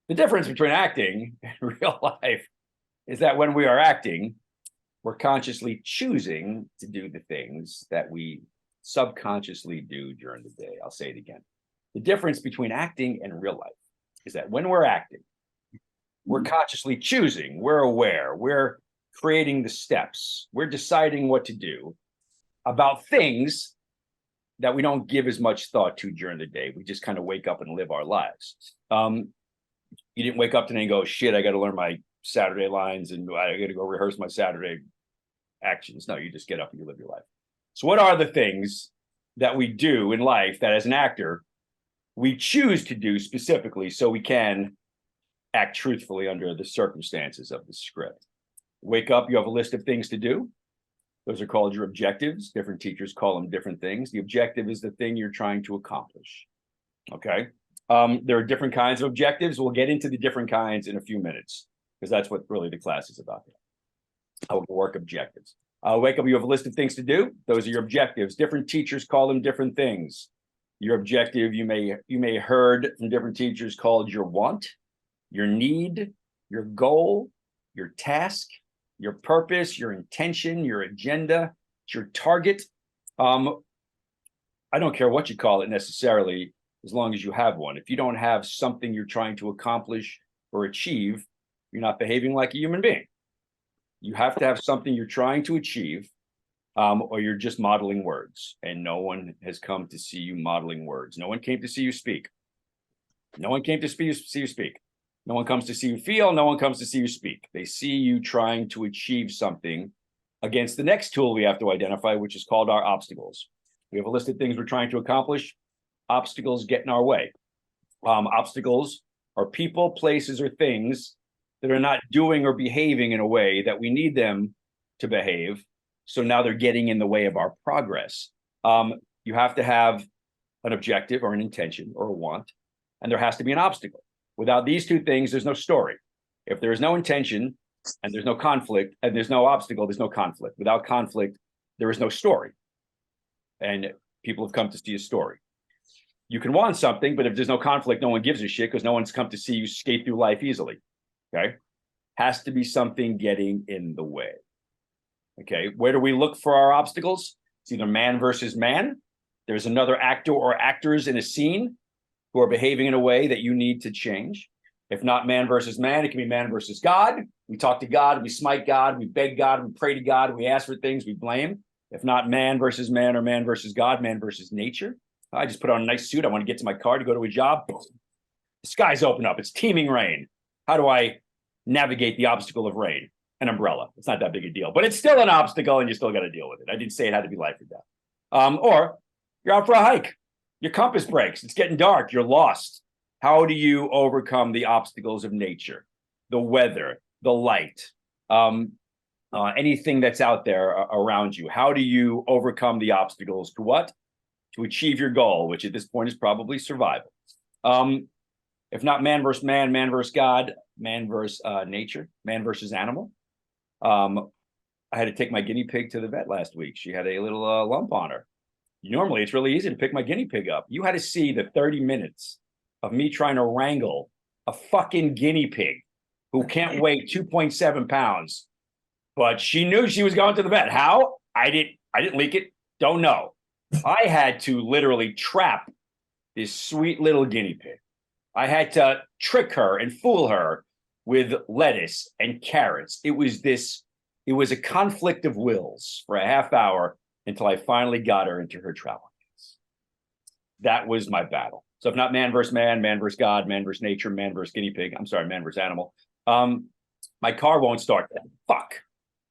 The difference between acting and real life is that when we are acting, we're consciously choosing to do the things that we subconsciously do during the day. I'll say it again. The difference between acting and real life is that when we're acting, we're consciously choosing, we're aware, we're creating the steps, we're deciding what to do about things that we don't give as much thought to during the day. We just kind of wake up and live our lives. You didn't wake up today and go, shit, I got to learn my Saturday lines and I got to go rehearse my Saturday actions. No, you just get up and you live your life. So what are the things that we do in life that as an actor, we choose to do specifically so we can act truthfully under the circumstances of the script? Wake up, you have a list of things to do. Those are called your objectives. Different teachers call them different things. The objective is the thing you're trying to accomplish. Okay. There are different kinds of objectives. We'll get into the different kinds in a few minutes because that's what really the class is about. How we work objectives. Wake up, you have a list of things to do. Those are your objectives. Different teachers call them different things. Your objective, you may heard from different teachers called your want, your need, your goal, your task, your purpose, your intention, your agenda, your target. I don't care what you call it necessarily, as long as you have one. If you don't have something you're trying to accomplish or achieve, you're not behaving like a human being. You have to have something you're trying to achieve, or you're just modeling words. And no one has come to see you modeling words. No one came to see you speak. No one came to see you speak. No one comes to see you feel. No one comes to see you speak. They see you trying to achieve something against the next tool we have to identify, which is called our obstacles. We have a list of things we're trying to accomplish. Obstacles get in our way. Obstacles are people, places, or things that are not doing or behaving in a way that we need them to behave. So now they're getting in the way of our progress. You have to have an objective or an intention or a want, and there has to be an obstacle. Without these two things, there's no story. If there is no intention and there's no conflict and there's no obstacle, there's no conflict. Without conflict, there is no story. And people have come to see a story. You can want something, but if there's no conflict, no one gives a shit because no one's come to see you skate through life easily. Okay. Has to be something getting in the way. Okay. Where do we look for our obstacles? It's either man versus man. There's another actor or actors in a scene who are behaving in a way that you need to change. If not man versus man, it can be man versus God. We talk to God, we smite God, we beg God, we pray to God, we ask for things, we blame. If not man versus man or man versus God, man versus nature. I just put on a nice suit. I want to get to my car to go to a job. Boom. The skies open up. It's teeming rain. How do I navigate the obstacle of rain? An umbrella. It's not that big a deal, but it's still an obstacle and you still got to deal with it. I didn't say it had to be life or death. Or you're out for a hike. Your compass breaks. It's getting dark. You're lost. How do you overcome the obstacles of nature, the weather, the light, anything that's out there around you? How do you overcome the obstacles to what? To achieve your goal, which at this point is probably survival. If not man versus man, man versus God, man versus nature, man versus animal. I had to take my guinea pig to the vet last week. She had a little lump on her. Normally, it's really easy to pick my guinea pig up. You had to see the 30 minutes of me trying to wrangle a fucking guinea pig who can't weigh 2.7 pounds. But she knew she was going to the vet. How? I didn't leak it. Don't know. I had to literally trap this sweet little guinea pig. I had to trick her and fool her with lettuce and carrots. It was a conflict of wills for a half hour until I finally got her into her travel case. That was my battle. So if not man versus man, man versus God, man versus nature, man versus guinea pig, I'm sorry, man versus animal. My car won't start. Fuck.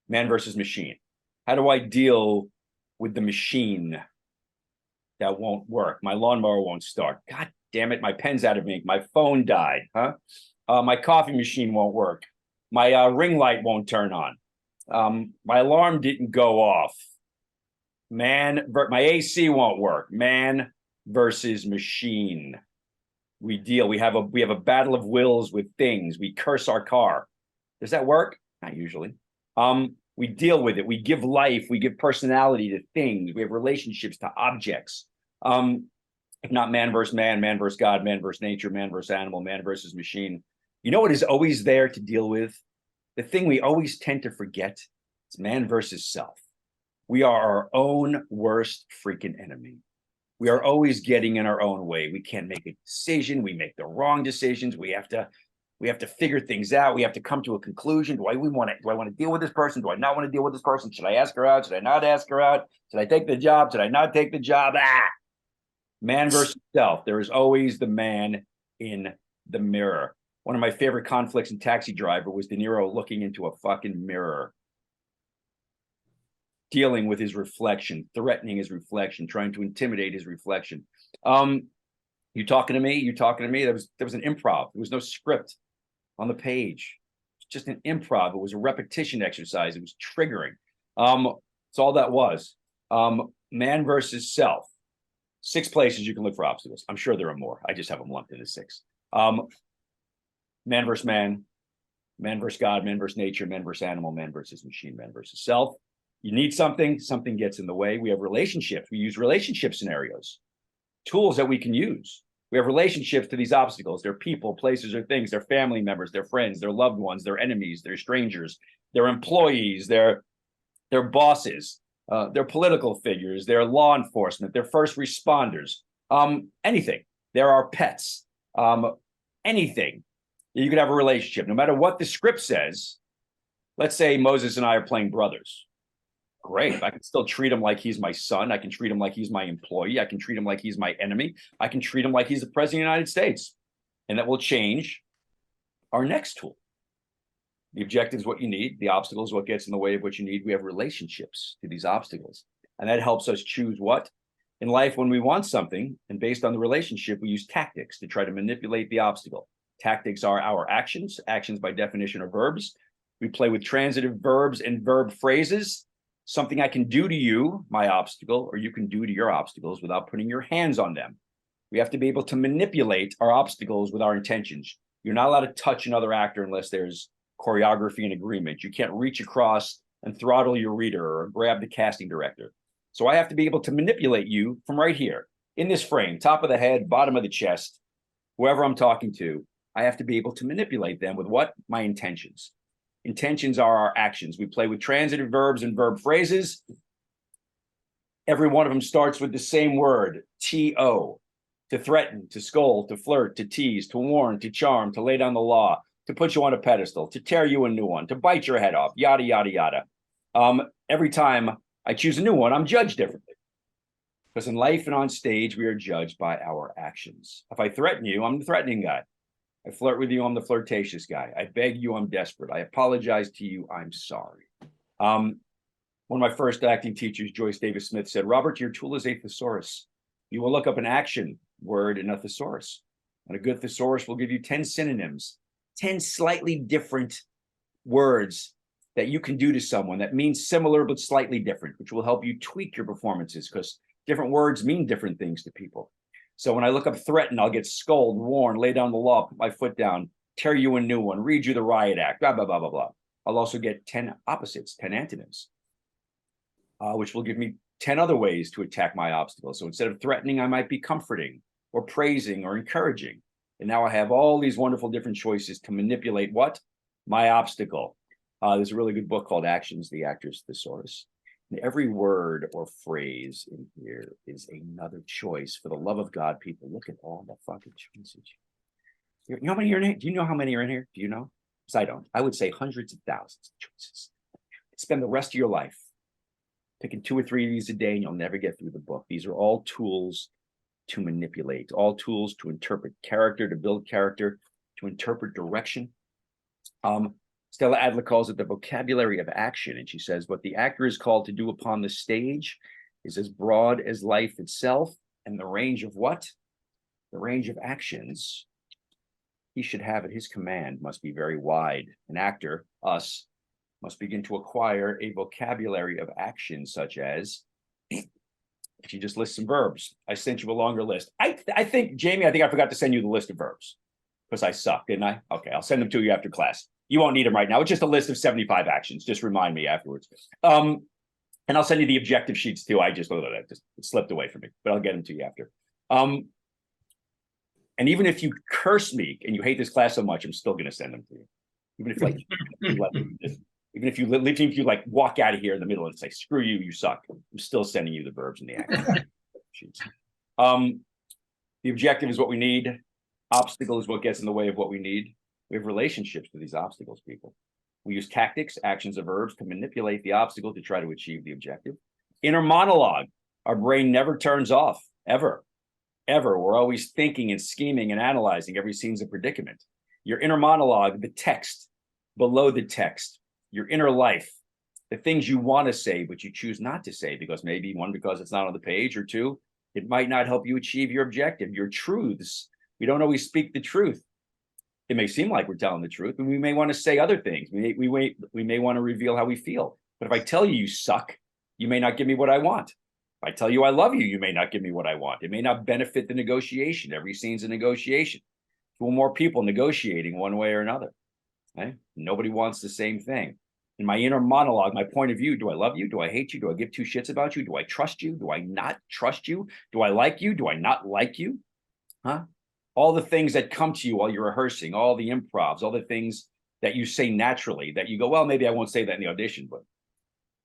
Man versus machine. How do I deal with the machine that won't work? My lawnmower won't start. God damn it, my pen's out of ink. My phone died, huh? My coffee machine won't work. My ring light won't turn on. My alarm didn't go off. My AC won't work. Man versus machine. We have a battle of wills with things. We curse our car. Does that work? Not usually. We deal with it. We give life. We give personality to things. We have relationships to objects. If not man versus man, man versus God, man versus nature, man versus animal, man versus machine. You know what is always there to deal with? The thing we always tend to forget is man versus self. We are our own worst freaking enemy. We are always getting in our own way. We can't make a decision. We make the wrong decisions. We have to figure things out. We have to come to a conclusion. Do I want to deal with this person? Do I not want to deal with this person? Should I ask her out? Should I not ask her out? Should I take the job? Should I not take the job? Man versus self. There is always the man in the mirror. One of my favorite conflicts in Taxi Driver was De Niro looking into a fucking mirror, dealing with his reflection, threatening his reflection, trying to intimidate his reflection. You talking to me? You talking to me? There was an improv. There was no script on the page. It's just an improv. It was a repetition exercise. It was triggering. That's all that was. Man versus self. 6 places you can look for obstacles. I'm sure there are more. I just have them lumped into 6. Man versus man, man versus God, man versus nature, man versus animal, man versus machine, man versus self. You need something, something gets in the way. We have relationships. We use relationship scenarios, tools that we can use. We have relationships to these obstacles. They're people, places, or things. They're family members, they're friends, they're loved ones, they're enemies, they're strangers, they're employees, they're bosses, they're political figures, they're law enforcement, they're first responders, anything. There are pets, anything. You could have a relationship, no matter what the script says. Let's say Moses and I are playing brothers. Great. I can still treat him like he's my son. I can treat him like he's my employee. I can treat him like he's my enemy. I can treat him like he's the president of the United States. And that will change our next tool. The objective is what you need. The obstacle is what gets in the way of what you need. We have relationships to these obstacles. And that helps us choose what? In life, when we want something, and based on the relationship, we use tactics to try to manipulate the obstacle. Tactics are our actions. Actions, by definition, are verbs. We play with transitive verbs and verb phrases. Something I can do to you, my obstacle, or you can do to your obstacles without putting your hands on them. We have to be able to manipulate our obstacles with our intentions. You're not allowed to touch another actor unless there's choreography and agreement. You can't reach across and throttle your reader or grab the casting director. So I have to be able to manipulate you from right here, in this frame, top of the head, bottom of the chest, whoever I'm talking to. I have to be able to manipulate them with what? My intentions. Intentions are our actions. We play with transitive verbs and verb phrases. Every one of them starts with the same word, T-O, to threaten, to scold, to flirt, to tease, to warn, to charm, to lay down the law, to put you on a pedestal, to tear you a new one, to bite your head off, yada, yada, yada. Every time I choose a new one, I'm judged differently. Because in life and on stage, we are judged by our actions. If I threaten you, I'm the threatening guy. I flirt with you, I'm the flirtatious guy. I beg you, I'm desperate. I apologize to you, I'm sorry. One of my first acting teachers, Joyce Davis Smith, said, Robert, your tool is a thesaurus. You will look up an action word in a thesaurus. And a good thesaurus will give you 10 synonyms, 10 slightly different words that you can do to someone that means similar but slightly different, which will help you tweak your performances because different words mean different things to people. So when I look up threaten, I'll get scold, warn, lay down the law, put my foot down, tear you a new one, read you the riot act, blah, blah, blah, blah, blah. I'll also get 10 opposites, 10 antonyms, which will give me 10 other ways to attack my obstacle. So instead of threatening, I might be comforting or praising or encouraging. And now I have all these wonderful different choices to manipulate what? My obstacle. There's a really good book called Actions, the Actor's Thesaurus. And every word or phrase in here is another choice. For the love of God, people, look at all the fucking choices. You know how many are in here? Do you know how many are in here? Do you know? Because I don't. I would say hundreds of thousands of choices. Spend the rest of your life picking 2 or 3 of these a day, and you'll never get through the book. These are all tools to manipulate, all tools to interpret character, to build character, to interpret direction. Stella Adler calls it the vocabulary of action. And she says, what the actor is called to do upon the stage is as broad as life itself. And the range of what? The range of actions he should have at his command must be very wide. An actor, us, must begin to acquire a vocabulary of action, such as, she just lists some verbs. I sent you a longer list. I think, Jamie, I forgot to send you the list of verbs because I suck, didn't I? Okay, I'll send them to you after class. You won't need them right now. It's just a list of 75 actions. Just remind me afterwards. And I'll send you the objective sheets too. It slipped away from me, but I'll get them to you after. And even if you curse me and you hate this class so much, I'm still going to send them to you. Even if like, even if you like walk out of here in the middle and say, screw you, you suck. I'm still sending you the verbs and the actions. The objective is what we need. Obstacle is what gets in the way of what we need. We have relationships with these obstacles, people. We use tactics, actions, and verbs to manipulate the obstacle to try to achieve the objective. Inner monologue. Our brain never turns off, ever. Ever. We're always thinking and scheming and analyzing. Every scene's a predicament. Your inner monologue, the text, below the text, your inner life, the things you want to say, but you choose not to say because maybe one, because it's not on the page, or two, it might not help you achieve your objective, your truths. We don't always speak the truth. It may seem like we're telling the truth, but we may want to say other things. We may want to reveal how we feel. But if I tell you you suck, you may not give me what I want. If I tell you I love you, you may not give me what I want. It may not benefit the negotiation. Every scene's a negotiation. Two or more people negotiating one way or another. Okay? Nobody wants the same thing. In my inner monologue, my point of view, do I love you? Do I hate you? Do I give two shits about you? Do I trust you? Do I not trust you? Do I like you? Do I not like you? Huh? All the things that come to you while you're rehearsing, all the improvs, all the things that you say naturally that you go, well, maybe I won't say that in the audition, but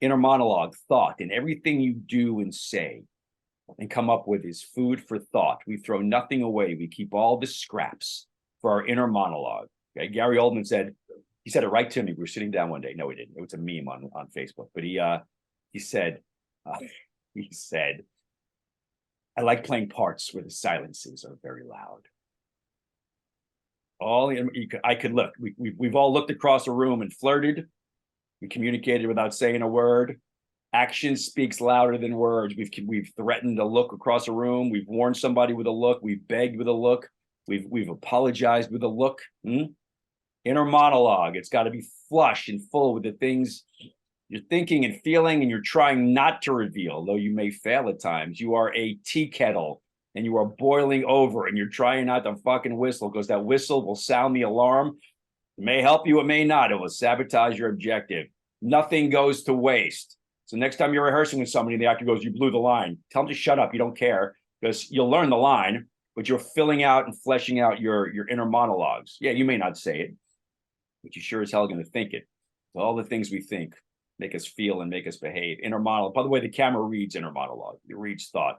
inner monologue, thought, and everything you do and say and come up with is food for thought. We throw nothing away. We keep all the scraps for our inner monologue. Okay? Gary Oldman said, he said it right to me. We were sitting down one day. No, he didn't. It was a meme on Facebook. But he said, I like playing parts where the silences are very loud. I could look. We've all looked across a room and flirted. We communicated without saying a word. Action speaks louder than words. We've threatened a look across a room. We've warned somebody with a look. We've begged with a look. We've apologized with a look. Inner monologue. It's got to be flush and full with the things you're thinking and feeling, and you're trying not to reveal, though you may fail at times. You are a tea kettle and you are boiling over, and you're trying not to fucking whistle because that whistle will sound the alarm. It may help you, it may not. It will sabotage your objective. Nothing goes to waste. So next time you're rehearsing with somebody, the actor goes, you blew the line. Tell them to shut up. You don't care, because you'll learn the line, but you're filling out and fleshing out your inner monologues. Yeah, you may not say it, but you sure as hell going to think it. So all the things we think make us feel and make us behave. Inner monologue. By the way, the camera reads inner monologue. It reads thought.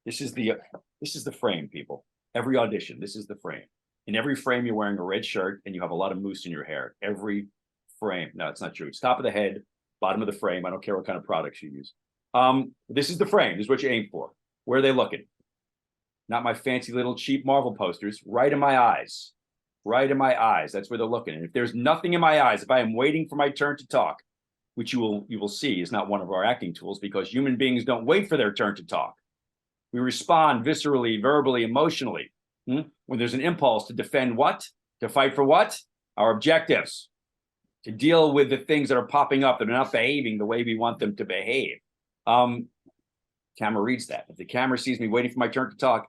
This is the frame, people. Every audition, this is the frame. In every frame, you're wearing a red shirt and you have a lot of mousse in your hair. Every frame. No, it's not true. It's top of the head, bottom of the frame. I don't care what kind of products you use. This is the frame. This is what you aim for. Where are they looking? Not my fancy little cheap Marvel posters. Right in my eyes. Right in my eyes. That's where they're looking. And if there's nothing in my eyes, if I am waiting for my turn to talk, which you will see is not one of our acting tools, because human beings don't wait for their turn to talk. We respond viscerally, verbally, emotionally. When there's an impulse to defend what? To fight for what? Our objectives. To deal with the things that are popping up that are not behaving the way we want them to behave. Camera reads that. If the camera sees me waiting for my turn to talk,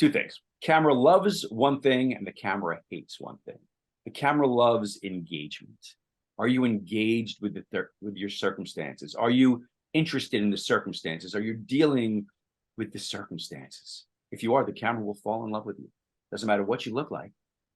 two things. Camera loves one thing and the camera hates one thing. The camera loves engagement. Are you engaged with your circumstances? Are you interested in the circumstances? Are you dealing with the circumstances? If you are, the camera will fall in love with you. Doesn't matter what you look like,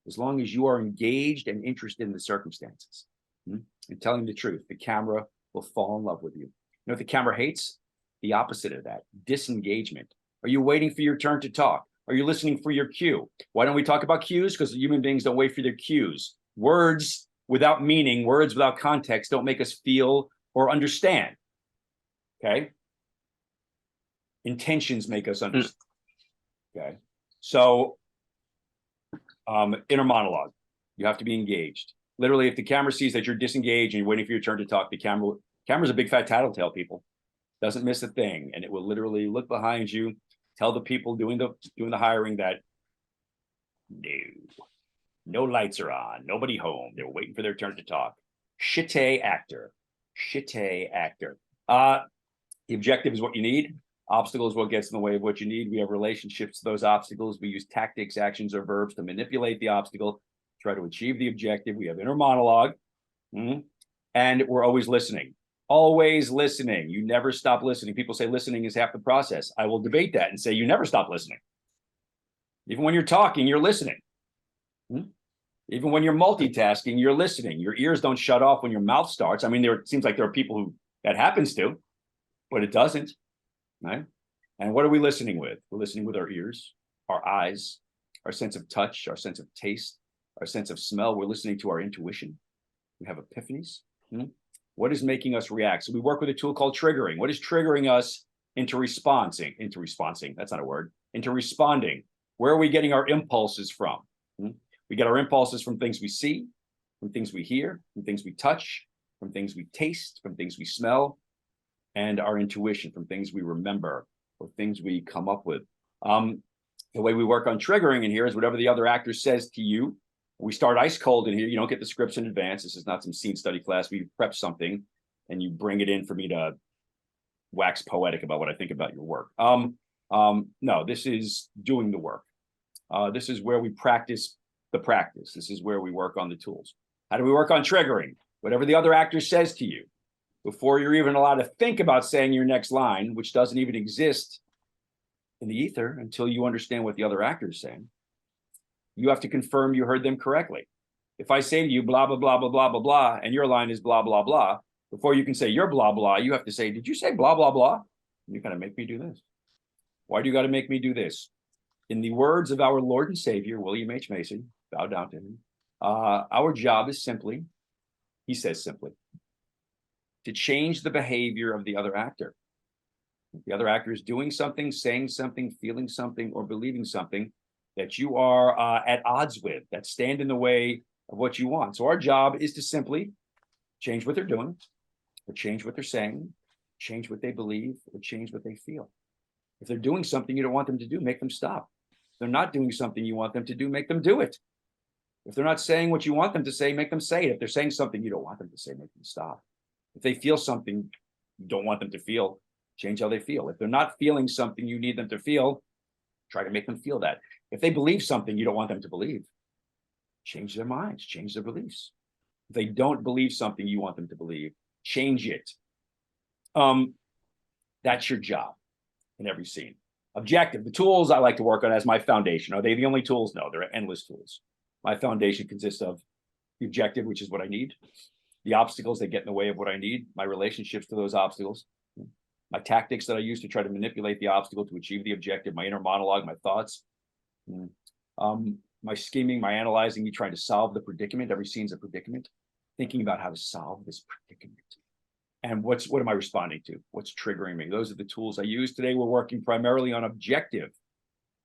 as long as you are engaged and interested in the circumstances and telling the truth, the camera will fall in love with you. You know what the camera hates? The opposite of that, disengagement. Are you waiting for your turn to talk? Are you listening for your cue? Why don't we talk about cues? Because human beings don't wait for their cues. Words without meaning, words without context don't make us feel or understand. Okay? Intentions make us understand. Okay? So, inner monologue. You have to be engaged. Literally, if the camera sees that you're disengaged and you're waiting for your turn to talk, the camera's a big fat tattletale, people. Doesn't miss a thing. And it will literally look behind you, tell the people doing the hiring that no lights are on, nobody home. They're waiting for their turn to talk. Shitty actor. The objective is what you need. Obstacle is what gets in the way of what you need. We have relationships to those obstacles. We use tactics, actions, or verbs to manipulate the obstacle, try to achieve the objective. We have inner monologue, and we're always listening. Always listening. You never stop listening. People say listening is half the process. I will debate that and say you never stop listening. Even when you're talking, you're listening. Even when you're multitasking, you're listening. Your ears don't shut off when your mouth starts. I mean, it seems like there are people who that happens to, but it doesn't, right? And what are we listening with? We're listening with our ears, our eyes, our sense of touch, our sense of taste, our sense of smell. We're listening to our intuition. We have epiphanies. What is making us react? So we work with a tool called triggering. What is triggering us into responding? That's not a word. Into responding. Where are we getting our impulses from? We get our impulses from things we see, from things we hear, from things we touch, from things we taste, from things we smell, and our intuition from things we remember or things we come up with. The way we work on triggering in here is whatever the other actor says to you. We start ice cold in here. You don't get the scripts in advance. This is not some scene study class where you prep something and you bring it in for me to wax poetic about what I think about your work. No, this is doing the work. This is where we practice the practice. This is where we work on the tools. How do we work on triggering? Whatever the other actor says to you, before you're even allowed to think about saying your next line, which doesn't even exist in the ether until you understand what the other actor is saying, you have to confirm you heard them correctly. If I say to you, blah, blah, blah, blah, blah, blah, blah, and your line is blah, blah, blah, before you can say your blah, blah, you have to say, did you say blah, blah, blah? You got to make me do this. Why do you got to make me do this? In the words of our Lord and Savior, William H. Macy, bow down to him, our job is simply, he says simply, to change the behavior of the other actor. If the other actor is doing something, saying something, feeling something, or believing something that you are at odds with, that stand in the way of what you want. So our job is to simply change what they're doing, or change what they're saying, change what they believe, or change what they feel. If they're doing something you don't want them to do, make them stop. If they're not doing something you want them to do, make them do it. If they're not saying what you want them to say, make them say it. If they're saying something you don't want them to say, make them stop. If they feel something you don't want them to feel, change how they feel. If they're not feeling something you need them to feel, try to make them feel that. If they believe something you don't want them to believe, change their minds, change their beliefs. If they don't believe something you want them to believe, change it. That's your job in every scene. Objective, the tools I like to work on as my foundation. Are they the only tools? No, there are endless tools. My foundation consists of the objective, which is what I need, the obstacles that get in the way of what I need, my relationships to those obstacles, my tactics that I use to try to manipulate the obstacle to achieve the objective, my inner monologue, my thoughts, my scheming, my analyzing, me trying to solve the predicament. Every scene's a predicament, thinking about how to solve this predicament. And what am I responding to? What's triggering me? Those are the tools I use. Today, we're working primarily on objective.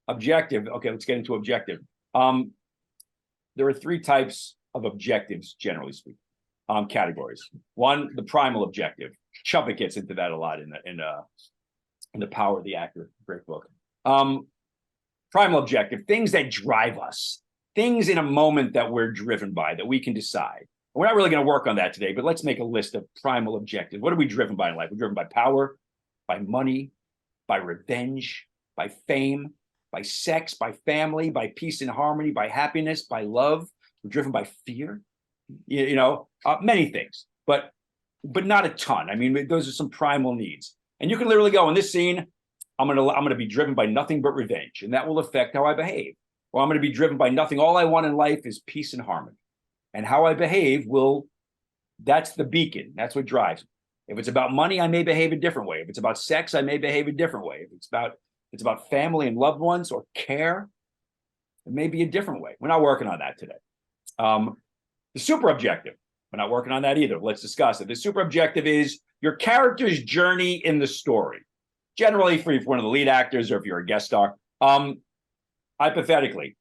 Objective, okay, let's get into objective. There are three types of objectives, generally speaking, categories. One, the primal objective. Chuppett gets into that a lot in the Power of the Actor, great book. Primal objective, things that drive us, things in a moment that we're driven by, that we can decide. We're not really going to work on that today, but let's make a list of primal objectives. What are we driven by in life? We're driven by power, by money, by revenge, by fame, by sex, by family, by peace and harmony, by happiness, by love. We're driven by fear, many things, but not a ton. I mean, those are some primal needs. And you can literally go in this scene, I'm gonna be driven by nothing but revenge, and that will affect how I behave. Or I'm gonna be driven by nothing. All I want in life is peace and harmony. And how I behave that's the beacon. That's what drives me. If it's about money, I may behave a different way. If it's about sex, I may behave a different way. If it's about family and loved ones or care, it may be a different way. We're not working on that today. The super objective, we're not working on that either. Let's discuss it. The super objective is your character's journey in the story. Generally, for one of the lead actors or if you're a guest star. Hypothetically,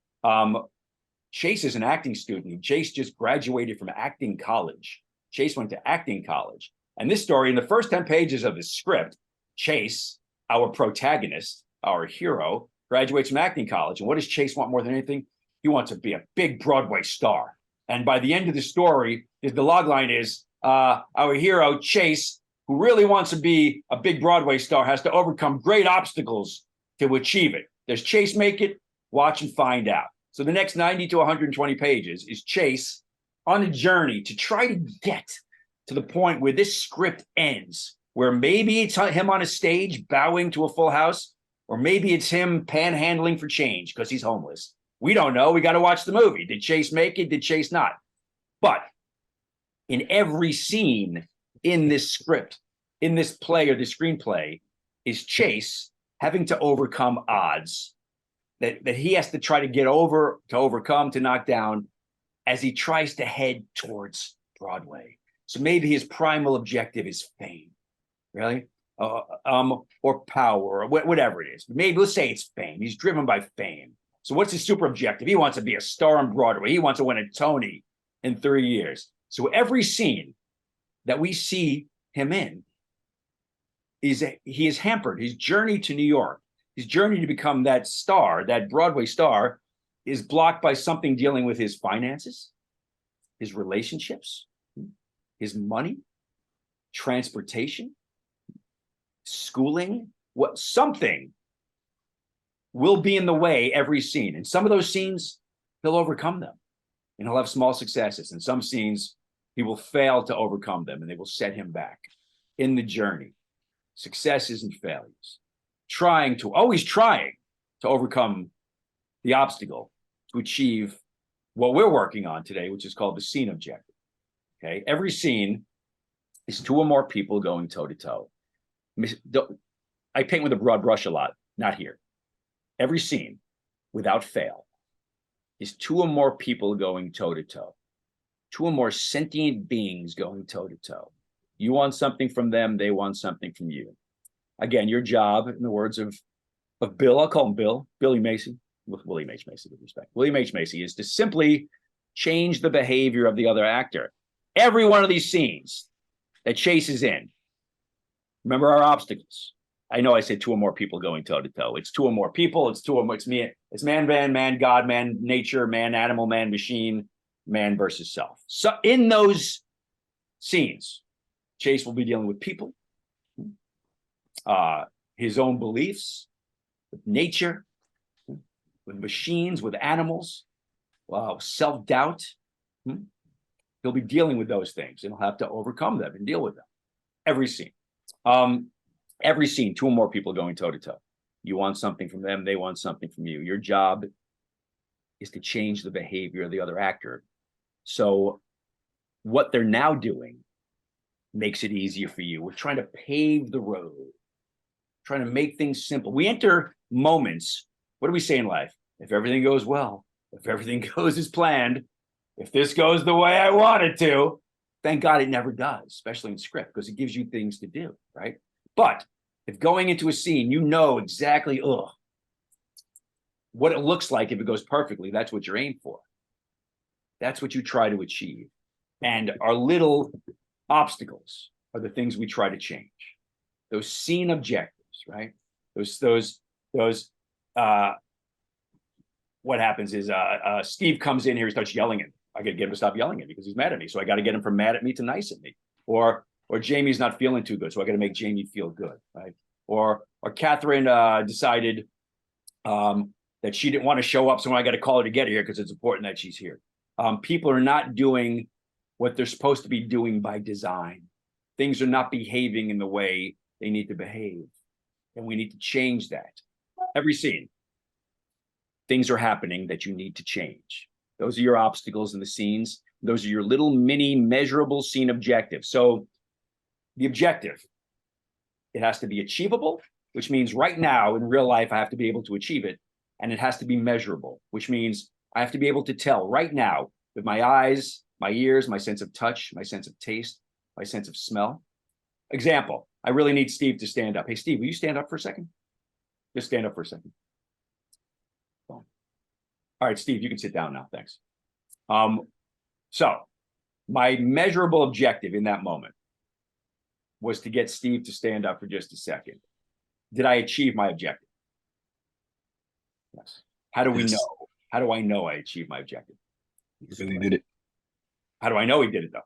Chase is an acting student. Chase just graduated from acting college. Chase went to acting college. And this story, in the first 10 pages of the script, Chase, our protagonist, our hero, graduates from acting college. And what does Chase want more than anything? He wants to be a big Broadway star. And by the end of the story, the log line is our hero, Chase, who really wants to be a big Broadway star, has to overcome great obstacles to achieve it. Does Chase make it? Watch and find out. So the next 90 to 120 pages is Chase on a journey to try to get to the point where this script ends, where maybe it's him on a stage bowing to a full house, Or maybe it's him panhandling for change because he's homeless. We don't know. We got to watch the movie. Did Chase make it? Did Chase not? But in every scene in this script, in this play or the screenplay, is Chase having to overcome odds that he has to try to get over, to overcome, to knock down as he tries to head towards Broadway. So maybe his primal objective is fame, really? Or power, or whatever it is. Maybe let's say it's fame. He's driven by fame. So what's his super objective? He wants to be a star on Broadway. He wants to win a Tony in 3 years. So every scene that we see him in he is hampered. His journey to New York, his journey to become that star, that Broadway star, is blocked by something dealing with his finances, his relationships, his money, transportation, schooling. Something will be in the way every scene. And some of those scenes, he'll overcome them and he'll have small successes. And some scenes, he will fail to overcome them and they will set him back in the journey. Successes and failures. Always trying to overcome the obstacle to achieve what we're working on today, which is called the scene objective. Okay, every scene is 2 or more people going toe to toe. I paint with a broad brush a lot, not here. Every scene, without fail, is 2 or more people going toe to toe. 2 or more sentient beings going toe to toe. You want something from them, they want something from you. Again, your job, in the words of Bill, I'll call him Billy Macy, William H. Macy with respect. William H. Macy is to simply change the behavior of the other actor. Every one of these scenes that Chase is in, remember our obstacles. I know I said 2 or more people going toe to toe. It's 2 or more people. It's me. It's man, God, man, nature, man, animal, man, machine, man versus self. So in those scenes, Chase will be dealing with people, his own beliefs, with nature, with machines, with animals, self-doubt. He'll be dealing with those things and he'll have to overcome them and deal with them. Every scene. Every scene, 2 or more people going toe to toe. You want something from them, they want something from you. Your job is to change the behavior of the other actor. So what they're now doing makes it easier for you. We're trying to pave the road, trying to make things simple. We enter moments. What do we say in life? If everything goes well, if everything goes as planned, if this goes the way I want it to, thank God it never does, especially in script, because it gives you things to do, right? But if going into a scene, you know exactly what it looks like if it goes perfectly, that's what you're aimed for. That's what you try to achieve. And our little obstacles are the things we try to change. Those scene objectives, right? What happens is Steve comes in here, he starts yelling at me. I got to get him to stop yelling at me because he's mad at me. So I got to get him from mad at me to nice at me. Or Jamie's not feeling too good, so I got to make Jamie feel good, right? Or Catherine decided that she didn't want to show up, so I got to call her to get her here because it's important that she's here. People are not doing what they're supposed to be doing by design. Things are not behaving in the way they need to behave, and we need to change that. Every scene, things are happening that you need to change. Those are your obstacles in the scenes. Those are your little mini measurable scene objectives. So the objective, it has to be achievable, which means right now in real life, I have to be able to achieve it. And it has to be measurable, which means I have to be able to tell right now with my eyes, my ears, my sense of touch, my sense of taste, my sense of smell. Example, I really need Steve to stand up. Hey, Steve, will you stand up for a second? Just stand up for a second. All right, Steve, you can sit down now. Thanks. So my measurable objective in that moment was to get Steve to stand up for just a second. Did I achieve my objective? Yes. How do we know? How do I know I achieved my objective? You really did it. How do I know he did it though?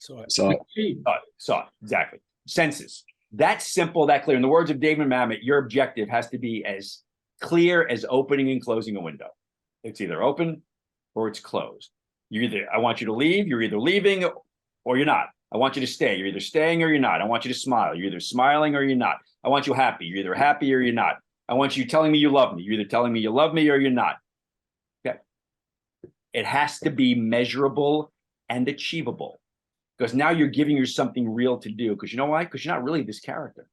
Saw it. Saw it. Exactly. Senses. That's simple, that clear. In the words of David Mamet, your objective has to be as clear as opening and closing a window. It's either open or it's closed. I want you to leave, you're either leaving or you're not. I want you to stay. You're either staying or you're not. I want you to smile. You're either smiling or you're not. I want you happy. You're either happy or you're not. I want you telling me you love me. You're either telling me you love me or you're not. Okay. It has to be measurable and achievable, because now you're giving you something real to do. Because you know why? Because you're not really this character.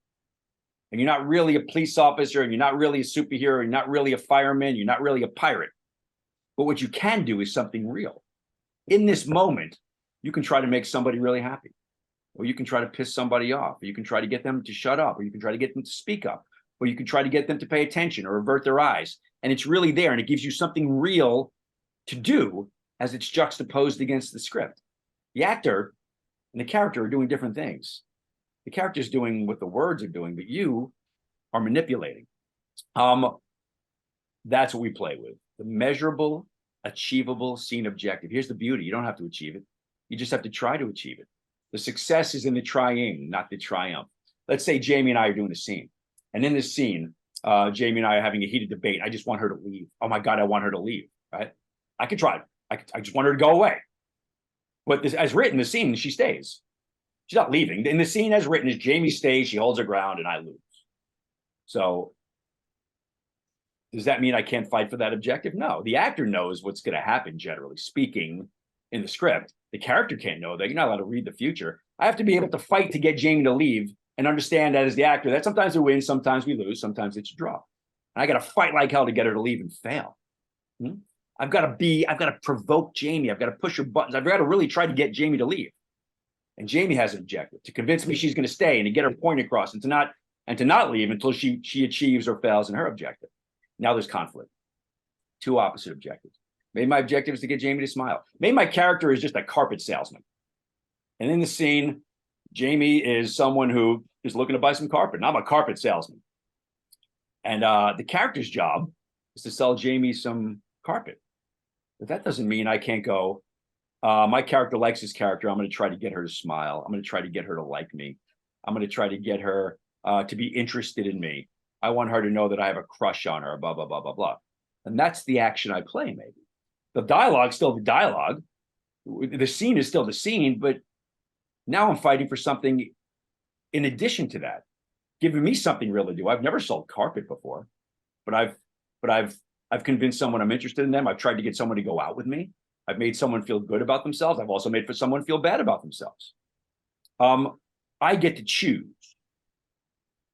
And you're not really a police officer, and you're not really a superhero, you're not really a fireman, you're not really a pirate. But what you can do is something real. In this moment, you can try to make somebody really happy, or you can try to piss somebody off, or you can try to get them to shut up, or you can try to get them to speak up, or you can try to get them to pay attention or avert their eyes. And it's really there, and it gives you something real to do as it's juxtaposed against the script. The actor and the character are doing different things. The character's doing what the words are doing, but you are manipulating. That's what we play with. The measurable, achievable scene objective. Here's the beauty. You don't have to achieve it. You just have to try to achieve it. The success is in the trying, not the triumph. Let's say Jamie and I are doing a scene. And in this scene, Jamie and I are having a heated debate. I just want her to leave. Oh my God, I want her to leave, right? I could try. I just want her to go away. But this, as written, the scene, she stays. She's not leaving. In the scene as written, is Jamie stays, she holds her ground, and I lose. So does that mean I can't fight for that objective? No. The actor knows what's going to happen, generally speaking, in the script. The character can't know that. You're not allowed to read the future. I have to be able to fight to get Jamie to leave and understand that as the actor, that sometimes we win, sometimes we lose, sometimes it's a draw. And I got to fight like hell to get her to leave and fail. I've got to provoke Jamie. I've got to push her buttons. I've got to really try to get Jamie to leave. And Jamie has an objective to convince me she's going to stay and to get her point across and to not leave until she achieves or fails in her objective. Now there's conflict. Two opposite objectives. Maybe my objective is to get Jamie to smile. Maybe my character is just a carpet salesman. And in the scene, Jamie is someone who is looking to buy some carpet, and I'm a carpet salesman. And the character's job is to sell Jamie some carpet. But that doesn't mean I can't go, my character likes his character. I'm going to try to get her to smile. I'm going to try to get her to like me. I'm going to try to get her to be interested in me. I want her to know that I have a crush on her, blah, blah, blah, blah, blah. And that's the action I play, maybe. The dialogue's still the dialogue. The scene is still the scene, but now I'm fighting for something in addition to that, giving me something real to do. I've never sold carpet before, but I've convinced someone I'm interested in them. I've tried to get someone to go out with me. I've made someone feel good about themselves. I've also made for someone feel bad about themselves. I get to choose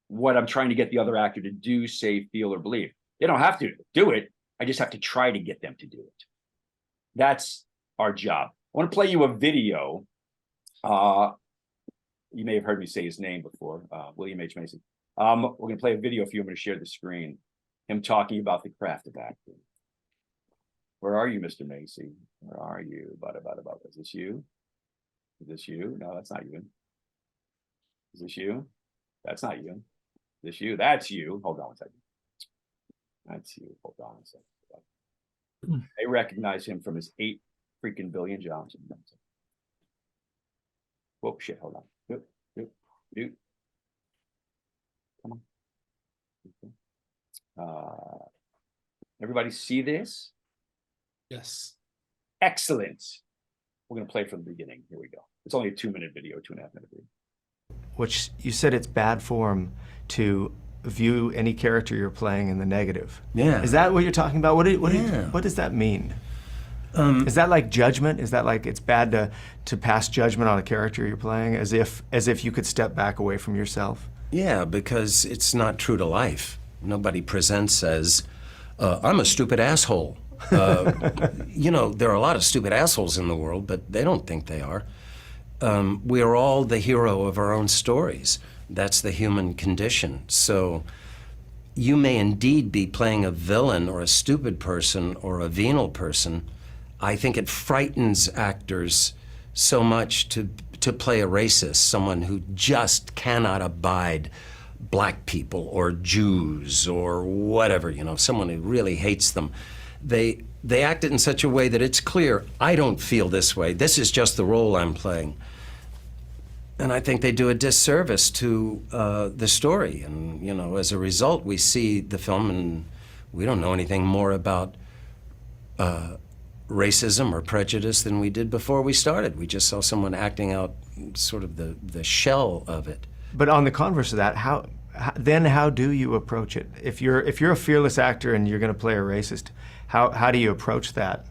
what I'm trying to get the other actor to do, say, feel, or believe. They don't have to do it. I just have to try to get them to do it. That's our job. I want to play you a video. You may have heard me say his name before, William H. Macy. We're going to play a video for you. I'm going to share the screen. Him talking about the craft of acting. Where are you, Mr. Macy? Where are you? Is this you? Is this you? No, that's not you. Is this you? That's not you. Is this you? That's you. Hold on a second. That's you. Hold on a second. They recognize him from his 8 freaking billion jobs. Whoa, shit, hold on. Dude. Come on. Everybody see this? Yes. Excellent. We're going to play from the beginning. Here we go. It's only a 2-minute video, 2.5-minute video. Which you said it's bad form to view any character you're playing in the negative. Yeah. Is that what you're talking about? What does that mean? Is that like judgment? Is that like it's bad to pass judgment on a character you're playing as if you could step back away from yourself? Yeah, because it's not true to life. Nobody presents as, I'm a stupid asshole. You know, there are a lot of stupid assholes in the world, but they don't think they are. We are all the hero of our own stories. That's the human condition. So you may indeed be playing a villain or a stupid person or a venal person. I think it frightens actors so much to play a racist, someone who just cannot abide black people or Jews or whatever, you know, someone who really hates them. They act it in such a way that it's clear, I don't feel this way. This is just the role I'm playing. And I think they do a disservice to the story. And, you know, as a result, we see the film and we don't know anything more about racism or prejudice than we did before we started. We just saw someone acting out sort of the shell of it. But on the converse of that, how do you approach it? If you're a fearless actor and you're going to play a racist, how do you approach that?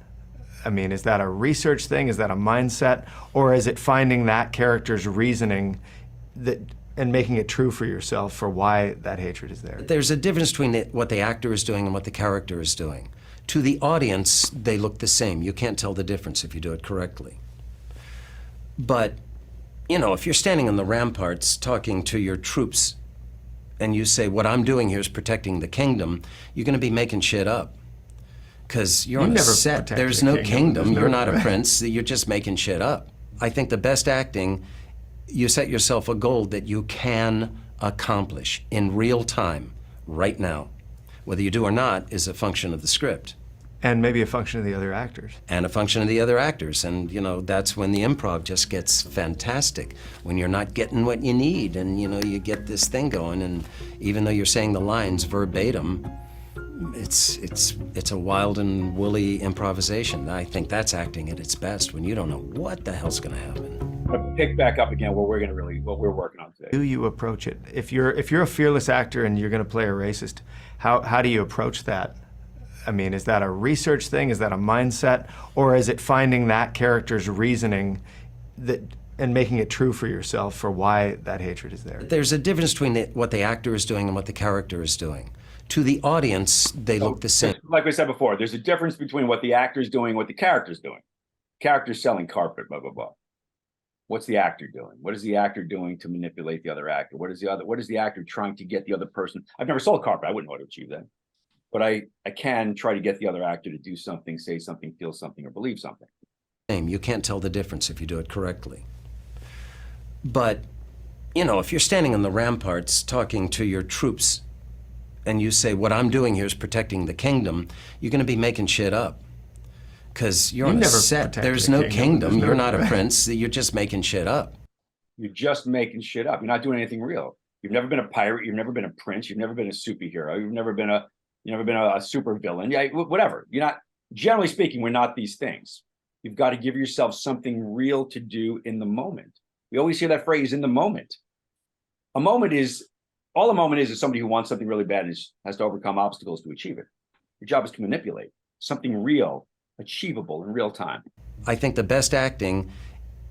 I mean, is that a research thing? Is that a mindset? Or is it finding that character's reasoning and making it true for yourself for why that hatred is there? There's a difference between what the actor is doing and what the character is doing. To the audience, they look the same. You can't tell the difference if you do it correctly. But, you know, if you're standing on the ramparts talking to your troops and you say, what I'm doing here is protecting the kingdom, you're going to be making shit up. Because you're on a set, there's no kingdom, you're not a prince, you're just making shit up. I think the best acting, you set yourself a goal that you can accomplish in real time, right now. Whether you do or not is a function of the script. And maybe a function of the other actors. And a function of the other actors. And, you know, that's when the improv just gets fantastic. When you're not getting what you need and, you know, you get this thing going. And even though you're saying the lines verbatim, it's a wild and woolly improvisation. I think that's acting at its best when you don't know what the hell's going to happen. But pick back up again what we're working on today. Do you approach it? If you're a fearless actor and you're going to play a racist, how do you approach that? I mean, is that a research thing? Is that a mindset? Or is it finding that character's reasoning and making it true for yourself for why that hatred is there? There's a difference between what the actor is doing and what the character is doing. To the audience, they look the same. Like we said before, there's a difference between what the actor's doing and what the character's doing. Character's selling carpet, blah, blah, blah. What's the actor doing? What is the actor doing to manipulate the other actor? What is the actor trying to get the other person? I've never sold carpet. I wouldn't know how to achieve that. But I can try to get the other actor to do something, say something, feel something, or believe something. You can't tell the difference if you do it correctly. But, you know, if you're standing on the ramparts talking to your troops and you say, what I'm doing here is protecting the kingdom, you're going to be making shit up. Because you're on a set, there's no kingdom, you're not a prince, you're just making shit up. You're just making shit up. You're not doing anything real. You've never been a pirate, you've never been a prince, you've never been a superhero, you've never been a super villain. Yeah, whatever. You're not, generally speaking, we're not these things. You've got to give yourself something real to do in the moment. We always hear that phrase, in the moment. All a moment is somebody who wants something really bad and has to overcome obstacles to achieve it. Your job is to manipulate something real, achievable in real time. I think the best acting,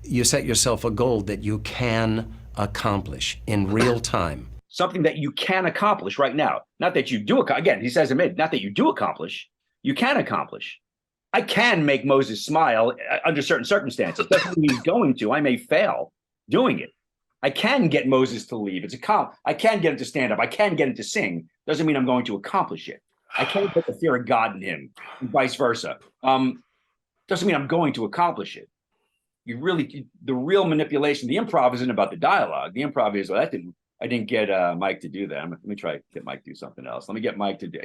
you set yourself a goal that you can accomplish in real time. Something that you can accomplish right now. Not that you do, again, he says admit, not that you do accomplish, you can accomplish. I can make Moses smile under certain circumstances. Doesn't mean he's going to. I may fail doing it. I can get Moses to leave. I can get him to stand up. I can get him to sing. Doesn't mean I'm going to accomplish it. I can't put the fear of God in him, and vice versa. Doesn't mean I'm going to accomplish it. The real manipulation, the improv isn't about the dialogue. The improv is, well, I didn't get Mike to do that. Let me try to get Mike to do something else. Let me get Mike to do,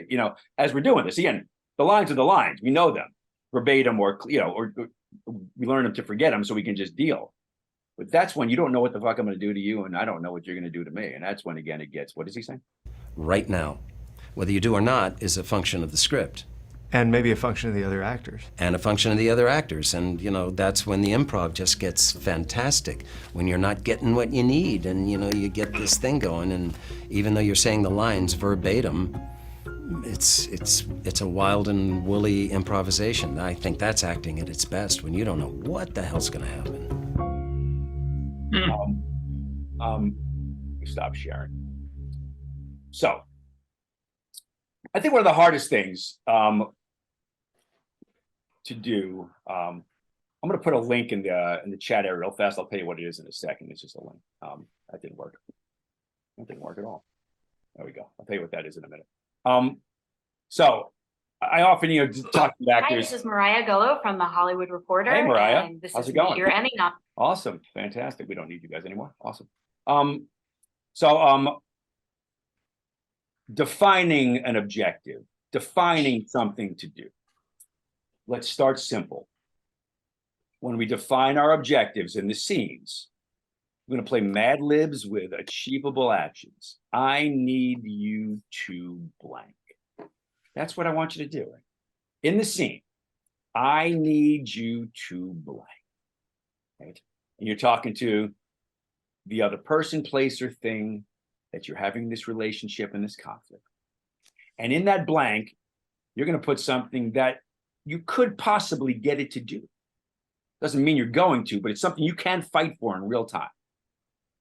as we're doing this. Again, the lines are the lines. We know them verbatim, or we learn them to forget them so we can just deal. But that's when you don't know what the fuck I'm going to do to you, and I don't know what you're going to do to me. And that's when, again, it gets, what is he saying? Right now. Whether you do or not is a function of the script. And maybe a function of the other actors. And a function of the other actors. And, you know, that's when the improv just gets fantastic. When you're not getting what you need and, you know, you get this thing going. And even though you're saying the lines verbatim, it's a wild and woolly improvisation. I think that's acting at its best when you don't know what the hell's going to happen. Stop sharing. So, I think one of the hardest things to do. I'm going to put a link in the chat area real fast. I'll tell you what it is in a second. It's just a link. That didn't work. That didn't work at all. There we go. I'll tell you what that is in a minute. So I often, talk to actors. Hi, this is Mariah Gullo from the Hollywood Reporter. Hey, Mariah. And this How's is it going? You're ending up. Awesome. Fantastic. We don't need you guys anymore. Awesome. Defining an objective, defining something to do. Let's start simple. When we define our objectives in the scenes, we're going to play Mad Libs with achievable actions. I need you to blank. That's what I want you to do. In the scene, I need you to blank. Right? And you're talking to the other person, place, or thing that you're having this relationship and this conflict. And in that blank, you're going to put something that you could possibly get it to do. Doesn't mean you're going to, but it's something you can fight for in real time.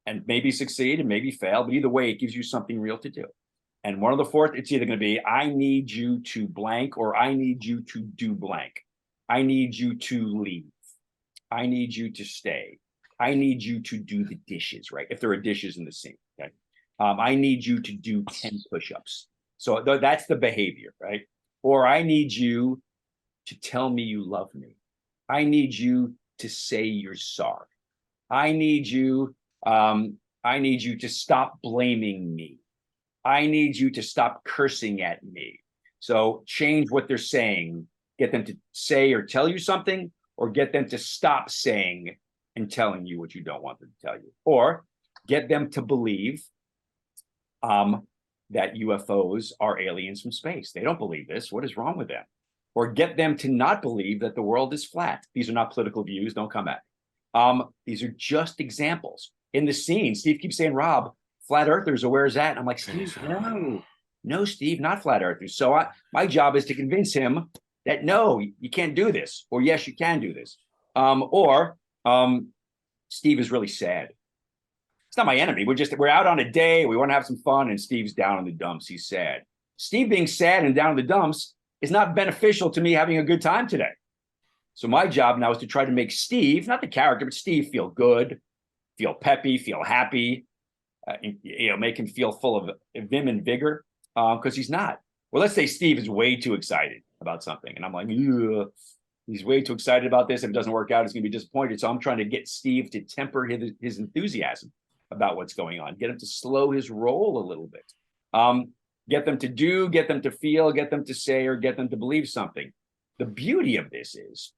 And maybe succeed and maybe fail, but either way, it gives you something real to do. And one of the fourth, it's either going to be, I need you to blank, or I need you to do blank. I need you to leave. I need you to stay. I need you to do the dishes, right? If there are dishes in the sink, okay? I need you to do 10 push-ups. So that's the behavior, right? Or I need you to tell me you love me. I need you to say you're sorry. I need you to stop blaming me. I need you to stop cursing at me. So change what they're saying. Get them to say or tell you something, or get them to stop saying and telling you what you don't want them to tell you. Or get them to believe that UFOs are aliens from space. They don't believe this. What is wrong with them? Or get them to not believe that the world is flat. These are not political views. Don't come at me. These are just examples. In the scene, Steve keeps saying, Rob, flat earthers, or where's that? And I'm like, Steve, no, Steve, not flat earthers. So my job is to convince him that no, you can't do this, or yes, you can do this. Steve is really sad. It's not my enemy. We're out on a day. We want to have some fun, and Steve's down in the dumps. He's sad. Steve being sad and down in the dumps is not beneficial to me having a good time today. So my job now is to try to make Steve, not the character, but Steve, feel good, feel peppy, feel happy, make him feel full of vim and vigor, because he's not. Well, let's say Steve is way too excited about something, and I'm like, ugh, he's way too excited about this. If it doesn't work out, he's going to be disappointed. So I'm trying to get Steve to temper his enthusiasm about what's going on, get him to slow his roll a little bit, get them to do, get them to feel, get them to say, or get them to believe something. The beauty of this is,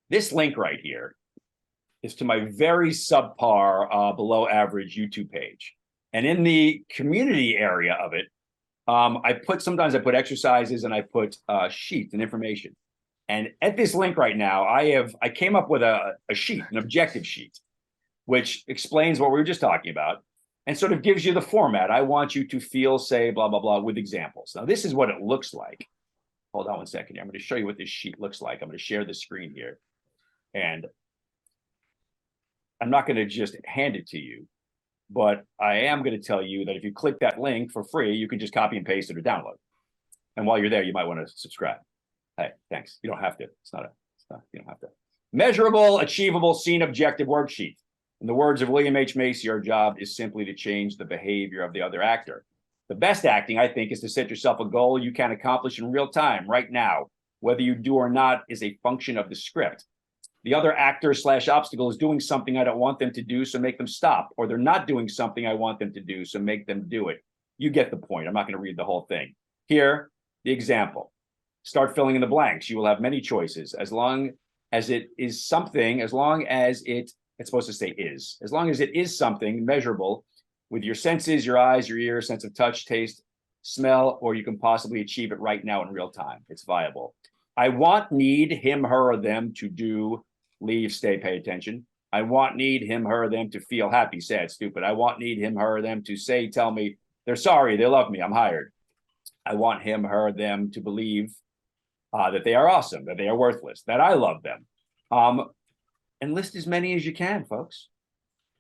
this link right here is to my very subpar, below average YouTube page. And in the community area of it, sometimes I put exercises and I put sheets and information. And at this link right now, I came up with a sheet, an objective sheet, which explains what we were just talking about and sort of gives you the format. I want you to feel, say, blah, blah, blah, with examples. Now, this is what it looks like. Hold on one second here. I'm going to show you what this sheet looks like. I'm going to share the screen here. And I'm not going to just hand it to you, but I am going to tell you that if you click that link for free, you can just copy and paste it or download. And while you're there, you might want to subscribe. Hey, thanks. You don't have to. You don't have to. Measurable, achievable, scene objective worksheet. In the words of William H. Macy, our job is simply to change the behavior of the other actor. The best acting, I think, is to set yourself a goal you can accomplish in real time, right now. Whether you do or not is a function of the script. The other actor / obstacle is doing something I don't want them to do, so make them stop. Or they're not doing something I want them to do, so make them do it. You get the point. I'm not going to read the whole thing. Here, the example. Start filling in the blanks. You will have many choices. As long as it is something, as long as it's supposed to say is. As long as it is something measurable with your senses, your eyes, your ears, sense of touch, taste, smell, or you can possibly achieve it right now in real time. It's viable. I want, need, him, her, or them to do, leave, stay, pay attention. I want, need, him, her, or them to feel happy, sad, stupid. I want, need, him, her, or them to say, tell me they're sorry, they love me, I'm hired. I want him, her, them to believe that they are awesome, that they are worthless, that I love them. And list as many as you can, folks.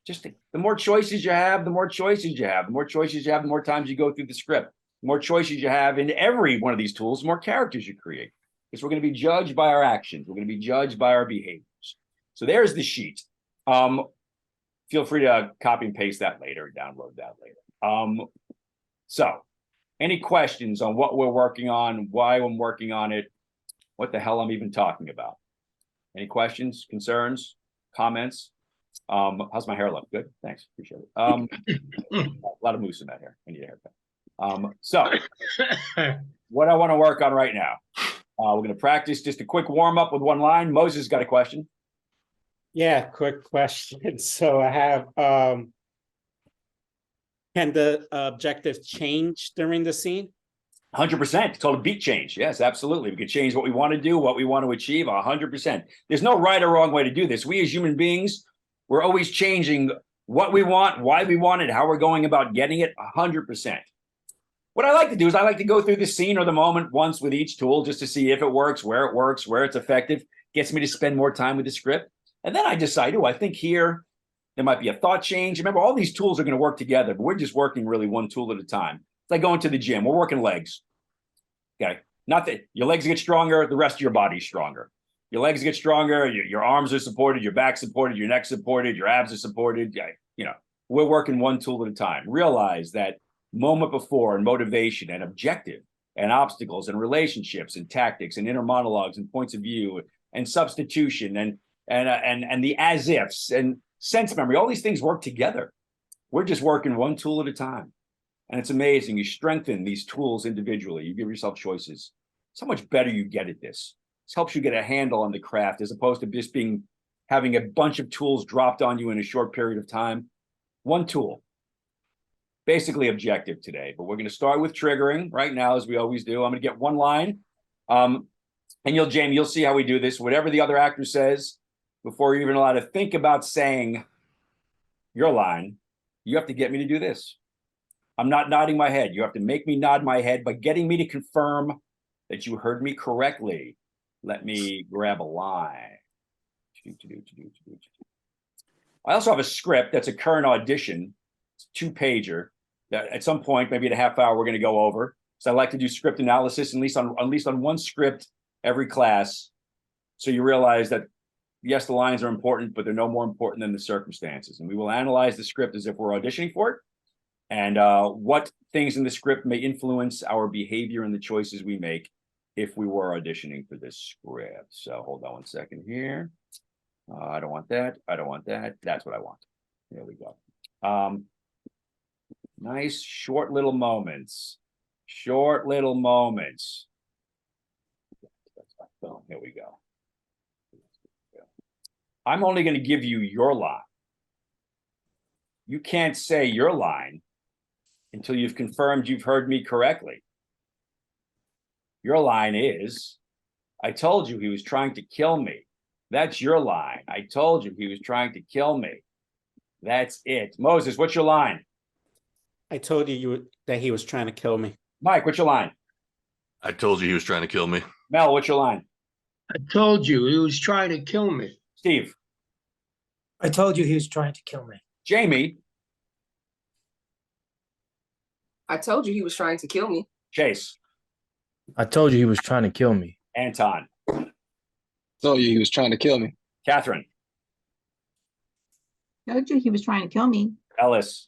Just the more choices you have, the more choices you have. The more choices you have, the more times you go through the script. The more choices you have in every one of these tools, the more characters you create. Because we're going to be judged by our actions. We're going to be judged by our behaviors. So there's the sheet. Feel free to copy and paste that later, download that later. So any questions on what we're working on, why I'm working on it, what the hell I'm even talking about? Any questions, concerns, comments? How's my hair look? Good, thanks, appreciate it. A lot of mousse in that hair. I need a haircut. So what I want to work on right now, we're going to practice just a quick warm up with one line. Moses got a question. Yeah, quick question. So I have, can the objective change during the scene? 100%. It's called a beat change. Yes, absolutely. We could change what we want to do, what we want to achieve 100%. There's no right or wrong way to do this. We as human beings, we're always changing what we want, why we want it, how we're going about getting it 100%. What I like to do is I like to go through the scene or the moment once with each tool just to see if it works, where it's effective, gets me to spend more time with the script. And then I decide, I think here there might be a thought change. Remember, all these tools are going to work together, but we're just working really one tool at a time. It's like going to the gym. We're working legs. Okay. Not that your legs get stronger, the rest of your body's stronger. Your legs get stronger, your arms are supported, your back supported, your neck supported, your abs are supported. We're working one tool at a time. Realize that moment before and motivation and objective and obstacles and relationships and tactics and inner monologues and points of view and substitution and the as ifs and sense memory, all these things work together. We're just working one tool at a time. And it's amazing. You strengthen these tools individually. You give yourself choices. It's how much better you get at this. This helps you get a handle on the craft as opposed to just having a bunch of tools dropped on you in a short period of time. One tool. Basically objective today, but we're going to start with triggering right now, as we always do. I'm going to get one line. And Jamie, you'll see how we do this. Whatever the other actor says, before you're even allowed to think about saying your line, you have to get me to do this. I'm not nodding my head. You have to make me nod my head by getting me to confirm that you heard me correctly. Let me grab a line. I also have a script that's a current audition. It's a 2-pager that at some point, maybe in a half hour, we're going to go over. So I like to do script analysis, at least on one script every class. So you realize that, yes, the lines are important, but they're no more important than the circumstances. And we will analyze the script as if we're auditioning for it. And what things in the script may influence our behavior and the choices we make if we were auditioning for this script. So hold on one second here. I don't want that. I don't want that. That's what I want. There we go. Nice short little moments. Short little moments. Oh, here we go. I'm only going to give you your line. You can't say your line until you've confirmed you've heard me correctly. Your line is, I told you he was trying to kill me. That's your line. I told you he was trying to kill me. That's it. Moses, what's your line? I told you that he was trying to kill me. Mike, what's your line? I told you he was trying to kill me. Mel, what's your line? I told you he was trying to kill me. Steve? I told you he was trying to kill me. Jamie? I told you he was trying to kill me. Chase? I told you he was trying to kill me. Anton? Told you he was trying to kill me. Catherine? Told you he was trying to kill me. Ellis?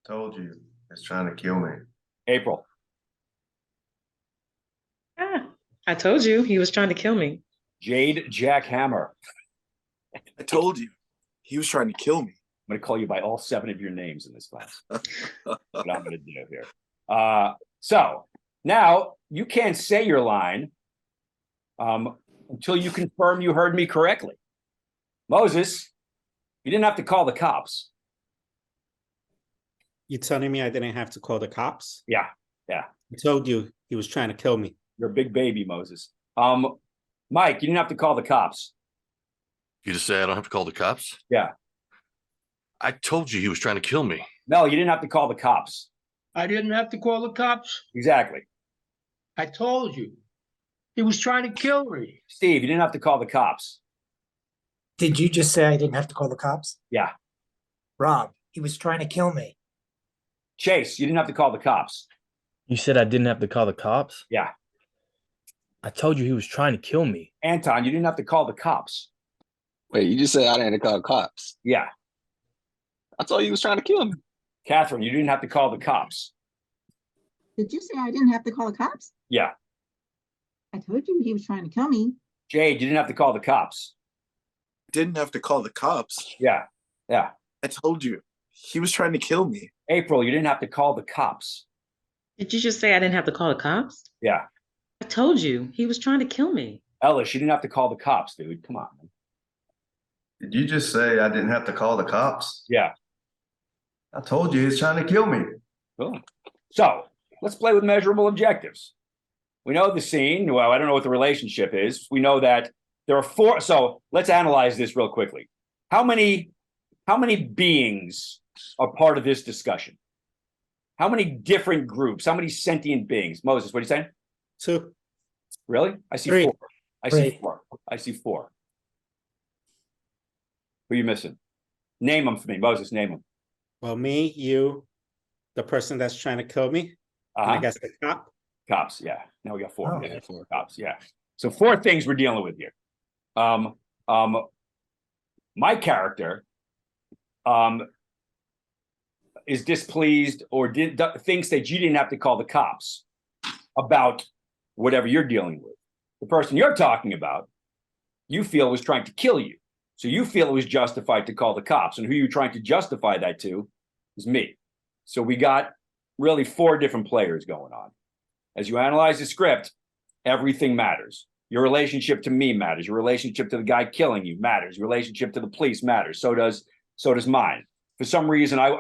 Told you he's trying to kill me. April? I told you he was trying to kill me. Jade Jackhammer? I told you he was trying to kill me. I'm going to call you by all 7 of your names in this class. What I'm going to do here. So now you can't say your line until you confirm you heard me correctly. Moses, you didn't have to call the cops. You telling me I didn't have to call the cops? Yeah. I told you he was trying to kill me. You're a big baby, Moses. Mike, you didn't have to call the cops. You just say I don't have to call the cops? Yeah. I told you he was trying to kill me. Mel, you didn't have to call the cops. I didn't have to call the cops. Exactly. I told you he was trying to kill me. Steve, you didn't have to call the cops. Did you just say I didn't have to call the cops? Yeah. Rob, he was trying to kill me. Chase, you didn't have to call the cops. You said I didn't have to call the cops? Yeah. I told you he was trying to kill me. Anton, you didn't have to call the cops. Wait, you just said I didn't have to call cops. Yeah. I told you he was trying to kill me. Catherine, you didn't have to call the cops. Did you say I didn't have to call the cops? Yeah. I told you he was trying to kill me. Jade, you didn't have to call the cops. Didn't have to call the cops. Yeah. I told you he was trying to kill me. April, you didn't have to call the cops. Did you just say I didn't have to call the cops? Yeah. I told you he was trying to kill me. Ellis, you didn't have to call the cops, dude. Come on, man. Did you just say I didn't have to call the cops? Yeah. I told you he's trying to kill me. Cool. So let's play with measurable objectives. We know the scene. Well, I don't know what the relationship is. We know that there are 4. So let's analyze this real quickly. How many beings are part of this discussion? How many different groups? How many sentient beings? Moses, what are you saying? 2. Really? I see 3. 4. I see 3. 4. I see 4. Who are you missing? Name them for me. Moses, name them. Well, me, you, the person that's trying to kill me, and I guess the cop. Cops, yeah. Now we got 4. Oh. Yeah, 4 cops, yeah. So 4 things we're dealing with here. My character is displeased or thinks that you didn't have to call the cops about whatever you're dealing with. The person you're talking about, you feel was trying to kill you. So you feel it was justified to call the cops. And who you're trying to justify that to is me. So we got really 4 different players going on. As you analyze the script, everything matters. Your relationship to me matters. Your relationship to the guy killing you matters. Your relationship to the police matters. So does mine. For some reason, I'm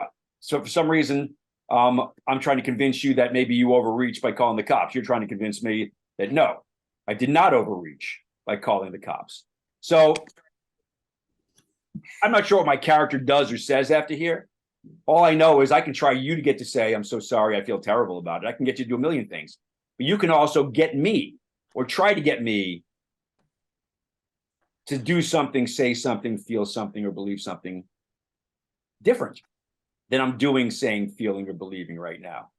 trying to convince you that maybe you overreached by calling the cops. You're trying to convince me that no, I did not overreach by calling the cops. So I'm not sure what my character does or says after here. All I know is I can try you to get to say, I'm so sorry, I feel terrible about it. I can get you to do a million things. But you can also get me or try to get me to do something, say something, feel something, or believe something different than I'm doing, saying, feeling, or believing right now.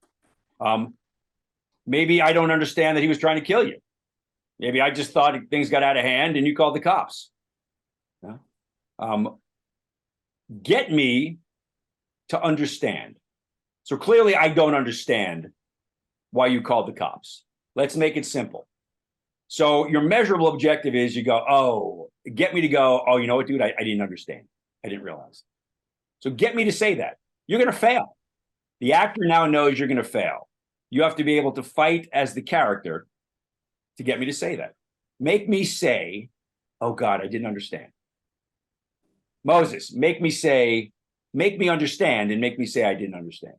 Maybe I don't understand that he was trying to kill you. Maybe I just thought things got out of hand and you called the cops. Get me to understand. So clearly I don't understand why you called the cops. Let's make it simple. So your measurable objective is you go, oh, get me to go, oh, you know what, dude, I didn't understand. I didn't realize. So get me to say that. You're going to fail. The actor now knows you're going to fail. You have to be able to fight as the character to get me to say that. Make me say, oh God, I didn't understand. Moses, make me understand and make me say I didn't understand.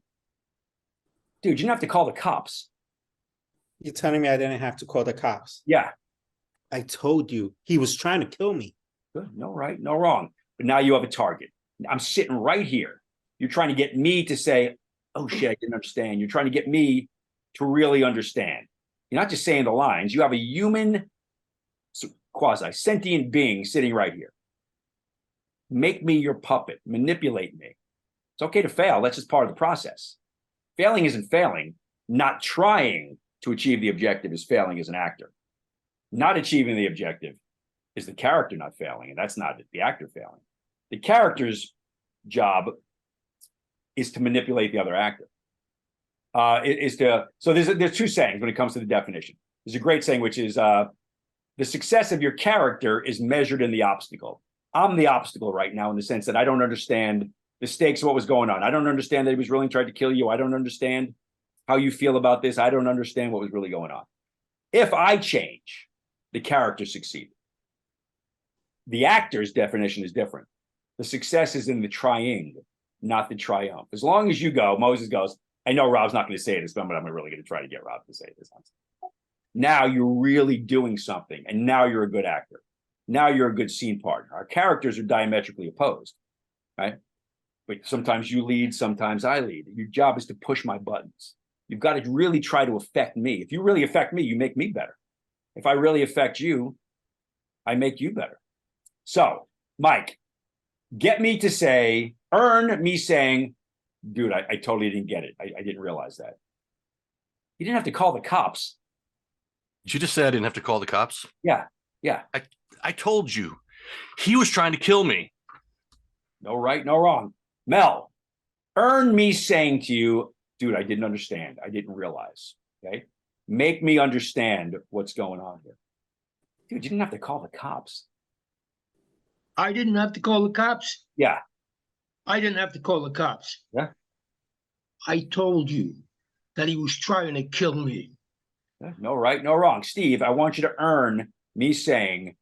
Dude, you didn't have to call the cops. You're telling me I didn't have to call the cops? Yeah. I told you he was trying to kill me. Good, no right, no wrong. But now you have a target. I'm sitting right here. You're trying to get me to say, oh shit, I didn't understand. You're trying to get me to really understand. You're not just saying the lines. You have a human, quasi-sentient being sitting right here. Make me your puppet. Manipulate me. It's okay to fail. That's just part of the process. Failing isn't failing. Not trying to achieve the objective is failing as an actor. Not achieving the objective is the character not failing, and that's not the actor failing. The character's job is to manipulate the other actor. So there's 2 sayings when it comes to the definition. There's a great saying, which is the success of your character is measured in the obstacle. I'm the obstacle right now in the sense that I don't understand the stakes of what was going on. I don't understand that he was really trying to kill you. I don't understand how you feel about this. I don't understand what was really going on. If I change, the character succeeded. The actor's definition is different. The success is in the trying, not the triumph. As long as you go, Moses goes, I know Rob's not going to say this, but I'm really going to try to get Rob to say this. Now you're really doing something, and now you're a good actor. Now you're a good scene partner. Our characters are diametrically opposed, right? But sometimes you lead, sometimes I lead. Your job is to push my buttons. You've got to really try to affect me. If you really affect me, you make me better. If I really affect you, I make you better. So, Mike, get me to say, earn me saying, dude, I totally didn't get it. I didn't realize that. You didn't have to call the cops. Did you just say I didn't have to call the cops? Yeah. I told you. He was trying to kill me. No right, no wrong. Mel, earn me saying to you, dude, I didn't understand. I didn't realize. Okay? Make me understand what's going on here. Dude, you didn't have to call the cops. I didn't have to call the cops. Yeah. I didn't have to call the cops. Yeah. I told you that he was trying to kill me. Yeah. No right, no wrong. Steve, I want you to earn me saying,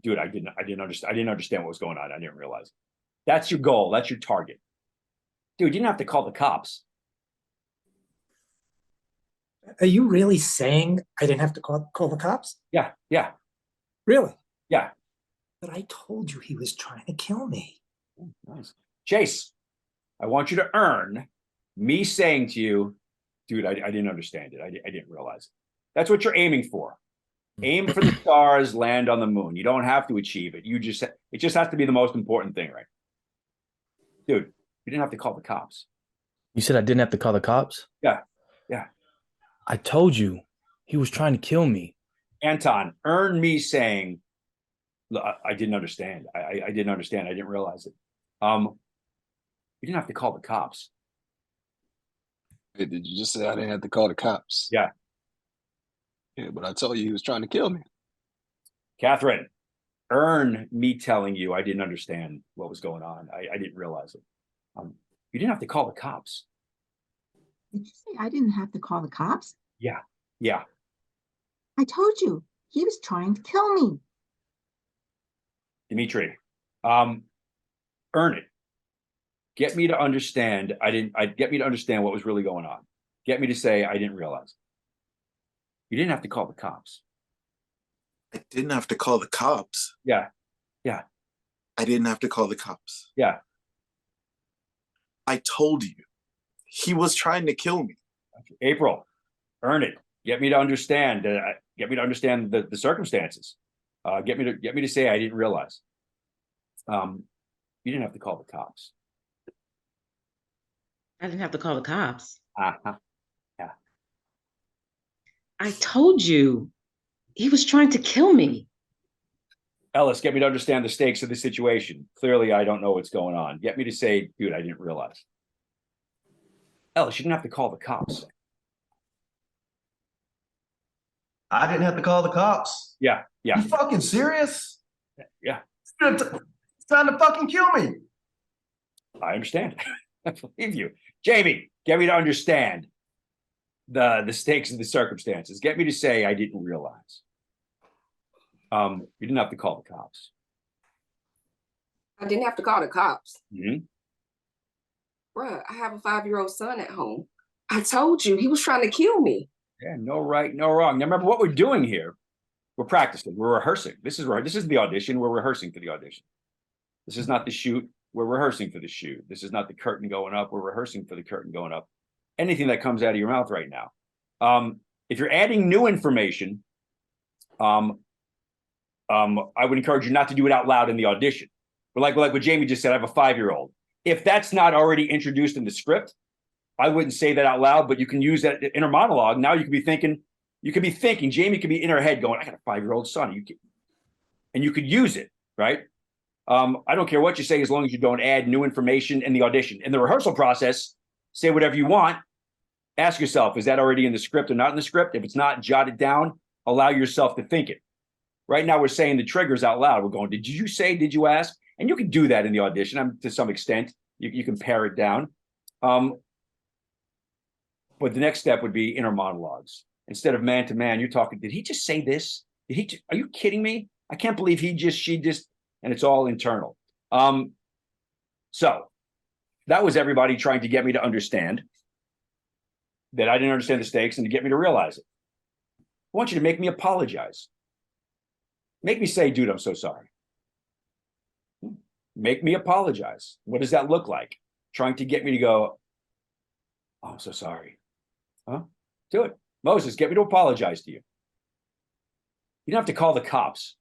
dude, I didn't understand what was going on. I didn't realize. That's your goal. That's your target. Dude, you didn't have to call the cops. Are you really saying I didn't have to call the cops? Yeah, yeah, Really? yeah. But I told you he was trying to kill me. Nice. Chase, I want you to earn me saying to you, dude, I didn't understand it. I didn't realize it. That's what you're aiming for. Aim for the stars, land on the moon. You don't have to achieve it. It just has to be the most important thing, right? Dude, you didn't have to call the cops. You said I didn't have to call the cops? Yeah, yeah. I told you he was trying to kill me. Anton, earn me saying, "Look, I didn't understand. I didn't understand. I didn't realize it. You didn't have to call the cops. Wait, did you just say I didn't have to call the cops? Yeah. Yeah, but I told you he was trying to kill me. Catherine, earn me telling you I didn't understand what was going on. I didn't realize it. You didn't have to call the cops. Did you say I didn't have to call the cops? Yeah, yeah. I told you he was trying to kill me. Dimitri, earn it. Get me to understand. Get me to understand what was really going on. Get me to say I didn't realize. You didn't have to call the cops. I didn't have to call the cops. Yeah, yeah, I didn't have to call the cops. yeah. I told you he was trying to kill me. April, earn it. Get me to understand. Get me to understand the circumstances. Get me to say I didn't realize. You didn't have to call the cops. I didn't have to call the cops. Uh-huh. Yeah. I told you he was trying to kill me. Ellis, get me to understand the stakes of the situation. Clearly, I don't know what's going on. Get me to say, dude, I didn't realize. Ellis, you didn't have to call the cops. I didn't have to call the cops. Yeah, yeah. You fucking serious? Yeah. It's trying to fucking kill me. I understand. I believe you. Jamie, get me to understand the stakes of the circumstances. Get me to say I didn't realize. You didn't have to call the cops. I didn't have to call the cops. Mm-hmm. Bruh, I have a 5-year-old son at home. I told you he was trying to kill me. Yeah, no right, no wrong. Now remember what we're doing here. We're practicing. We're rehearsing. This is the audition. We're rehearsing for the audition. This is not the shoot. We're rehearsing for the shoot. This is not the curtain going up. We're rehearsing for the curtain going up. Anything that comes out of your mouth right now. If you're adding new information, I would encourage you not to do it out loud in the audition. But like what Jamie just said, I have a 5-year-old. If that's not already introduced in the script, I wouldn't say that out loud, but you can use that inner monologue. Now you could be thinking, Jamie could be in her head going, I got a 5-year-old son. And you could use it, right? I don't care what you say as long as you don't add new information in the audition. In the rehearsal process, say whatever you want. Ask yourself, is that already in the script or not in the script? If it's not, jot it down. Allow yourself to think it. Right now, we're saying the triggers out loud. We're going, did you say, did you ask? And you can do that in the audition to some extent. You can pare it down. But the next step would be inner monologues. Instead of man to man, you're talking, did he just say this? Are you kidding me? I can't believe she just, and it's all internal. So that was everybody trying to get me to understand that I didn't understand the stakes and to get me to realize it. I want you to make me apologize. Make me say, dude, I'm so sorry. Make me apologize. What does that look like? Trying to get me to go, oh, I'm so sorry. Huh? Do it. Moses, get me to apologize to you. You don't have to call the cops.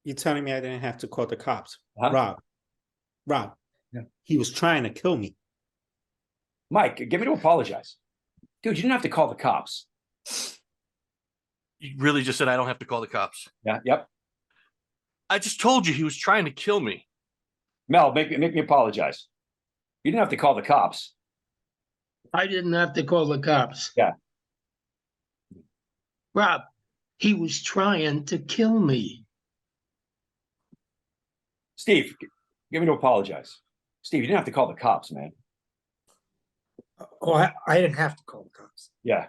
You're telling me I didn't have to call the cops. Huh? Rob, yeah. He was trying to kill me. Mike, get me to apologize. Dude, you didn't have to call the cops. You really just said I don't have to call the cops. Yeah, yep. I just told you he was trying to kill me. Mel, make me apologize. You didn't have to call the cops. I didn't have to call the cops. Yeah. Rob, he was trying to kill me. Steve, get me to apologize. Steve, you didn't have to call the cops, man. Oh, I didn't have to call the cops. Yeah.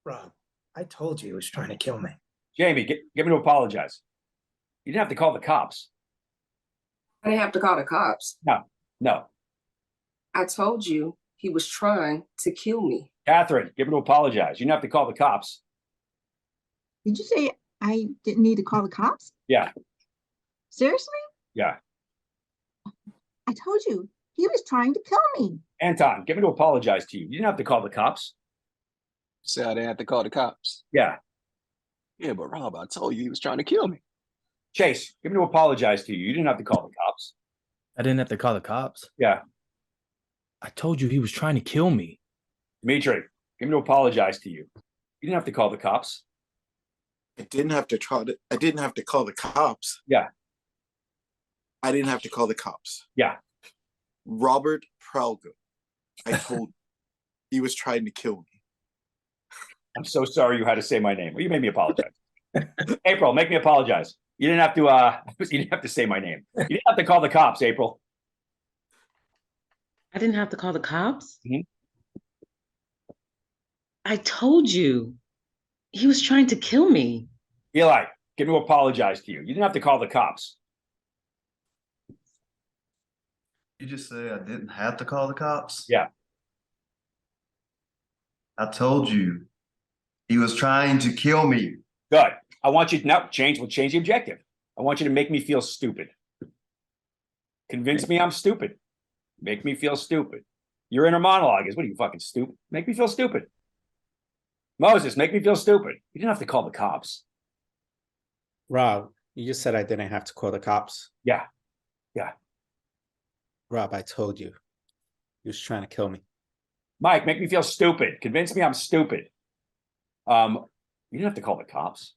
Rob, I told you he was trying to kill me. Jamie, get me to apologize. You didn't have to call the cops. I didn't have to call the cops. No. I told you he was trying to kill me. Catherine, get him to apologize. You didn't have to call the cops. Did you say I didn't need to call the cops? Yeah, Seriously? yeah. I told you, he was trying to kill me. Anton, get him to apologize to you. You didn't have to call the cops. Say I didn't have to call the cops. Yeah. Yeah, but Rob, I told you he was trying to kill me. Chase, get him to apologize to you. You didn't have to call the cops. I didn't have to call the cops. Yeah. I told you he was trying to kill me. Dimitri, get him to apologize to you. You didn't have to call the cops. I didn't have to call the cops. Yeah. I didn't have to call the cops. Yeah. Robert Pralgo. I told you he was trying to kill me. I'm so sorry you had to say my name. Well, you made me apologize. April, make me apologize. You didn't have to you didn't have to say my name. You didn't have to call the cops, April. I didn't have to call the cops? Mhm. I told you he was trying to kill me. Eli, get him to apologize to you. You didn't have to call the cops. You just say I didn't have to call the cops? Yeah. I told you he was trying to kill me. Good. I want you to now we'll change the objective. I want you to make me feel stupid. Convince me I'm stupid. Make me feel stupid. Your inner monologue is, what are you, fucking stupid? Make me feel stupid. Moses, make me feel stupid. You didn't have to call the cops. Rob, you just said I didn't have to call the cops. Yeah. Yeah. Rob, I told you, he was trying to kill me. Mike, make me feel stupid. Convince me I'm stupid. You didn't have to call the cops.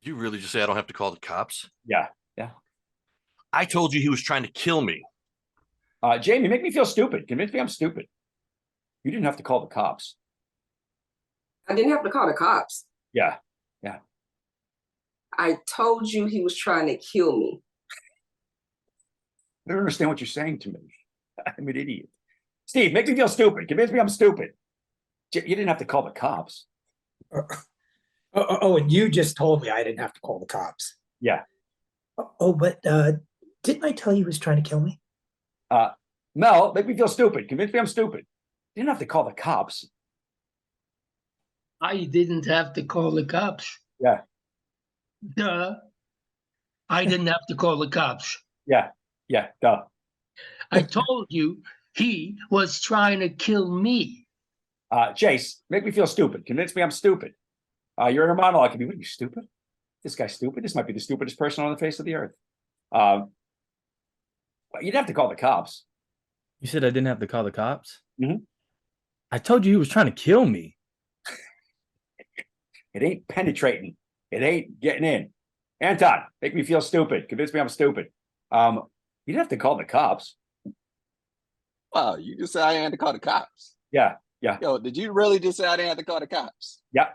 You really just say I don't have to call the cops? Yeah. Yeah. I told you he was trying to kill me. Jamie, make me feel stupid. Convince me I'm stupid. You didn't have to call the cops. I didn't have to call the cops. Yeah. Yeah. I told you he was trying to kill me. I don't understand what you're saying to me. I'm an idiot. Steve, make me feel stupid. Convince me I'm stupid. You didn't have to call the cops. Oh, and you just told me I didn't have to call the cops. Yeah. Oh, but didn't I tell you he was trying to kill me? Mel, make me feel stupid. Convince me I'm stupid. You didn't have to call the cops. I didn't have to call the cops. Yeah. Duh. I didn't have to call the cops. Yeah. Yeah. Duh. I told you he was trying to kill me. Chase, make me feel stupid. Convince me I'm stupid. Your inner monologue can be, what are you, stupid? This guy's stupid. This might be the stupidest person on the face of the earth. You didn't have to call the cops. You said I didn't have to call the cops? Mhm. I told you he was trying to kill me. It ain't penetrating. It ain't getting in. Anton, make me feel stupid. Convince me I'm stupid. You didn't have to call the cops. Wow, you just said I didn't have to call the cops. Yeah. Yeah. Yo, did you really just say I didn't have to call the cops? Yeah.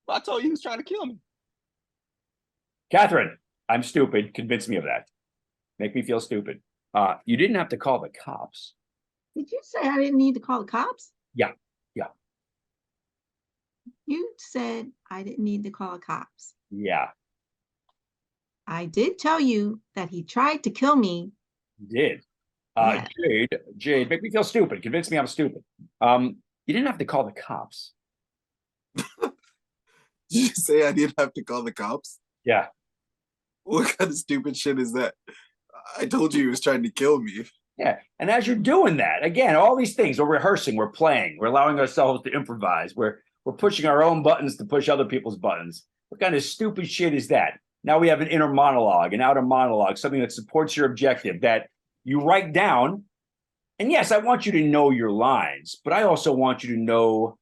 Well, I told you he was trying to kill me. Catherine, I'm stupid. Convince me of that. Make me feel stupid. You didn't have to call the cops. Did you say I didn't need to call the cops? Yeah. Yeah. You said I didn't need to call the cops. Yeah. I did tell you that he tried to kill me. You did. Yeah. Jade, make me feel stupid. Convince me I'm stupid. You didn't have to call the cops. Did you say I didn't have to call the cops? Yeah. What kind of stupid shit is that? I told you he was trying to kill me. Yeah. And as you're doing that, again, all these things, we're rehearsing, we're playing, we're allowing ourselves to improvise, we're pushing our own buttons to push other people's buttons. What kind of stupid shit is that? Now we have an inner monologue, an outer monologue, something that supports your objective that you write down. And yes, I want you to know your lines, but I also want you to know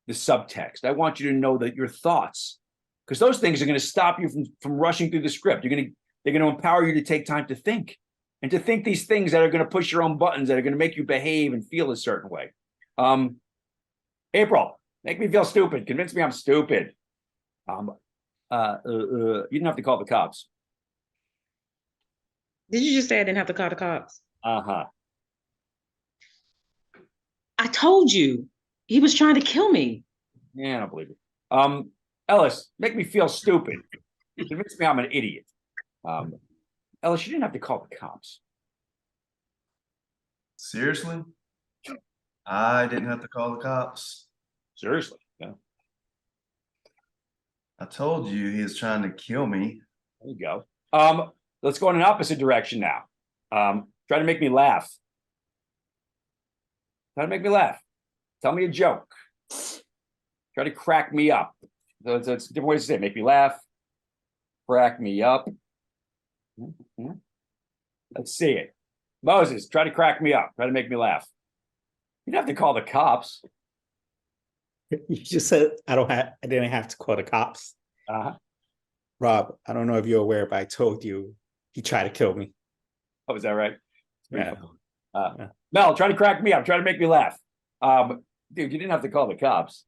the subtext. I want you to know that your thoughts, because those things are going to stop you from rushing through the script. They're going to empower you to take time to think and to think these things that are going to push your own buttons, that are going to make you behave and feel a certain way. April, make me feel stupid. Convince me I'm stupid. You didn't have to call the cops. Did you just say I didn't have to call the cops? Uh-huh. I told you he was trying to kill me. Yeah, I don't believe it. Ellis, make me feel stupid. Convince me I'm an idiot. Ellis, you didn't have to call the cops. Seriously? I didn't have to call the cops. Seriously, yeah. I told you he was trying to kill me. There you go. Let's go in an opposite direction now. Try to make me laugh. Try to make me laugh. Tell me a joke. Try to crack me up. That's different ways to say it. Make me laugh. Crack me up. Let's see it. Moses, try to crack me up. Try to make me laugh. You don't have to call the cops. You just said I didn't have to call the cops. Rob, I don't know if you're aware, but I told you he tried to kill me. Oh, is that right? Yeah. Mel, try to crack me up. Try to make me laugh. Dude, you didn't have to call the cops.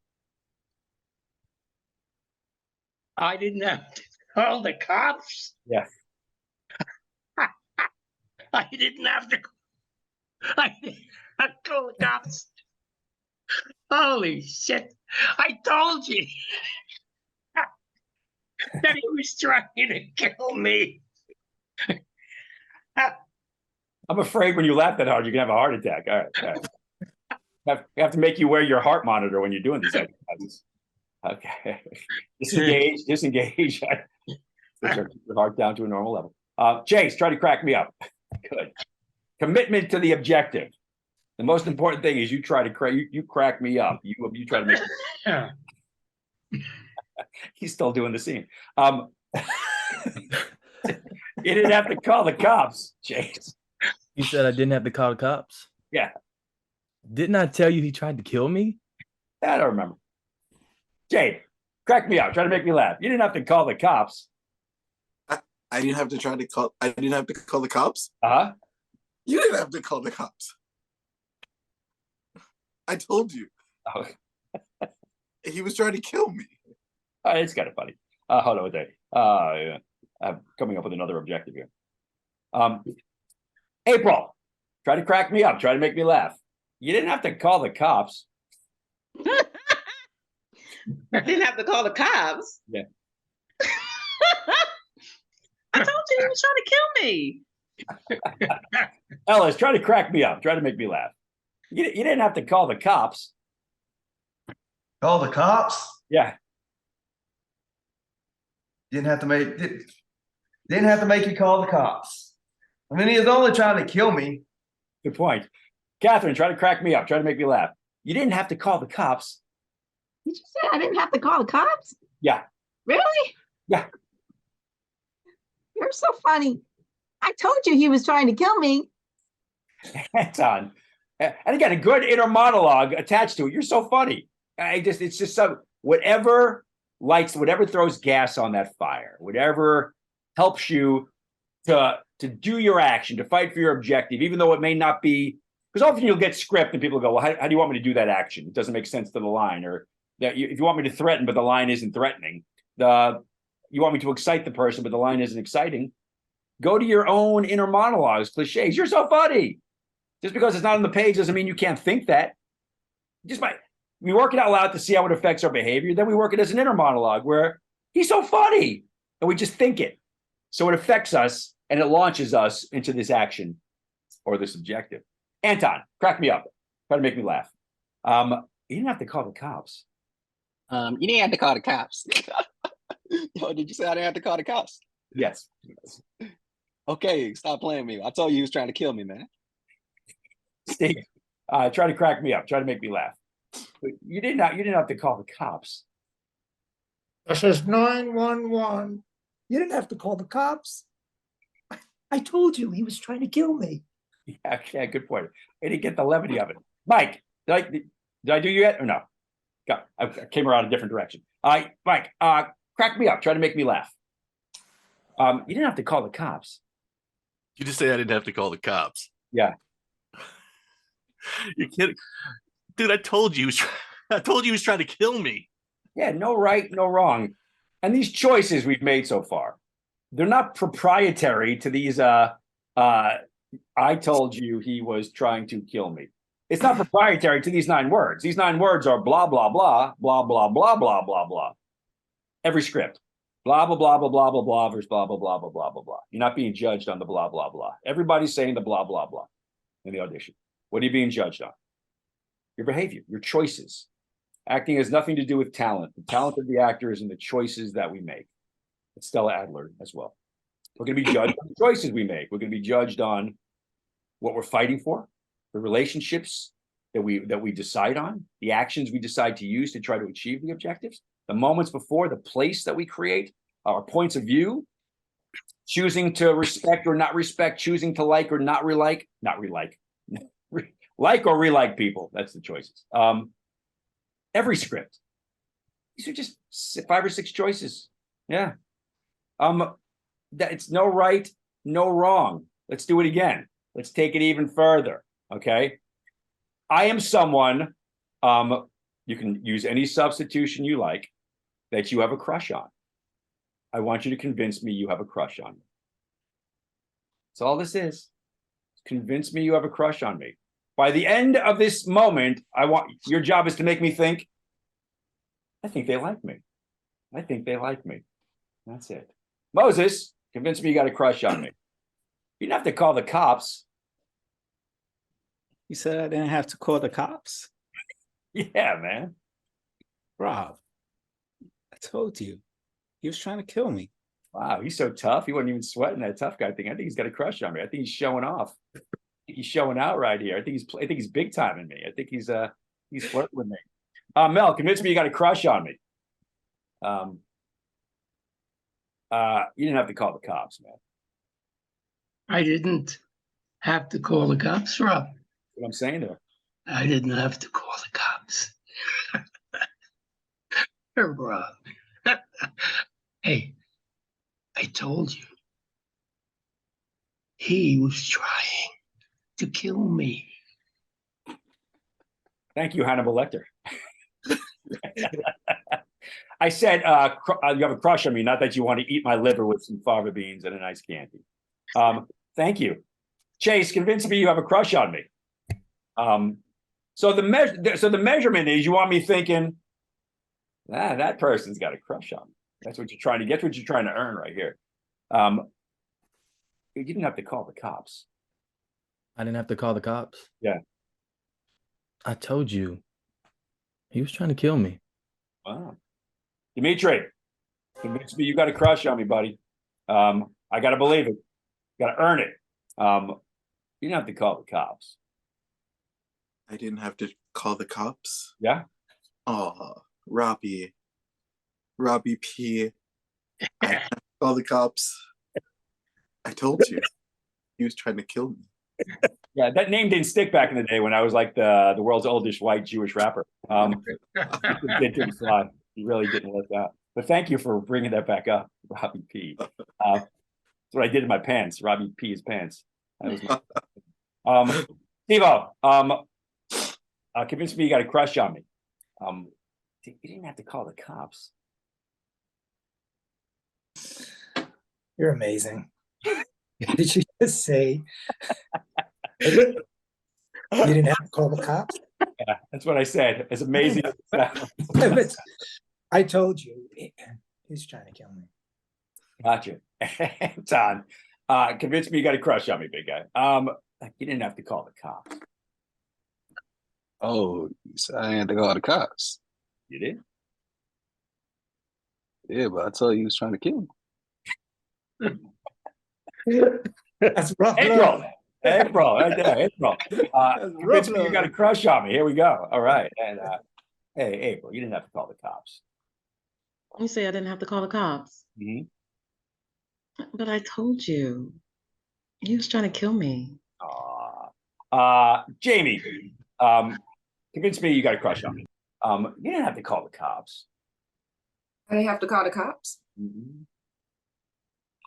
I didn't have to call the cops. Yeah. I didn't have to call the cops. Holy shit. I told you that he was trying to kill me. I'm afraid when you laugh that hard, you can have a heart attack. All right. I have to make you wear your heart monitor when you're doing these exercises. Okay. Disengage. Put your heart down to a normal level. Chase, try to crack me up. Good. Commitment to the objective. The most important thing is you try to crack me up. You try to make me. He's still doing the scene. You didn't have to call the cops, Chase. You said I didn't have to call the cops? Yeah. Didn't I tell you he tried to kill me? I don't remember. Jade, crack me up. Try to make me laugh. You didn't have to call the cops. I didn't have to call the cops. You didn't have to call the cops. I told you. Oh. He was trying to kill me. It's kind of funny. Hold on a second. Yeah. I'm coming up with another objective here. April, try to crack me up. Try to make me laugh. You didn't have to call the cops. I didn't have to call the cops. Yeah. I told you he was trying to kill me. Ellis, try to crack me up. Try to make me laugh. You didn't have to call the cops. Call the cops? Yeah. Didn't have to make you call the cops. I mean, he was only trying to kill me. Good point. Catherine, try to crack me up. Try to make me laugh. You didn't have to call the cops. Did you say I didn't have to call the cops? Yeah. Really? Yeah. You're so funny. I told you he was trying to kill me. That's on. And again, a good inner monologue attached to it. You're so funny. It's just so whatever throws gas on that fire, whatever helps you to do your action, to fight for your objective, even though it may not be, because often you'll get script and people go, well, how do you want me to do that action? It doesn't make sense to the line. Or that if you want me to threaten, but the line isn't threatening, you want me to excite the person, but the line isn't exciting. Go to your own inner monologues, cliches. You're so funny. Just because it's not on the page doesn't mean you can't think that. We work it out loud to see how it affects our behavior. Then we work it as an inner monologue where he's so funny. And we just think it. So it affects us and it launches us into this action or this objective. Anton, crack me up. Try to make me laugh. You didn't have to call the cops. You didn't have to call the cops. Yo, did you say I didn't have to call the cops? Yes. Okay, stop playing me. I told you he was trying to kill me, man. Steve, try to crack me up. Try to make me laugh. But you didn't have to call the cops. This is 911. You didn't have to call the cops. I told you he was trying to kill me. Yeah, good point. I didn't get the levity of it. Mike, did I do you yet or no? I came around a different direction. Mike, crack me up. Try to make me laugh. You didn't have to call the cops. You just say I didn't have to call the cops. Yeah. You're kidding. Dude, I told you he was trying to kill me. Yeah, no right, no wrong. And these choices we've made so far, they're not proprietary to these I told you he was trying to kill me. It's not proprietary to these 9 words. These 9 words are blah, blah, blah, blah, blah, blah, blah, blah, blah. Every script. Blah, blah, blah, blah, blah, blah, blah, versus blah, blah, blah, blah, blah, blah, blah. You're not being judged on the blah, blah, blah. Everybody's saying the blah, blah, blah in the audition. What are you being judged on? your behavior, your choices. Acting has nothing to do with talent. The talent of the actor is in the choices that we make. It's Stella Adler as well. We're going to be judged on the choices we make. We're going to be judged on what we're fighting for, the relationships that we decide on, the actions we decide to use to try to achieve the objectives, the moments before, the place that we create, our points of view, choosing to respect or not respect, choosing to like or not like or relike people. That's the choices. Every script. These are just 5 or 6 choices. Yeah. That it's no right, no wrong. Let's do it again. Let's take it even further. Okay. I am someone, you can use any substitution you like, that you have a crush on. I want you to convince me you have a crush on me. That's all this is. Convince me you have a crush on me. By the end of this moment, your job is to make me think, I think they like me. I think they like me. That's it. Moses, convince me you got a crush on me. You didn't have to call the cops. You said I didn't have to call the cops? Yeah, man. Rob, I told you. He was trying to kill me. Wow, he's so tough. He wasn't even sweating that tough guy thing. I think he's got a crush on me. I think he's showing off. I think he's showing out right here. I think he's big time in me. I think he's flirting with me. Mel, convince me you got a crush on me. You didn't have to call the cops, man. I didn't have to call the cops, Rob. What I'm saying there. I didn't have to call the cops. Rob. Hey, I told you. He was trying to kill me. Thank you, Hannibal Lecter. I said, you have a crush on me, not that you want to eat my liver with some fava beans and a nice candy. Thank you. Chase, convince me you have a crush on me. So the measurement is you want me thinking, that person's got a crush on me. That's what you're trying to get, what you're trying to earn right here. You didn't have to call the cops. I didn't have to call the cops. Yeah. I told you. He was trying to kill me. Wow. Dimitri, convince me you got a crush on me, buddy. I got to believe it. Got to earn it. You didn't have to call the cops. I didn't have to call the cops? Yeah. Oh, Robbie P. I didn't have to call the cops. I told you. He was trying to kill me. Yeah, that name didn't stick back in the day when I was like the world's oldest white Jewish rapper. It didn't fly. He really didn't work out. But thank you for bringing that back up, Robbie P. That's what I did in my pants. Robbie P's pants. That was my Steve-O, convince me you got a crush on me. You didn't have to call the cops. You're amazing. Did you just say you didn't have to call the cops? Yeah, that's what I said. It's amazing. as it sounds. I told you. He's trying to kill me. Gotcha. Ton. Convince me you got a crush on me, big guy. You didn't have to call the cops. Oh, you said I had to call the cops. You did? Yeah, but I told you he was trying to kill me. That's rough. April, right there, April. Convince me you got a crush on me. Here we go. All right. And hey, April, you didn't have to call the cops. You say I didn't have to call the cops. Mm-hmm. But I told you. He was trying to kill me. Jamie, convince me you got a crush on me. You didn't have to call the cops. I didn't have to call the cops. Mm-hmm.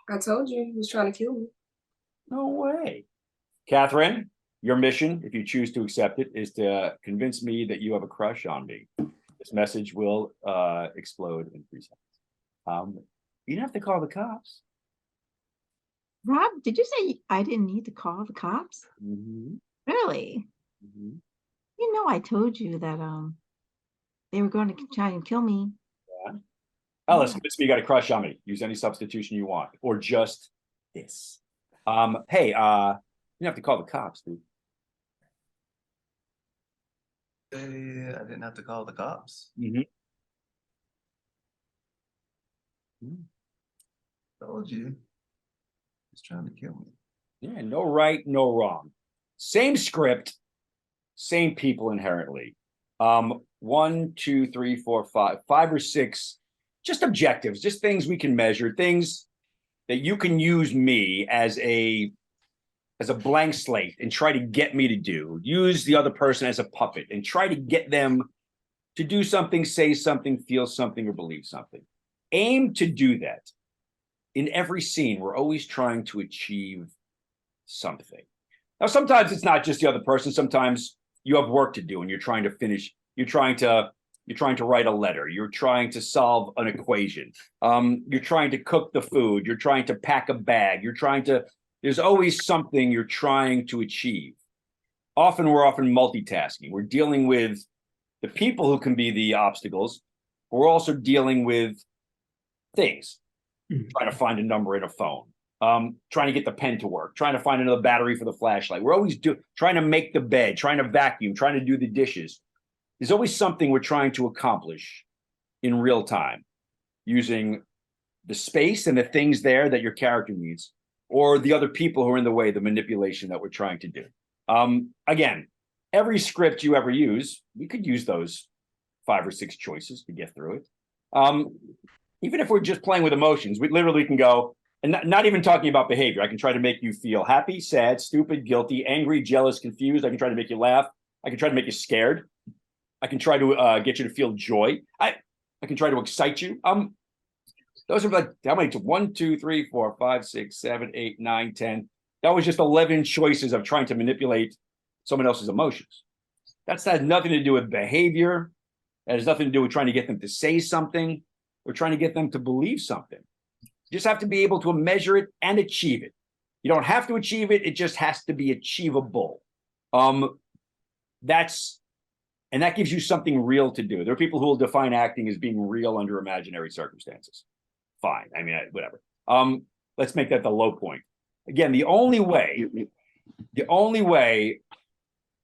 I told you he was trying to kill me. No way. Catherine, your mission, if you choose to accept it, is to convince me that you have a crush on me. This message will explode in 3 seconds. You didn't have to call the cops. Rob, did you say I didn't need to call the cops? Mm-hmm. Really? Mm-hmm. You know, I told you that they were going to try and kill me. Yeah. Alice, convince me you got a crush on me. Use any substitution you want, or just this. Hey, you didn't have to call the cops, dude. I didn't have to call the cops. Mhm. Told you. He's trying to kill me. Yeah, no right, no wrong. Same script, same people inherently. 1, 2, 3, 4, 5, 5 or 6, just objectives, just things we can measure, things that you can use me as a blank slate and try to get me to do. Use the other person as a puppet and try to get them to do something, say something, feel something, or believe something. Aim to do that. In every scene, we're always trying to achieve something. Now, sometimes it's not just the other person. Sometimes you have work to do and you're trying to finish. You're trying to write a letter. You're trying to solve an equation. You're trying to cook the food. You're trying to pack a bag. There's always something you're trying to achieve. We're often multitasking. We're dealing with the people who can be the obstacles. We're also dealing with things, trying to find a number in a phone, trying to get the pen to work, trying to find another battery for the flashlight. We're always trying to make the bed, trying to vacuum, trying to do the dishes. There's always something we're trying to accomplish in real time using the space and the things there that your character needs, or the other people who are in the way, the manipulation that we're trying to do. Again, every script you ever use, we could use those 5 or 6 choices to get through it. Even if we're just playing with emotions, we literally can go, and not even talking about behavior. I can try to make you feel happy, sad, stupid, guilty, angry, jealous, confused. I can try to make you laugh. I can try to make you scared. I can try to get you to feel joy. I can try to excite you. Those are like, how many? 1, 2, 3, 4, 5, 6, 7, 8, 9, 10. That was just 11 choices of trying to manipulate someone else's emotions. That's had nothing to do with behavior. That has nothing to do with trying to get them to say something or trying to get them to believe something. You just have to be able to measure it and achieve it. You don't have to achieve it. It just has to be achievable. That gives you something real to do. There are people who will define acting as being real under imaginary circumstances. Fine. I mean, whatever. Let's make that the low point. Again, the only way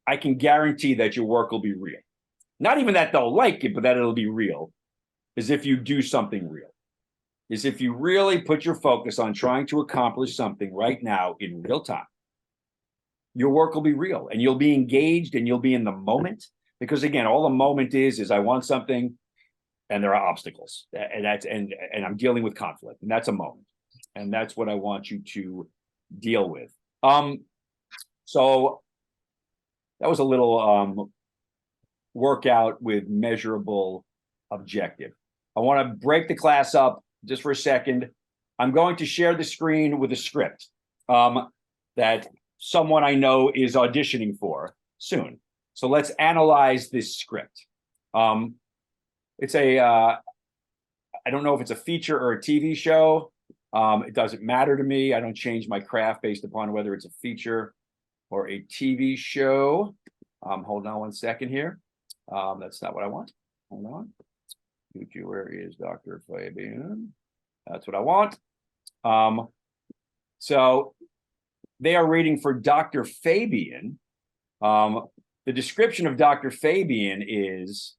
I can guarantee that your work will be real, not even that they'll like it, but that it'll be real, is if you do something real. Is if you really put your focus on trying to accomplish something right now in real time. Your work will be real and you'll be engaged and you'll be in the moment. Because again, all the moment is I want something and there are obstacles. And I'm dealing with conflict. And that's a moment. And that's what I want you to deal with. So that was a little workout with measurable objective. I want to break the class up just for a second. I'm going to share the screen with a script that someone I know is auditioning for soon. So let's analyze this script. It's I don't know if it's a feature or a TV show. It doesn't matter to me. I don't change my craft based upon whether it's a feature or a TV show. Hold on one second here. That's not what I want. Hold on. Where is Dr. Fabian? That's what I want. So they are reading for Dr. Fabian. The description of Dr. Fabian is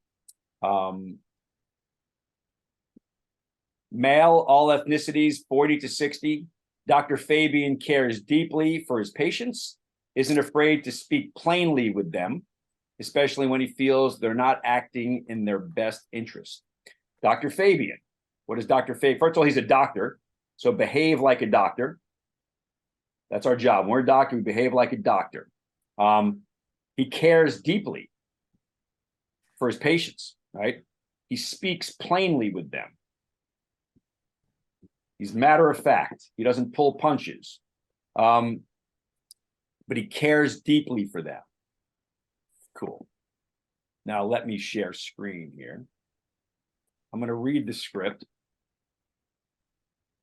male, all ethnicities, 40 to 60. Dr. Fabian cares deeply for his patients, isn't afraid to speak plainly with them, especially when he feels they're not acting in their best interest. Dr. Fabian, what is Dr. Fabian? First of all, he's a doctor, so behave like a doctor. That's our job. When we're a doctor, we behave like a doctor. He cares deeply for his patients, right? He speaks plainly with them. He's matter of fact. He doesn't pull punches. But he cares deeply for them. Cool. Now let me share screen here. I'm going to read the script.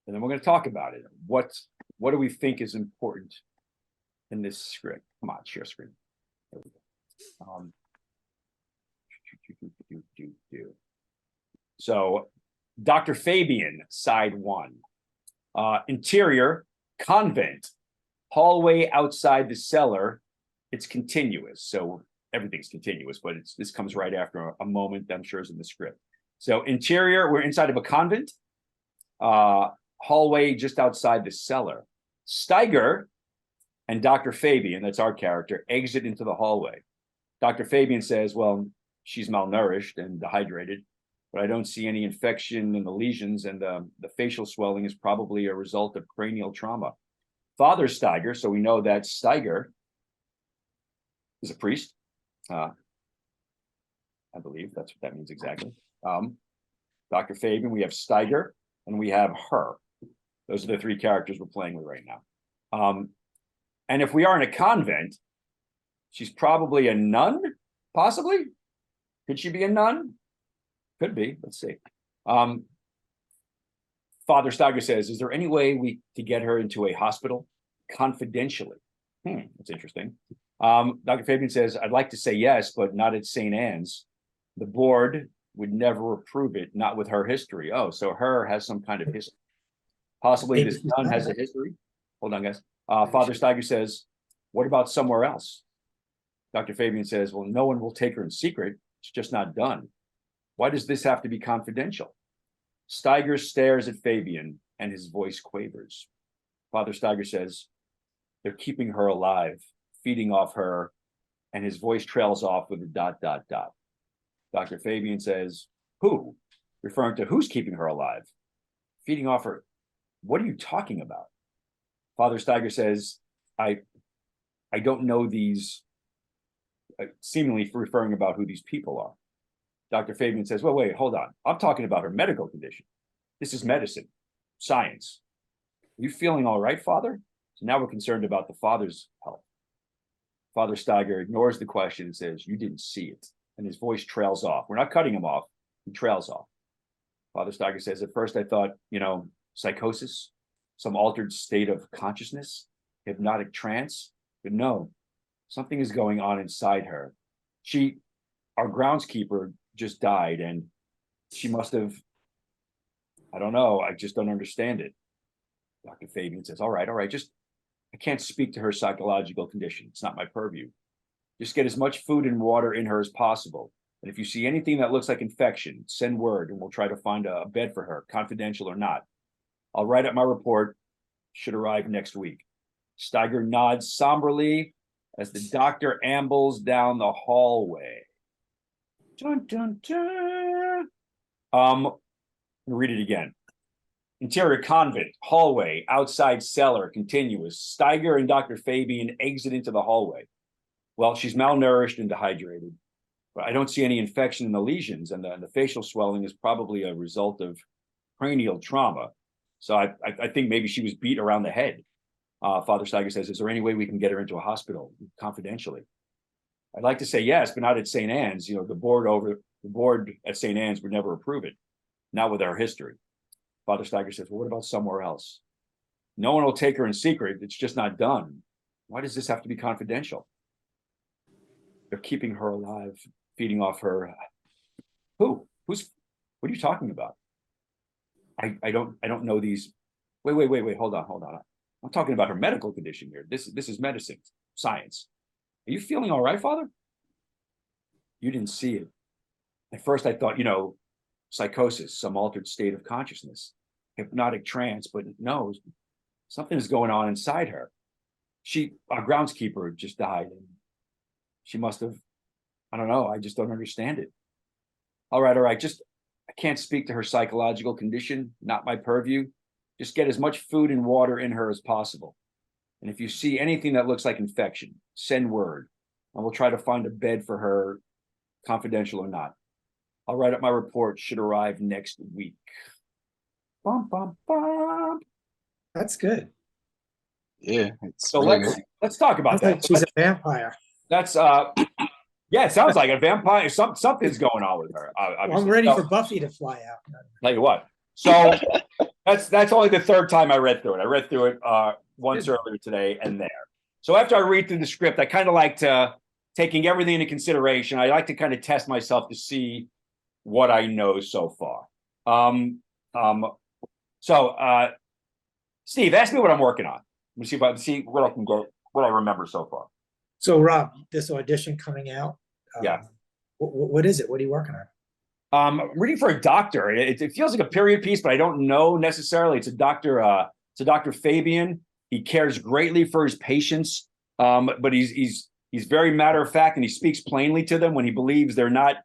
And then we're going to talk about it. What do we think is important in this script? Come on, share screen. There we go. So, Dr. Fabian, side 1. Interior, convent, hallway outside the cellar. It's continuous. So everything's continuous, but this comes right after a moment I'm sure is in the script. So interior, we're inside of a convent, hallway just outside the cellar. Steiger and Dr. Fabian, that's our character, exit into the hallway. Dr. Fabian says, well, she's malnourished and dehydrated, but I don't see any infection in the lesions, and the facial swelling is probably a result of cranial trauma. Father Steiger, so we know that Steiger is a priest. I believe that's what that means exactly. Dr. Fabian, we have Steiger, and we have her. Those are the three characters we're playing with right now. And if we are in a convent, she's probably a nun, possibly. Could she be a nun? Could be. Let's see. Father Steiger says, is there any way to get her into a hospital confidentially? That's interesting. Dr. Fabian says, I'd like to say yes, but not at St. Anne's. The board would never approve it, not with her history. Oh, so her has some kind of history. Possibly this nun has a history. Hold on, guys. Father Steiger says, what about somewhere else? Dr. Fabian says, well, no one will take her in secret. It's just not done. Why does this have to be confidential? Steiger stares at Fabian and his voice quavers. Father Steiger says, they're keeping her alive, feeding off her, and his voice trails off with a ... Dr. Fabian says, who? Referring to who's keeping her alive? Feeding off her. What are you talking about? Father Steiger says, I don't know these, seemingly referring about who these people are. Dr. Fabian says, well, wait, hold on. I'm talking about her medical condition. This is medicine, science. Are you feeling all right, Father? So now we're concerned about the father's health. Father Steiger ignores the question and says, you didn't see it. And his voice trails off. We're not cutting him off. He trails off. Father Steiger says, at first I thought, psychosis, some altered state of consciousness, hypnotic trance, but no, something is going on inside her. Our groundskeeper just died, and she must have, I don't know, I just don't understand it. Dr. Fabian says, all right, I can't speak to her psychological condition. It's not my purview. Just get as much food and water in her as possible. And if you see anything that looks like infection, send word and we'll try to find a bed for her, confidential or not. I'll write up my report, should arrive next week. Steiger nods somberly as the doctor ambles down the hallway. Dun, dun, dun. Read it again. Interior convent, hallway, outside cellar, continuous. Steiger and Dr. Fabian exit into the hallway. Well, she's malnourished and dehydrated, but I don't see any infection in the lesions, and the facial swelling is probably a result of cranial trauma. So I think maybe she was beat around the head. Father Steiger says, is there any way we can get her into a hospital confidentially? I'd like to say yes, but not at St. Anne's. The board at St. Anne's would never approve it, not with our history. Father Steiger says, well, what about somewhere else? No one will take her in secret. It's just not done. Why does this have to be confidential? They're keeping her alive, feeding off her. Who? What are you talking about? I don't know these. Wait, hold on. I'm talking about her medical condition here. This is medicine, science. Are you feeling all right, Father? You didn't see it. At first I thought, psychosis, some altered state of consciousness, hypnotic trance, but no, something is going on inside her. Our groundskeeper just died, and she must have, I don't know, I just don't understand it. All right, I can't speak to her psychological condition, not my purview. Just get as much food and water in her as possible. And if you see anything that looks like infection, send word, and we'll try to find a bed for her, confidential or not. I'll write up my report, should arrive next week. Bum, bum, bum. That's good. Yeah. So let's talk about that. She's a vampire. That's yeah, it sounds like a vampire. Something's going on with her. I'm ready for Buffy to fly out. Tell you what. So that's only the third time I read through it. I read through it once earlier today and there. So after I read through the script, I kind of like to, taking everything into consideration, I like to kind of test myself to see what I know so far. Steve, ask me what I'm working on. Let me see if I see what I can get, what I remember so far. So Rob, this audition coming out. Yeah. What is it? What are you working on? I'm reading for a doctor. It feels like a period piece, but I don't know necessarily. It's a doctor. It's a Dr. Fabian. He cares greatly for his patients, but he's very matter of fact, and he speaks plainly to them when he believes they're not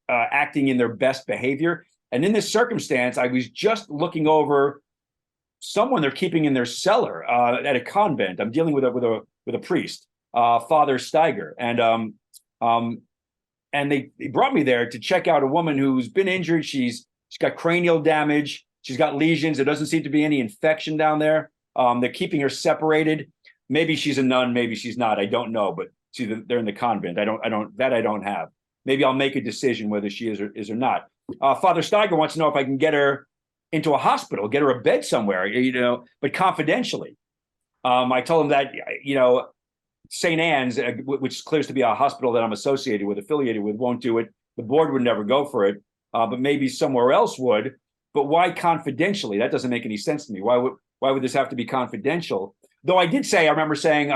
acting in their best behavior. And in this circumstance, I was just looking over someone they're keeping in their cellar at a convent. I'm dealing with a priest, Father Steiger, and they brought me there to check out a woman who's been injured. She's got cranial damage. She's got lesions. There doesn't seem to be any infection down there. They're keeping her separated. Maybe she's a nun. Maybe she's not. I don't know. But see, they're in the convent. I don't have. Maybe I'll make a decision whether she is or not. Father Steiger wants to know if I can get her into a hospital, get her a bed somewhere, but confidentially. I told him that, St. Anne's, which clears to be a hospital that I'm affiliated with, won't do it. The board would never go for it, but maybe somewhere else would. But why confidentially? That doesn't make any sense to me. Why would this have to be confidential? Though I remember saying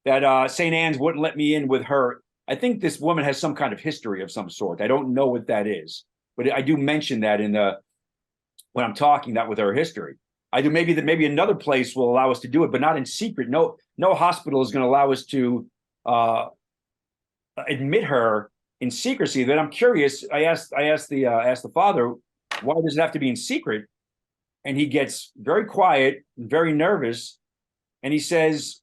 that St. Anne's wouldn't let me in with her. I think this woman has some kind of history of some sort. I don't know what that is, but I do mention that when I'm talking that with her history. I do maybe another place will allow us to do it, but not in secret. No hospital is going to allow us to admit her in secrecy. Then I'm curious. I asked the father, why does it have to be in secret? And he gets very quiet and very nervous, and he says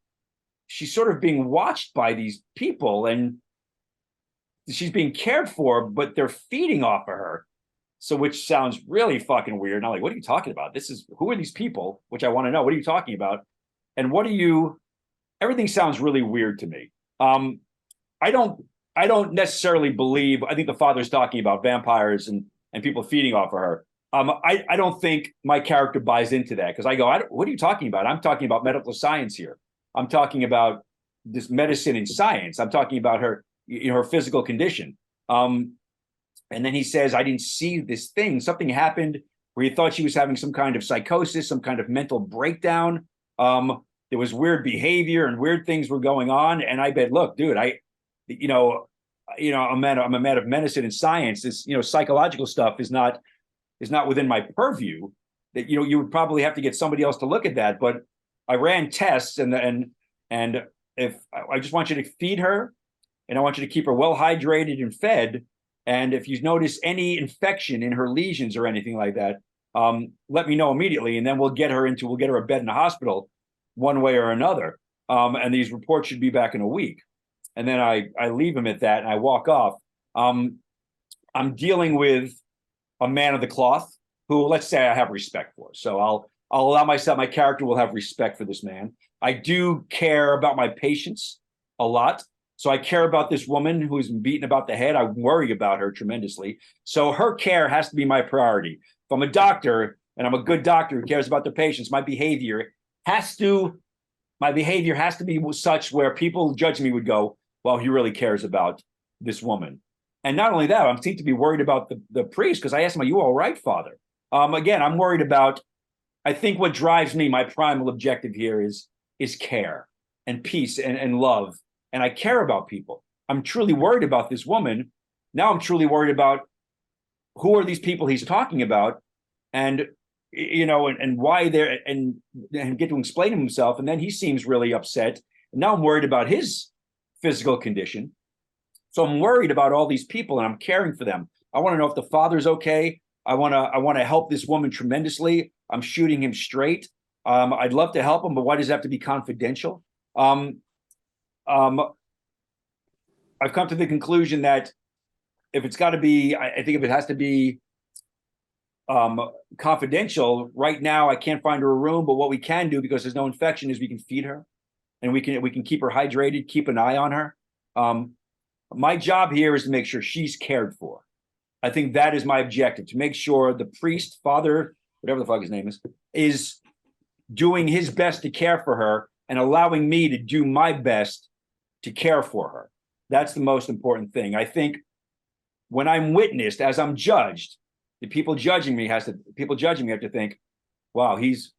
she's sort of being watched by these people, and she's being cared for, but they're feeding off of her. So, which sounds really fucking weird. And I'm like, what are you talking about? Who are these people? Which I want to know. What are you talking about? And everything sounds really weird to me. I don't necessarily believe, I think the father's talking about vampires and people feeding off of her. I don't think my character buys into that, because I go, what are you talking about? I'm talking about medical science here. I'm talking about this medicine and science. I'm talking about her, her physical condition. And then he says, I didn't see this thing. Something happened where he thought she was having some kind of psychosis, some kind of mental breakdown. There was weird behavior and weird things were going on. And I bet, look, dude, I'm a man of medicine and science. This, psychological stuff is not within my purview. That, you would probably have to get somebody else to look at that. But I ran tests and if I just want you to feed her, and I want you to keep her well hydrated and fed. And if you notice any infection in her lesions or anything like that, let me know immediately, and then we'll get her a bed in the hospital, one way or another. And these reports should be back in a week. And then I leave him at that, and I walk off. I'm dealing with a man of the cloth who, let's say, I have respect for. So I'll allow my character will have respect for this man. I do care about my patients a lot. So I care about this woman who's been beaten about the head. I worry about her tremendously. So her care has to be my priority. If I'm a doctor and I'm a good doctor who cares about the patients, my behavior has to be such where people judging me would go, well, he really cares about this woman. And not only that, I seem to be worried about the priest, because I asked him, are you all right, Father? Again, I'm worried about, I think what drives me, my primal objective here is care and peace and love. And I care about people. I'm truly worried about this woman. Now I'm truly worried about who are these people he's talking about, and and why they're and get to explain himself. And then he seems really upset. And now I'm worried about his physical condition. So I'm worried about all these people, and I'm caring for them. I want to know if the father's okay. I want to help this woman tremendously. I'm shooting him straight. I'd love to help him, but why does it have to be confidential? I've come to the conclusion that if it's got to be, I think if it has to be confidential, right now I can't find her a room, but what we can do, because there's no infection, is we can feed her, and we can keep her hydrated, keep an eye on her. My job here is to make sure she's cared for. I think that is my objective, to make sure the priest, father, whatever the fuck his name is doing his best to care for her and allowing me to do my best to care for her. That's the most important thing. I think when I'm witnessed, as I'm judged, the people judging me have to think, wow, he's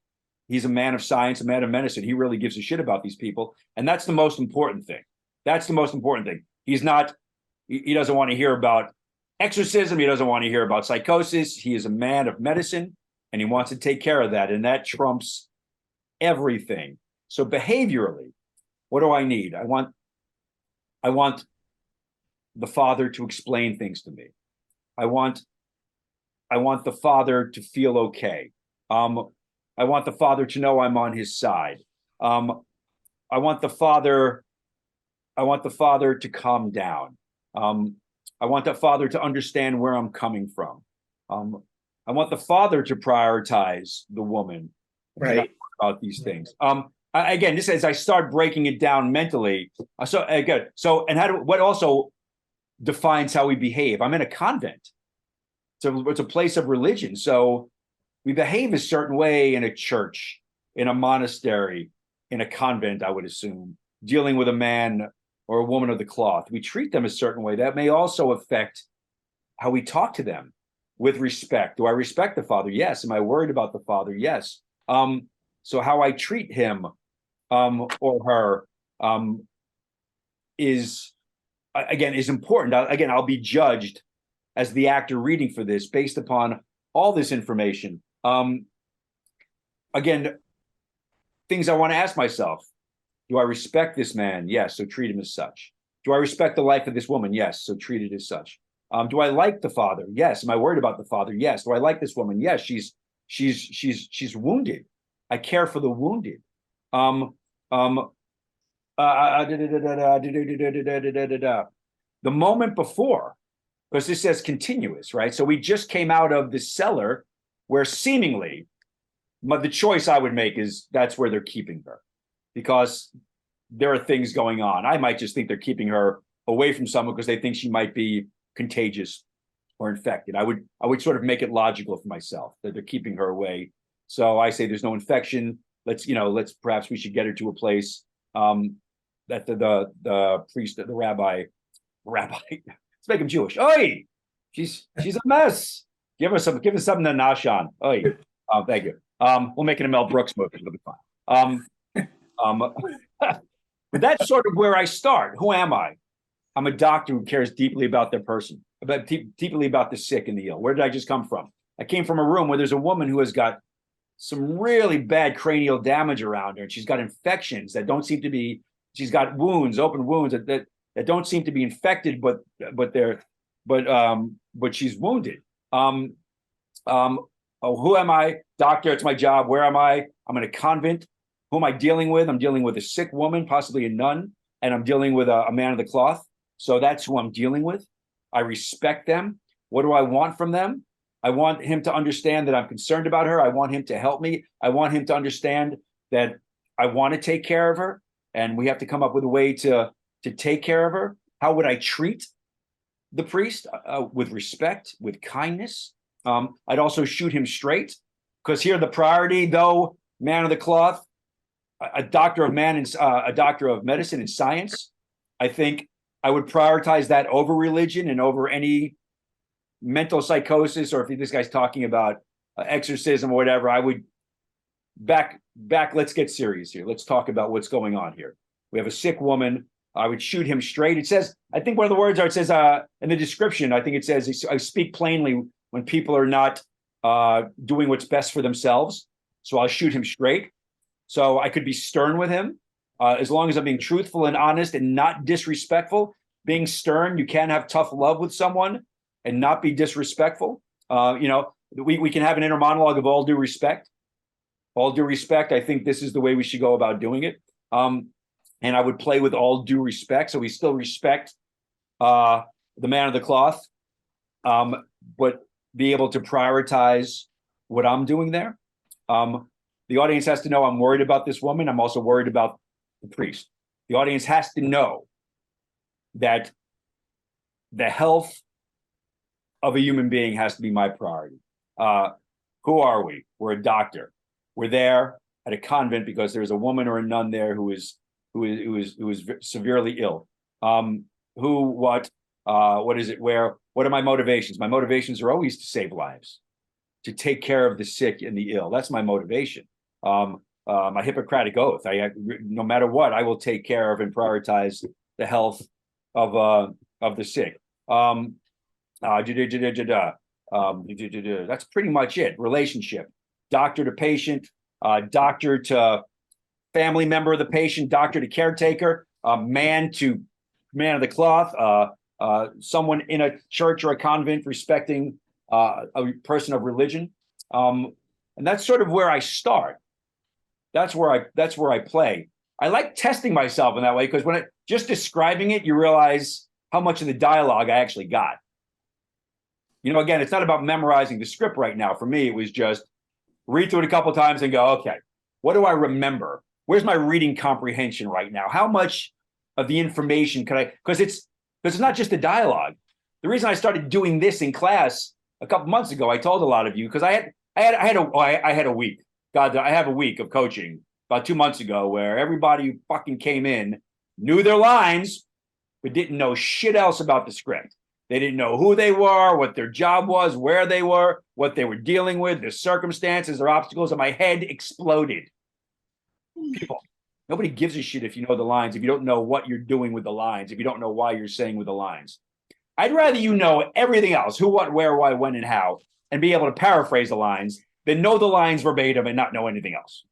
He's a man of science, a man of medicine. He really gives a shit about these people. And that's the most important thing. That's the most important thing. He doesn't want to hear about exorcism. He doesn't want to hear about psychosis. He is a man of medicine, and he wants to take care of that. And that trumps everything. So behaviorally, what do I need? I want the father to explain things to me. I want the father to feel okay. I want the father to know I'm on his side. I want the father to calm down. I want the father to understand where I'm coming from. I want the father to prioritize the woman, right, about these things. Again, this as I start breaking it down mentally. What also defines how we behave? I'm in a convent. So it's a place of religion. So we behave a certain way in a church, in a monastery, in a convent, I would assume, dealing with a man or a woman of the cloth. We treat them a certain way. That may also affect how we talk to them with respect. Do I respect the father? Yes. Am I worried about the father? Yes. So how I treat him or her is important. I'll be judged as the actor reading for this based upon all this information. Things I want to ask myself. Do I respect this man? Yes, so treat him as such. Do I respect the life of this woman? Yes, so treat it as such. Do I like the father? Yes. Am I worried about the father? Yes. Do I like this woman? Yes, she's wounded. I care for the wounded. The moment before, because this says continuous, right? So we just came out of the cellar where seemingly the choice I would make is that's where they're keeping her, because there are things going on. I might just think they're keeping her away from someone because they think she might be contagious or infected. I would sort of make it logical for myself that they're keeping her away. So I say there's no infection. Perhaps we should get her to a place that the priest, the rabbi, let's make him Jewish. Oi, she's a mess. Give her something to nash on. Oi, thank you. We'll make it a Mel Brooks movie. It'll be fine. But that's sort of where I start. Who am I? I'm a doctor who cares deeply about their person, deeply about the sick and the ill. Where did I just come from? I came from a room where there's a woman who has got some really bad cranial damage around her, and she's got infections that don't seem to be. She's got wounds, open wounds that don't seem to be infected, but she's wounded. Who am I? Doctor, it's my job. Where am I? I'm in a convent. Who am I dealing with? I'm dealing with a sick woman, possibly a nun, and I'm dealing with a man of the cloth. So that's who I'm dealing with. I respect them. What do I want from them? I want him to understand that I'm concerned about her. I want him to help me. I want him to understand that I want to take care of her, and we have to come up with a way to take care of her. How would I treat the priest? With respect, with kindness. I'd also shoot him straight, because here the priority, though, man of the cloth, a doctor of medicine and science, I think I would prioritize that over religion and over any mental psychosis, or if this guy's talking about exorcism or whatever. I would back. Let's get serious here. Let's talk about what's going on here. We have a sick woman. I would shoot him straight. It says, I think one of the words are, it says in the description, I think it says, I speak plainly when people are not doing what's best for themselves. So I'll shoot him straight. So I could be stern with him as long as I'm being truthful and honest and not disrespectful. Being stern, you can have tough love with someone and not be disrespectful. We can have an inner monologue of all due respect. All due respect, I think this is the way we should go about doing it. And I would play with all due respect. So we still respect the man of the cloth, but be able to prioritize what I'm doing there. The audience has to know I'm worried about this woman. I'm also worried about the priest. The audience has to know that the health of a human being has to be my priority. Who are we? We're a doctor. We're there at a convent because there's a woman or a nun there who is severely ill. What is it? Where? What are my motivations? My motivations are always to save lives, to take care of the sick and the ill. That's my motivation. My Hippocratic oath. No matter what, I will take care of and prioritize the health of the sick. That's pretty much it. Relationship, doctor to patient, doctor to family member of the patient, doctor to caretaker, man to man of the cloth, someone in a church or a convent respecting a person of religion. And that's sort of where I start. That's where I play. I like testing myself in that way, because when just describing it, you realize how much of the dialogue I actually got. You know, again, it's not about memorizing the script right now. For me, it was just read through it a couple of times and go, okay, what do I remember? Where's my reading comprehension right now? How much of the information can I, because it's not just the dialogue. The reason I started doing this in class a couple months ago, I told a lot of you, because I had a week. God, I have a week of coaching about 2 months ago where everybody who fucking came in knew their lines, but didn't know shit else about the script. They didn't know who they were, what their job was, where they were, what they were dealing with, their circumstances, their obstacles, and my head exploded. People, nobody gives a shit if you know the lines, if you don't know what you're doing with the lines, if you don't know why you're saying with the lines. I'd rather you know everything else, who, what, where, why, when, and how, and be able to paraphrase the lines than know the lines verbatim and not know anything else.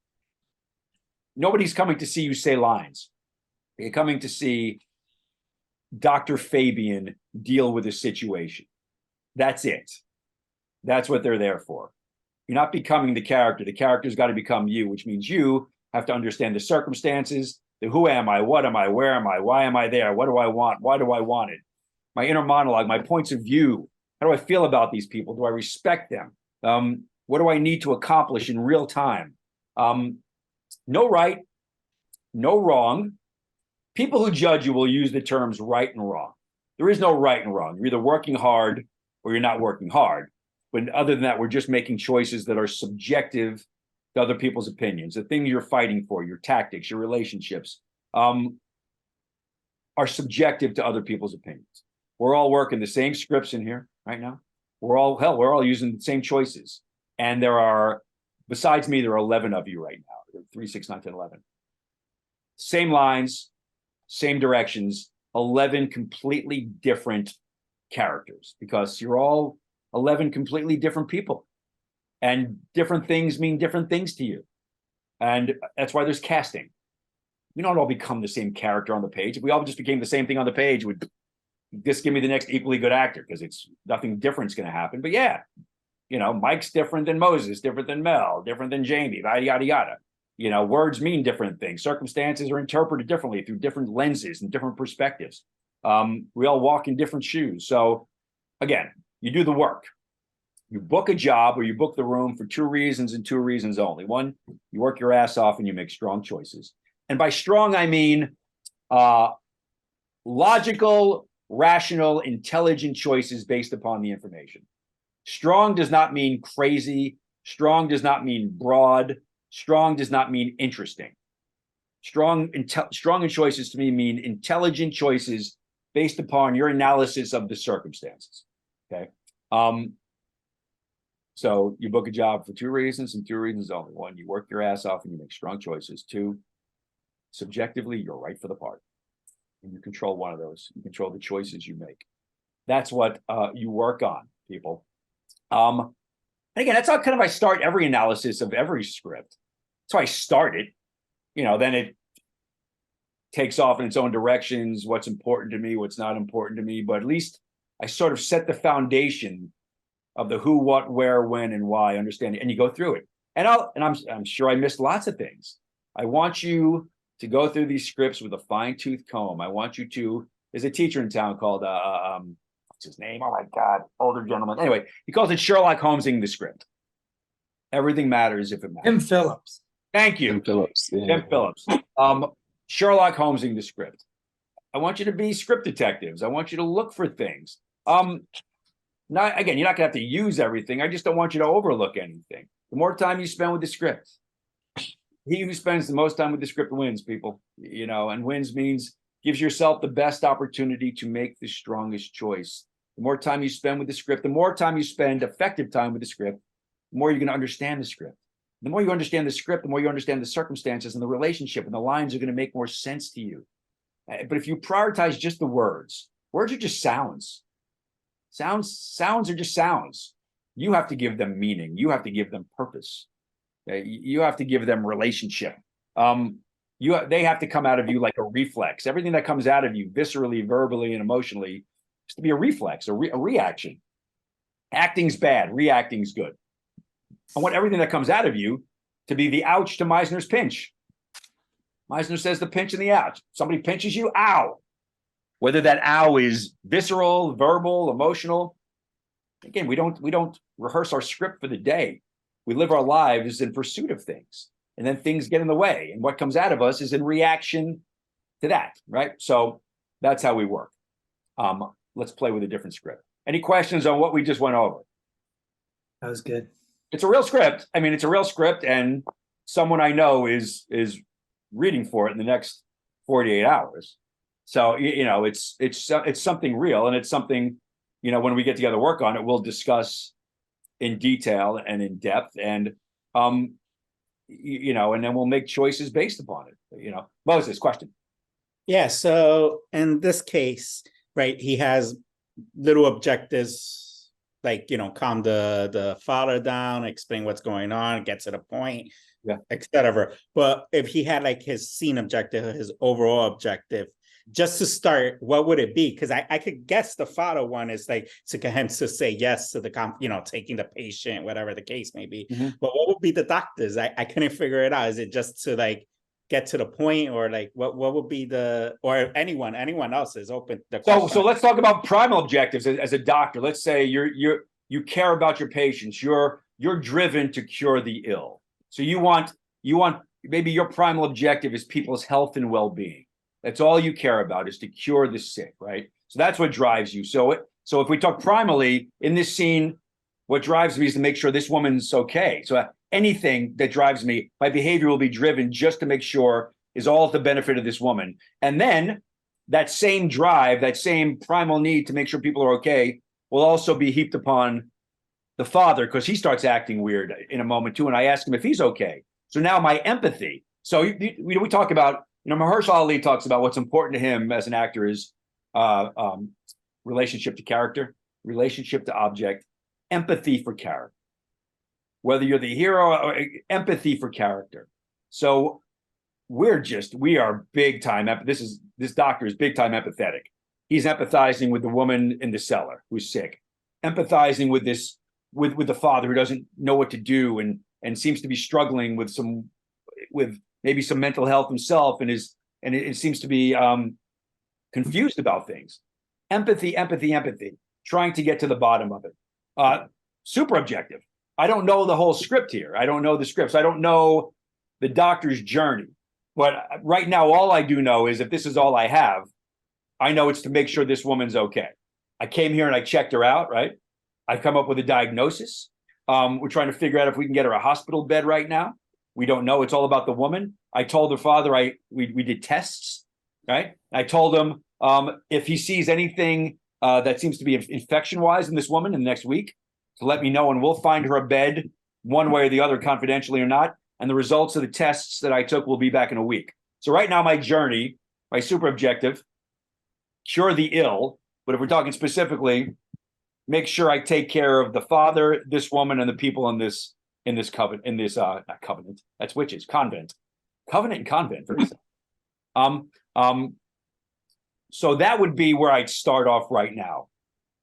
Nobody's coming to see you say lines. You're coming to see Dr. Fabian deal with a situation. That's it. That's what they're there for. You're not becoming the character. The character's got to become you, which means you have to understand the circumstances, the who am I, what am I, where am I, why am I there, what do I want, why do I want it, my inner monologue, my points of view, how do I feel about these people, do I respect them, what do I need to accomplish in real time? No right, no wrong. People who judge you will use the terms right and wrong. There is no right and wrong. You're either working hard or you're not working hard. But other than that, we're just making choices that are subjective to other people's opinions. The thing you're fighting for, your tactics, your relationships, are subjective to other people's opinions. We're all working the same scripts in here right now. We're all using the same choices. And there are, besides me, there are 11 of you right now. 3, 6, 9, 10, 11. Same lines, same directions, 11 completely different characters, because you're all 11 completely different people. And different things mean different things to you. And that's why there's casting. We don't all become the same character on the page. If we all just became the same thing on the page, would just give me the next equally good actor, because it's nothing different's going to happen. But yeah, you know, Mike's different than Moses, different than Mel, different than Jamie, yada, yada, yada. You know, words mean different things. Circumstances are interpreted differently through different lenses and different perspectives. We all walk in different shoes. So again, you do the work. You book a job or you book the room for 2 reasons and 2 reasons only. One, you work your ass off and you make strong choices. And by strong, I mean logical, rational, intelligent choices based upon the information. Strong does not mean crazy. Strong does not mean broad. Strong does not mean interesting. Strong in choices to me mean intelligent choices based upon your analysis of the circumstances. Okay. So you book a job for 2 reasons and 2 reasons only. 1, you work your ass off and you make strong choices. 2, subjectively, you're right for the part. And you control one of those. You control the choices you make. That's what you work on, people. And again, that's how kind of I start every analysis of every script. So I start it, you know, then it takes off in its own directions, what's important to me, what's not important to me, but at least I sort of set the foundation of the who, what, where, when, and why, understanding, and you go through it. And I'm sure I missed lots of things. I want you to go through these scripts with a fine-tooth comb. I want you to, there's a teacher in town called, what's his name? Oh my God, older gentleman. Anyway, he calls it Sherlock Holmesing the script. Everything matters if it matters. Tim Phillips. Thank you. Tim Phillips. Yeah. Tim Phillips. Sherlock Holmesing the script. I want you to be script detectives. I want you to look for things. Not again, you're not gonna have to use everything. I just don't want you to overlook anything. The more time you spend with the script, he who spends the most time with the script wins, people. You know, and wins means gives yourself the best opportunity to make the strongest choice. The more time you spend with the script, the more time you spend effective time with the script, the more you're going to understand the script. The more you understand the script, the more you understand the circumstances and the relationship, and the lines are going to make more sense to you. But if you prioritize just the words are just sounds. Sounds are just sounds. You have to give them meaning. You have to give them purpose. You have to give them relationship. They have to come out of you like a reflex. Everything that comes out of you, viscerally, verbally, and emotionally, has to be a reflex, a reaction. Acting's bad. Reacting's good. I want everything that comes out of you to be the ouch to Meisner's pinch. Meisner says the pinch and the ouch. Somebody pinches you, ow. Whether that ow is visceral, verbal, emotional. Again, we don't rehearse our script for the day. We live our lives in pursuit of things, and then things get in the way. And what comes out of us is in reaction to that, right? So that's how we work. Let's play with a different script. Any questions on what we just went over? That was good. It's a real script. I mean, it's a real script, and someone I know is reading for it in the next 48 hours. So, it's something real, and it's something, when we get together to work on it, we'll discuss in detail and in depth, and and then we'll make choices based upon it. Moses, question. Yeah, so in this case, right, he has little objectives, like, calm the father down, explain what's going on, get to the point, etc. But if he had like his scene objective, his overall objective, just to start, what would it be? Because I could guess the father one is like to get him to say yes to the taking the patient, whatever the case may be. Mm-hmm. But what would be the doctors? I couldn't figure it out. Is it just to like get to the point, or like what would be or anyone else is open? So let's talk about primal objectives as a doctor. Let's say you care about your patients. You're driven to cure the ill. So you want maybe your primal objective is people's health and well-being. That's all you care about, is to cure the sick, right? So that's what drives you. So if we talk primally in this scene, what drives me is to make sure this woman's okay. So anything that drives me, my behavior will be driven just to make sure is all at the benefit of this woman. And then that same drive, that same primal need to make sure people are okay will also be heaped upon the father, because he starts acting weird in a moment too. And I ask him if he's okay. So now my empathy. So we talk about, Mahershala Ali talks about what's important to him as an actor is relationship to character, relationship to object, empathy for character. Whether you're the hero or empathy for character. So we are big time. This doctor is big time empathetic. He's empathizing with the woman in the cellar who's sick, empathizing with with the father who doesn't know what to do and seems to be struggling with maybe some mental health himself, and it seems to be confused about things. Empathy, trying to get to the bottom of it. Super objective. I don't know the whole script here. I don't know the scripts. I don't know the doctor's journey. But right now, all I do know is if this is all I have, I know it's to make sure this woman's okay. I came here and I checked her out, right? I've come up with a diagnosis. We're trying to figure out if we can get her a hospital bed right now. We don't know. It's all about the woman. I told the father we did tests, right? I told him if he sees anything that seems to be infection-wise in this woman in the next week, to let me know, and we'll find her a bed one way or the other, confidentially or not. And the results of the tests that I took will be back in a week. So right now, my journey, my super objective, cure the ill. But if we're talking specifically, make sure I take care of the father, this woman, and the people in this covenant, not covenant, that's witches, convent. Covenant and convent. Very so that would be where I'd start off right now.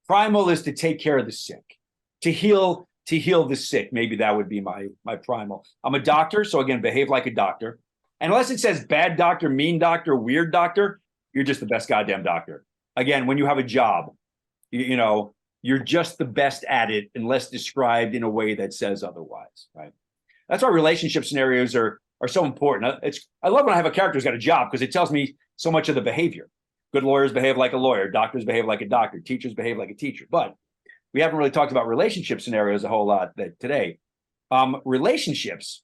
Primal is to take care of the sick, to heal the sick. Maybe that would be my primal. I'm a doctor, so again, behave like a doctor. And unless it says bad doctor, mean doctor, weird doctor, you're just the best goddamn doctor. Again, when you have a job, you're just the best at it unless described in a way that says otherwise, right? That's why relationship scenarios are so important. I love when I have a character who's got a job, because it tells me so much of the behavior. Good lawyers behave like a lawyer. Doctors behave like a doctor. Teachers behave like a teacher. But we haven't really talked about relationship scenarios a whole lot today. Relationships,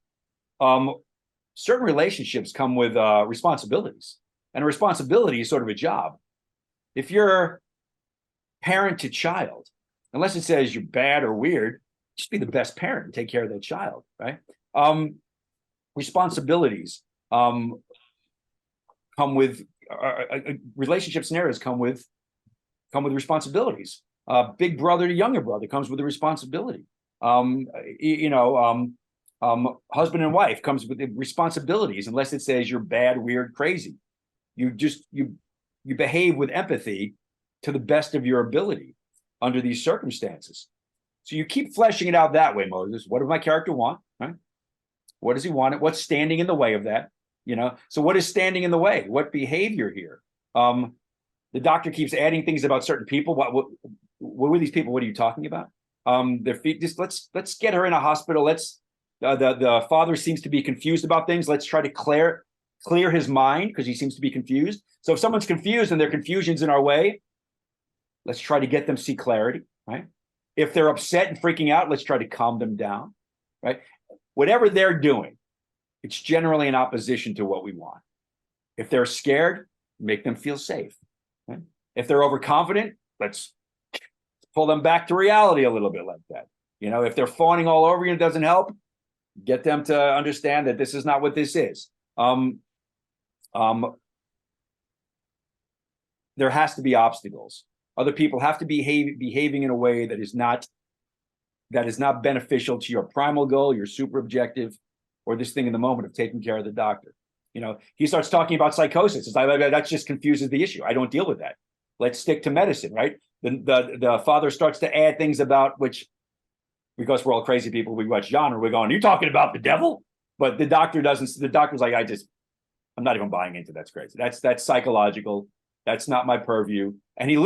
certain relationships come with responsibilities. And a responsibility is sort of a job. If you're parent to child, unless it says you're bad or weird, just be the best parent and take care of that child, right? Responsibilities come with relationship scenarios come with responsibilities. Big brother to younger brother comes with a responsibility. Husband and wife comes with responsibilities, unless it says you're bad, weird, crazy. You behave with empathy to the best of your ability under these circumstances. So you keep fleshing it out that way, Moses. What does my character want? Right? What does he want? What's standing in the way of that? So what is standing in the way? What behavior here? The doctor keeps adding things about certain people. What were these people? What are you talking about? Their feet. Just let's get her in a hospital. The father seems to be confused about things. Let's try to clear his mind because he seems to be confused. So if someone's confused and their confusion's in our way, let's try to get them see clarity, right? If they're upset and freaking out, let's try to calm them down, right? Whatever they're doing, it's generally in opposition to what we want. If they're scared, make them feel safe. Right? If they're overconfident, let's pull them back to reality a little bit like that. If they're fawning all over you and it doesn't help, get them to understand that this is not what this is. There has to be obstacles. Other people have to be behaving in a way that is not beneficial to your primal goal, your super objective, or this thing in the moment of taking care of the doctor. He starts talking about psychosis. It's like, that just confuses the issue. I don't deal with that. Let's stick to medicine, right? The father starts to add things about which, because we're all crazy people, we watch genre, we're going, you talking about the devil? But the doctor doesn't. The doctor's like, I'm not even buying into that's crazy. That's psychological. That's not my purview. And he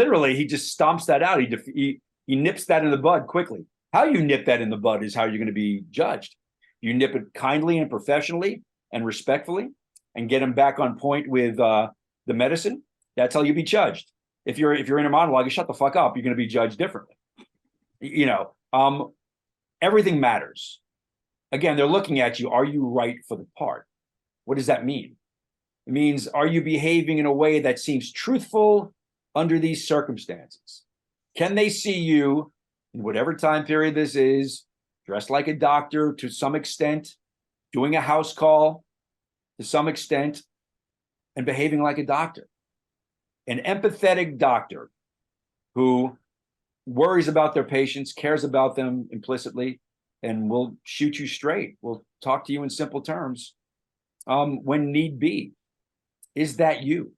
just stomps that out. He nips that in the bud quickly. How you nip that in the bud is how you're going to be judged. You nip it kindly and professionally and respectfully and get him back on point with the medicine. That's how you be judged. If you're in a monologue, you shut the fuck up. You're going to be judged differently. Everything matters. Again, they're looking at you. Are you right for the part? What does that mean? It means, are you behaving in a way that seems truthful under these circumstances? Can they see you in whatever time period this is, dressed like a doctor to some extent, doing a house call to some extent, and behaving like a doctor? An empathetic doctor who worries about their patients, cares about them implicitly, and will shoot you straight, will talk to you in simple terms when need be. Is that you?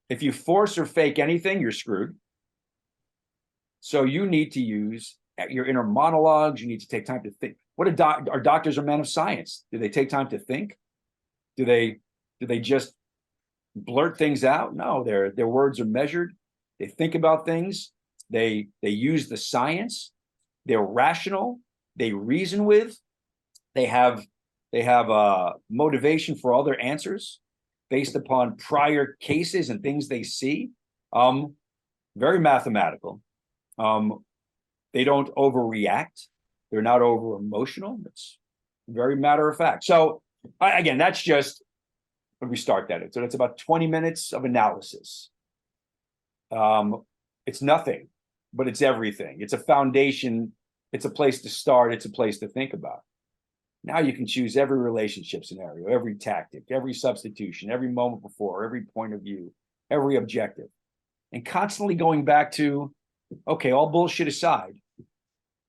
If you force or fake anything, you're screwed. So you need to use your inner monologues. You need to take time to think. Are doctors are men of science? Do they take time to think? Do they just blurt things out? No, their words are measured. They think about things. They use the science. They're rational. They reason with. They have motivation for all their answers based upon prior cases and things they see. Very mathematical. They don't overreact. They're not over emotional. It's very matter of fact. So again, that's just when we start that. So that's about 20 minutes of analysis. It's nothing, but it's everything. It's a foundation. It's a place to start. It's a place to think about. Now you can choose every relationship scenario, every tactic, every substitution, every moment before, every point of view, every objective, and constantly going back to, okay, all bullshit aside,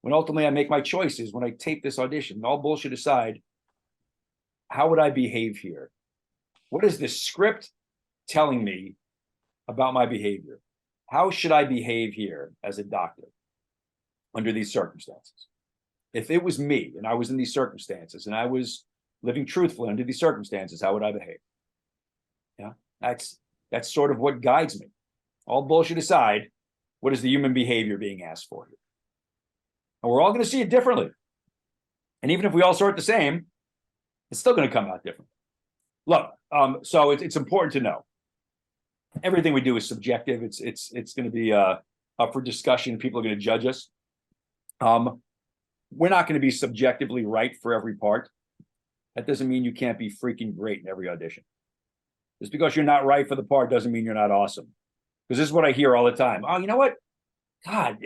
when ultimately I make my choices, when I tape this audition, all bullshit aside, how would I behave here? What is the script telling me about my behavior? How should I behave here as a doctor under these circumstances? If it was me and I was in these circumstances and I was living truthfully under these circumstances, how would I behave? Yeah, that's sort of what guides me. All bullshit aside, what is the human behavior being asked for here? And we're all going to see it differently. And even if we all sort the same, it's still going to come out different. Look, so it's important to know everything we do is subjective. It's going to be up for discussion. People are going to judge us. We're not going to be subjectively right for every part. That doesn't mean you can't be freaking great in every audition. Just because you're not right for the part doesn't mean you're not awesome. Because this is what I hear all the time. Oh, you know what? God,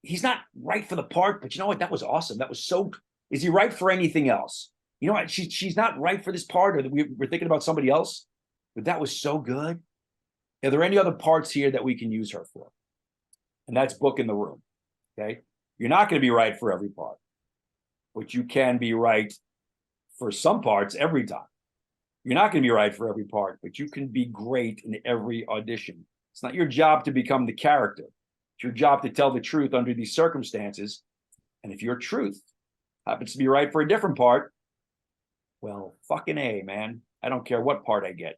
he's not right for the part, but you know what? That was awesome. That was so Is he right for anything else? You know what? She's not right for this part, or we're thinking about somebody else. But that was so good. Are there any other parts here that we can use her for? And that's book in the room. Okay. You're not going to be right for every part, but you can be right for some parts every time. You're not going to be right for every part, but you can be great in every audition. It's not your job to become the character. It's your job to tell the truth under these circumstances. And if your truth happens to be right for a different part, well, fucking A, man. I don't care what part I get.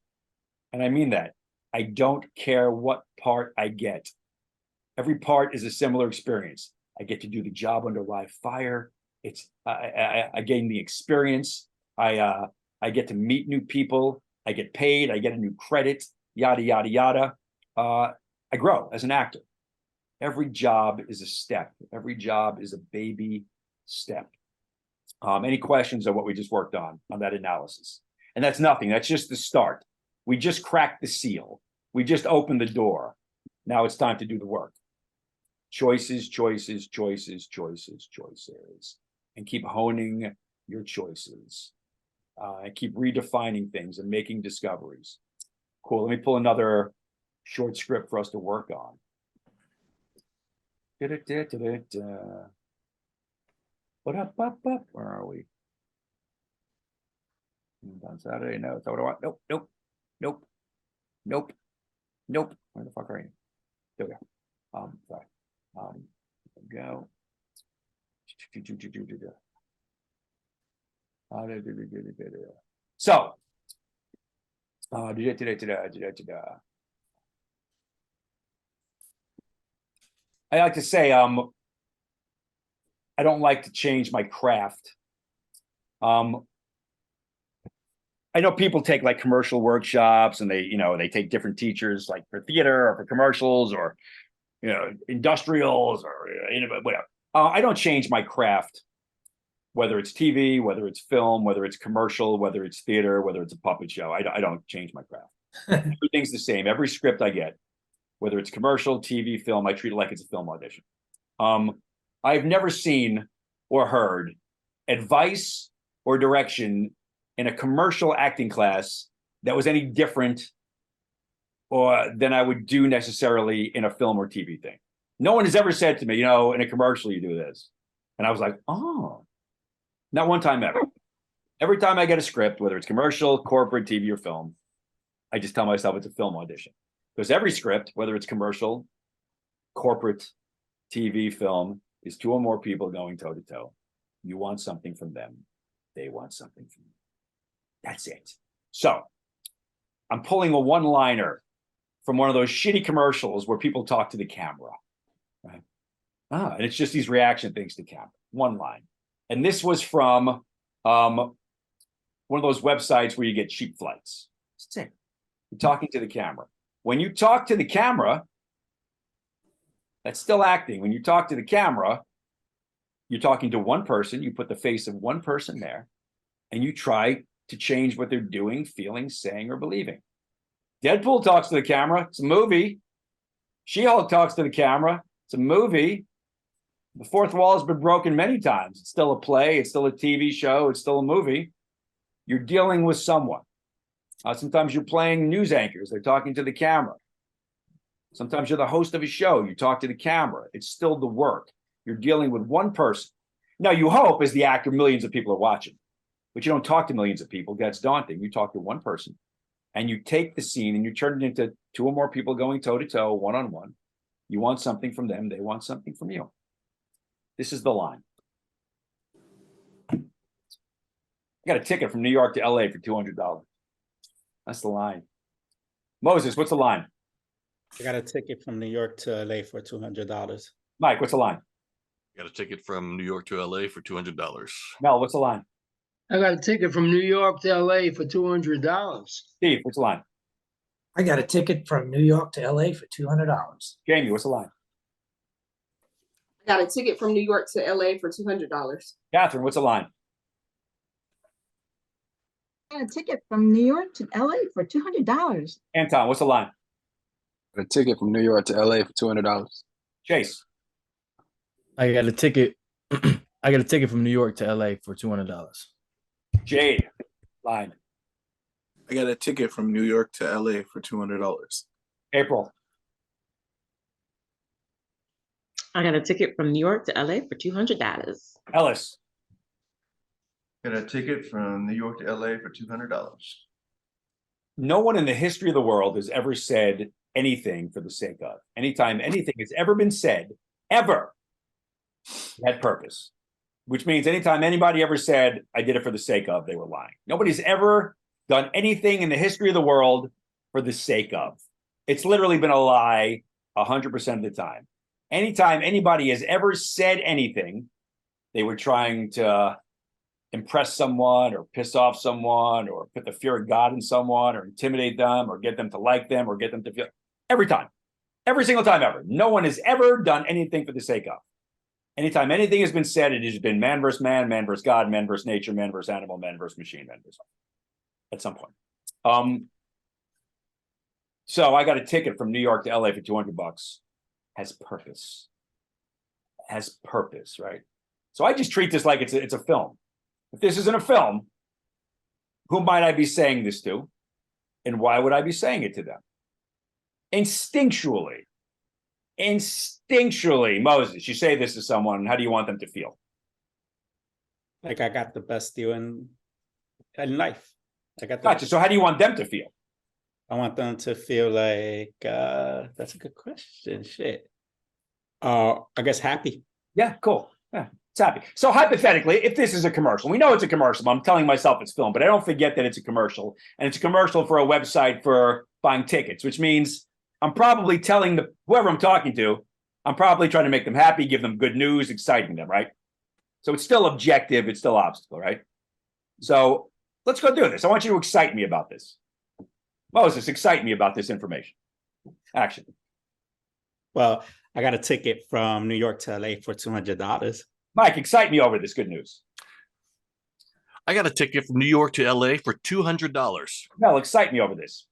And I mean that. I don't care what part I get. Every part is a similar experience. I get to do the job under live fire. It's I gain the experience. I get to meet new people. I get paid. I get a new credit. Yada yada yada. I grow as an actor. Every job is a step. Every job is a baby step. Any questions on what we just worked on that analysis? And that's nothing. That's just the start. We just cracked the seal. We just opened the door. Now it's time to do the work. Choices, choices, choices, choices, choices. And keep honing your choices. And keep redefining things and making discoveries. Cool. Let me pull another short script for us to work on. Where are we? On Saturday, no. Is that what I want? Nope, nope, nope, nope, nope. Where the fuck are you? There we go. Sorry. Go. So, I like to say, I don't like to change my craft. I know people take like commercial workshops and they take different teachers like for theater or for commercials or, industrials or whatever. I don't change my craft, whether it's TV, whether it's film, whether it's commercial, whether it's theater, whether it's a puppet show. I don't change my craft. Everything's the same. Every script I get, whether it's commercial, TV, film, I treat it like it's a film audition. I've never seen or heard advice or direction in a commercial acting class that was any different or than I would do necessarily in a film or TV thing. No one has ever said to me, in a commercial you do this. And I was like, oh, not one time ever. Every time I get a script, whether it's commercial, corporate, TV, or film, I just tell myself it's a film audition. Because every script, whether it's commercial, corporate, TV, film, is two or more people going toe to toe. You want something from them. They want something from you. That's it. So I'm pulling a one-liner from one of those shitty commercials where people talk to the camera. Right? And it's just these reaction things to camera. One line. And this was from one of those websites where you get cheap flights. That's it. You're talking to the camera. When you talk to the camera, that's still acting. When you talk to the camera, you're talking to one person. You put the face of one person there, and you try to change what they're doing, feeling, saying, or believing. Deadpool talks to the camera. It's a movie. She-Hulk talks to the camera. It's a movie. The fourth wall has been broken many times. It's still a play. It's still a TV show. It's still a movie. You're dealing with someone. Sometimes you're playing news anchors. They're talking to the camera. Sometimes you're the host of a show. You talk to the camera. It's still the work. You're dealing with one person. Now, you hope, as the actor, millions of people are watching. But you don't talk to millions of people. That's daunting. You talk to one person. And you take the scene and you turn it into two or more people going toe-to-toe, one-on-one. You want something from them. They want something from you. This is the line. I got a ticket from New York to LA for $200. That's the line. Moses, what's the line? I got a ticket from New York to LA for $200. Mike, what's the line? Got a ticket from New York to LA for $200. Mel, what's the line? I got a ticket from New York to LA for $200. Steve, what's the line? I got a ticket from New York to LA for $200. Jamie, what's the line? I got a ticket from New York to LA for $200. Catherine, what's the line? I got a ticket from New York to LA for $200. Anton, what's the line? A ticket from New York to LA for $200. Chase. I got a ticket I got a ticket from New York to LA for $200. Jade, line. I got a ticket from New York to LA for $200. April. I got a ticket from New York to LA for $200. Ellis. Got a ticket from New York to LA for $200. No one in the history of the world has ever said anything for the sake of. Anytime anything has ever been said, ever, had purpose. Which means anytime anybody ever said, I did it for the sake of, they were lying. Nobody's ever done anything in the history of the world for the sake of. It's literally been a lie 100% of the time. Anytime anybody has ever said anything, they were trying to impress someone or piss off someone or put the fear of God in someone or intimidate them or get them to like them or get them to feel. Every time. Every single time ever. No one has ever done anything for the sake of. Anytime anything has been said, it has been man versus God, man versus nature, man versus animal, man versus machine, man versus at some point. So I got a ticket from New York to LA for $200. Has purpose. Has purpose, right? So I just treat this like it's a film. If this isn't a film, who might I be saying this to? And why would I be saying it to them? Instinctually, Moses, you say this to someone, how do you want them to feel? Like I got the best deal in life. Gotcha. So how do you want them to feel? I want them to feel like, that's a good question. Shit. I guess happy. Yeah, cool. Yeah, it's happy. So hypothetically, if this is a commercial, we know it's a commercial. I'm telling myself it's film, but I don't forget that it's a commercial. And it's a commercial for a website for buying tickets, which means I'm probably telling whoever I'm talking to, I'm probably trying to make them happy, give them good news, exciting them, right? So it's still objective, it's still obstacle, right? So let's go do this. I want you to excite me about this. Moses, excite me about this information. Action. Well, I got a ticket from New York to LA for $200. Mike, excite me over this good news. I got a ticket from New York to LA for $200. Mel, excite me over this.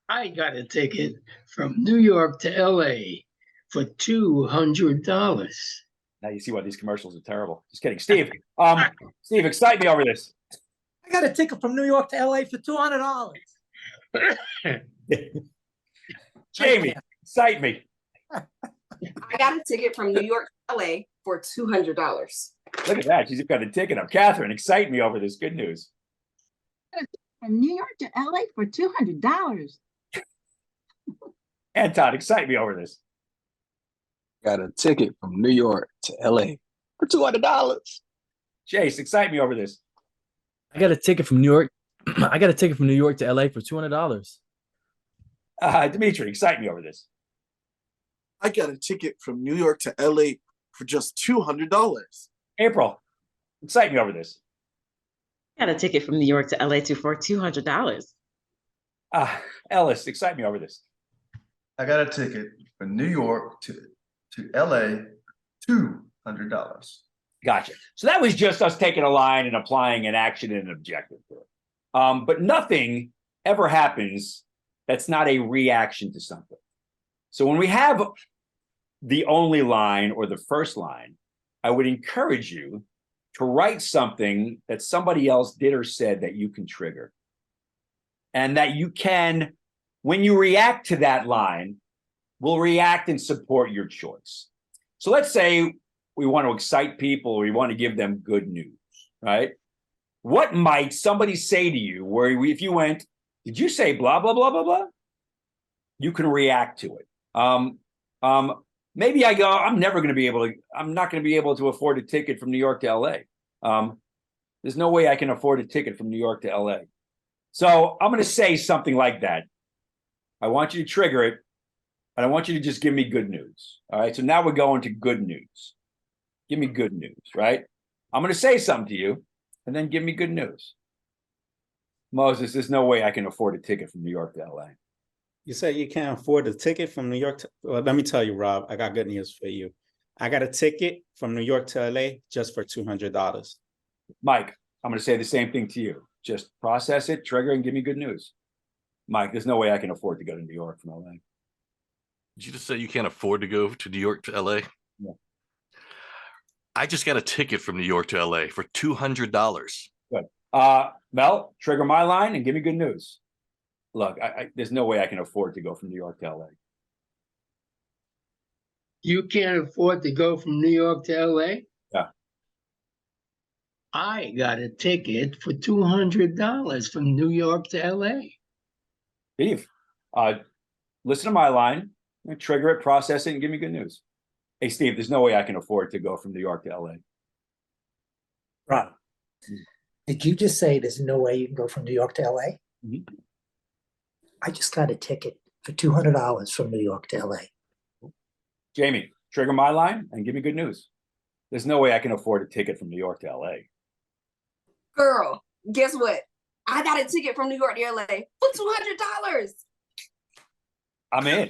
I got a ticket from New York to LA for $200. Now you see why these commercials are terrible. Just kidding. Steve, Steve, excite me over this. I got a ticket from New York to LA for $200. Jamie, excite me. I got a ticket from New York to LA for $200. Look at that. She's got a ticket up. Catherine, excite me over this good news. From New York to LA for $200. Anton, excite me over this. Got a ticket from New York to LA for $200. Jace, excite me over this. I got a ticket from New York. I got a ticket from New York to LA for $200. Dimitri, excite me over this. I got a ticket from New York to LA for just $200. April, excite me over this. I got a ticket from New York to LA for $200. Ellis, excite me over this. I got a ticket from New York to LA, $200. Gotcha. So that was just us taking a line and applying an action and an objective to it. But nothing ever happens that's not a reaction to something. So when we have the only line or the first line, I would encourage you to write something that somebody else did or said that you can trigger. And that you can, when you react to that line, will react and support your choice. So let's say we want to excite people, or we want to give them good news, right? What might somebody say to you where if you went, did you say blah, blah, blah, blah, blah? You can react to it. Maybe I go, I'm not going to be able to afford a ticket from New York to LA. There's no way I can afford a ticket from New York to LA. So I'm going to say something like that. I want you to trigger it, and I want you to just give me good news. All right. So now we're going to good news. Give me good news, right? I'm going to say something to you, and then give me good news. Moses, there's no way I can afford a ticket from New York to LA. You say you can't afford a ticket from New York to, well, let me tell you, Rob, I got good news for you. I got a ticket from New York to LA just for $200. Mike, I'm going to say the same thing to you. Just process it, trigger, and give me good news. Mike, there's no way I can afford to go to New York from LA. Did you just say you can't afford to go to New York to LA? Yeah. I just got a ticket from New York to LA for $200. Good. Mel, trigger my line and give me good news. Look, there's no way I can afford to go from New York to LA. You can't afford to go from New York to LA? Yeah. I got a ticket for $200 from New York to LA. Steve, listen to my line, trigger it, process it, and give me good news. Hey, Steve, there's no way I can afford to go from New York to LA. Rob, did you just say there's no way you can go from New York to LA? Mm-hmm. I just got a ticket for $200 from New York to LA. Jamie, trigger my line and give me good news. There's no way I can afford a ticket from New York to LA. Girl, guess what? I got a ticket from New York to LA for $200. I'm in.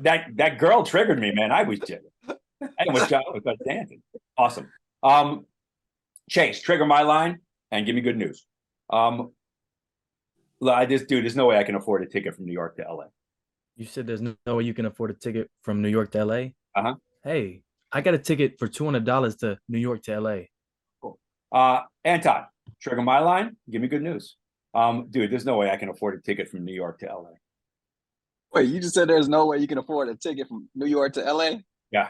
that girl triggered me, man. I was dancing. Awesome. Chase, trigger my line and give me good news. There's no way I can afford a ticket from New York to LA. You said there's no way you can afford a ticket from New York to LA? Uh-huh. Hey, I got a ticket for $200 to New York to LA. Cool. Anton, trigger my line, give me good news. Dude, there's no way I can afford a ticket from New York to LA. Wait, you just said there's no way you can afford a ticket from New York to LA? Yeah.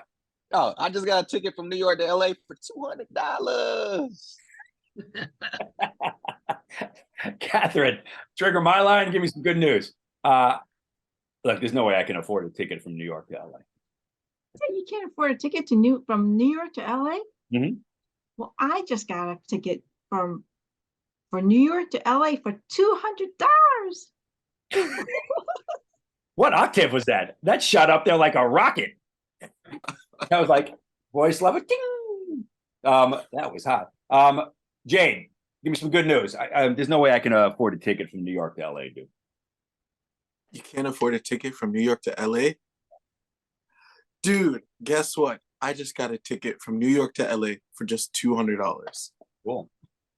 Oh, I just got a ticket from New York to LA for $200. Catherine, trigger my line, give me some good news. Look, there's no way I can afford a ticket from New York to LA. You can't afford a ticket from New York to LA? Mm-hmm. Well, I just got a ticket for New York to LA for $200. What octave was that? That shot up there like a rocket. That was like voice level. Ding! That was hot. Jane, give me some good news. There's no way I can afford a ticket from New York to LA, dude. You can't afford a ticket from New York to LA? Dude, guess what? I just got a ticket from New York to LA for just $200. Cool.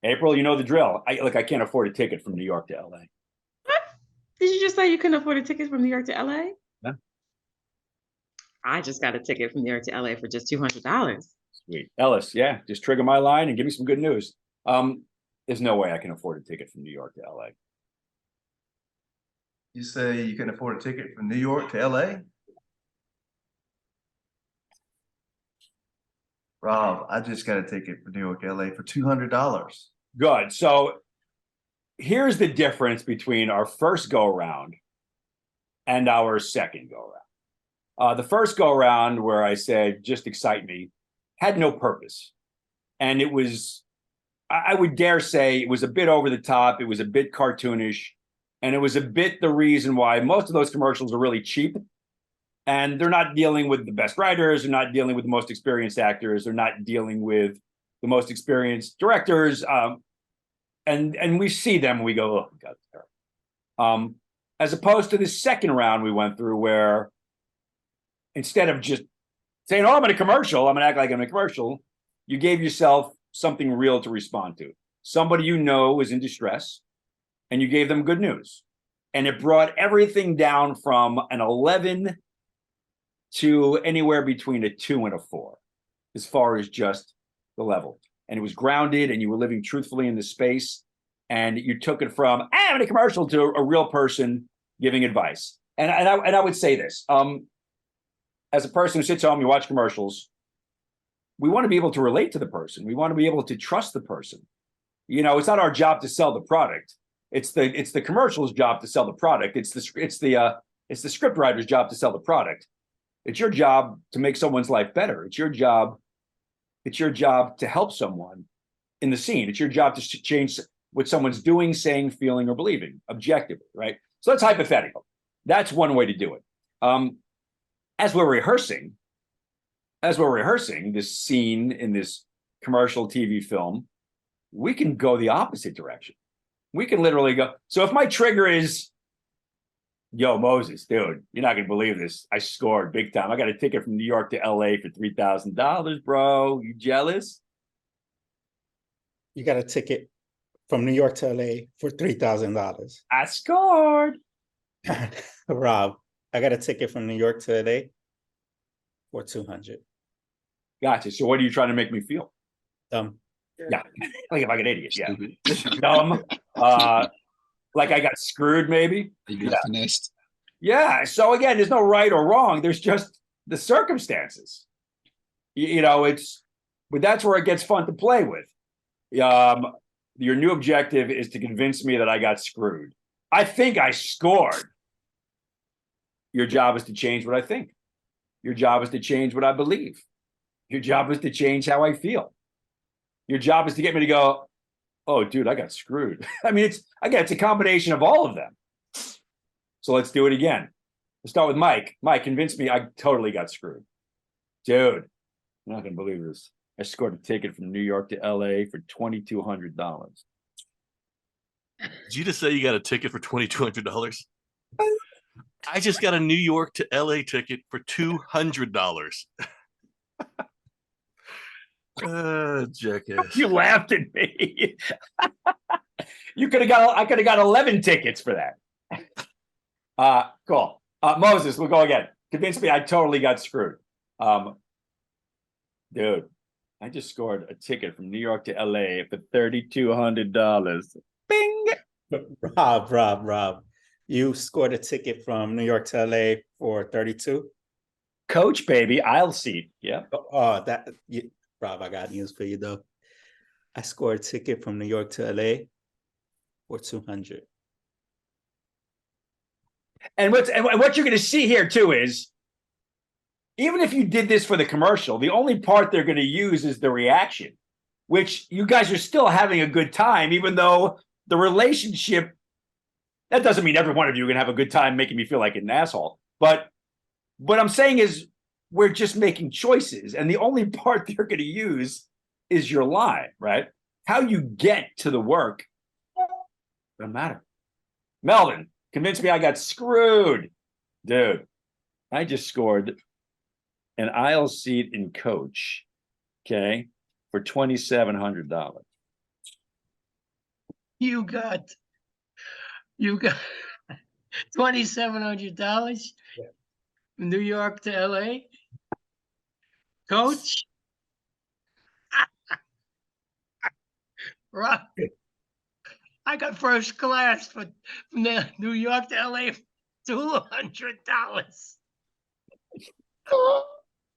April, you know the drill. I can't afford a ticket from New York to LA. What? Did you just say you couldn't afford a ticket from New York to LA? Yeah. I just got a ticket from New York to LA for just $200. Sweet. Ellis, yeah, just trigger my line and give me some good news. There's no way I can afford a ticket from New York to LA. You say you can afford a ticket from New York to LA? Rob, I just got a ticket for New York to LA for $200. Good. So here's the difference between our first go around and our second go around. The first go around where I said, just excite me, had no purpose. And it was, I would dare say it was a bit over the top. It was a bit cartoonish. And it was a bit the reason why most of those commercials are really cheap. And they're not dealing with the best writers. They're not dealing with the most experienced actors. They're not dealing with the most experienced directors. And we see them and we go, oh, God, it's terrible. As opposed to the second round we went through where instead of just saying, oh, I'm in a commercial, I'm going to act like I'm in a commercial, you gave yourself something real to respond to. Somebody you know is in distress, and you gave them good news. And it brought everything down from an 11 to anywhere between a 2 and a 4, as far as just the level. And it was grounded, and you were living truthfully in the space. And you took it from, I'm in a commercial, to a real person giving advice. And I would say this, as a person who sits home, you watch commercials, we want to be able to relate to the person. We want to be able to trust the person. You know, it's not our job to sell the product. It's the commercial's job to sell the product. It's the script writer's job to sell the product. It's your job to make someone's life better. It's your job to help someone in the scene. It's your job to change what someone's doing, saying, feeling, or believing objectively, right? So that's hypothetical. That's one way to do it. As we're rehearsing this scene in this commercial TV film, we can go the opposite direction. We can literally go. So if my trigger is, yo, Moses, dude, you're not going to believe this. I scored big time. I got a ticket from New York to LA for $3,000, bro. You jealous? You got a ticket from New York to LA for $3,000. I scored. Rob, I got a ticket from New York to LA for 200. Gotcha. So what are you trying to make me feel? Yeah, like an idiot. Yeah, dumb. Like I got screwed, maybe. You got finessed. Yeah. So again, there's no right or wrong. There's just the circumstances. You know, but that's where it gets fun to play with. Your new objective is to convince me that I got screwed. I think I scored. Your job is to change what I think. Your job is to change what I believe. Your job is to change how I feel. Your job is to get me to go, oh, dude, I got screwed. I mean, it's a combination of all of them. So let's do it again. Let's start with Mike. Mike, convince me I totally got screwed. Dude, I'm not going to believe this. I scored a ticket from New York to LA for $2,200. Did you just say you got a ticket for $2,200? I just got a New York to LA ticket for $200. Jackass. You laughed at me. I could have got 11 tickets for that. Cool. Moses, we'll go again. Convince me I totally got screwed. Dude, I just scored a ticket from New York to LA for $3,200. Bing. Rob, you scored a ticket from New York to LA for 32. Coach, baby, aisle seat. Yeah. Rob, I got news for you though. I scored a ticket from New York to LA for 200. And what you're going to see here too is, even if you did this for the commercial, the only part they're going to use is the reaction, which you guys are still having a good time, even though the relationship, that doesn't mean every one of you are going to have a good time making me feel like an asshole. But what I'm saying is we're just making choices, and the only part they're going to use is your line, right? How you get to the work doesn't matter. Melvin, convince me I got screwed. Dude, I just scored an aisle seat in Coach, okay, for $2,700. You got $2,700 from New York to LA, Coach. Right. I got first class from the New York to LA, $200.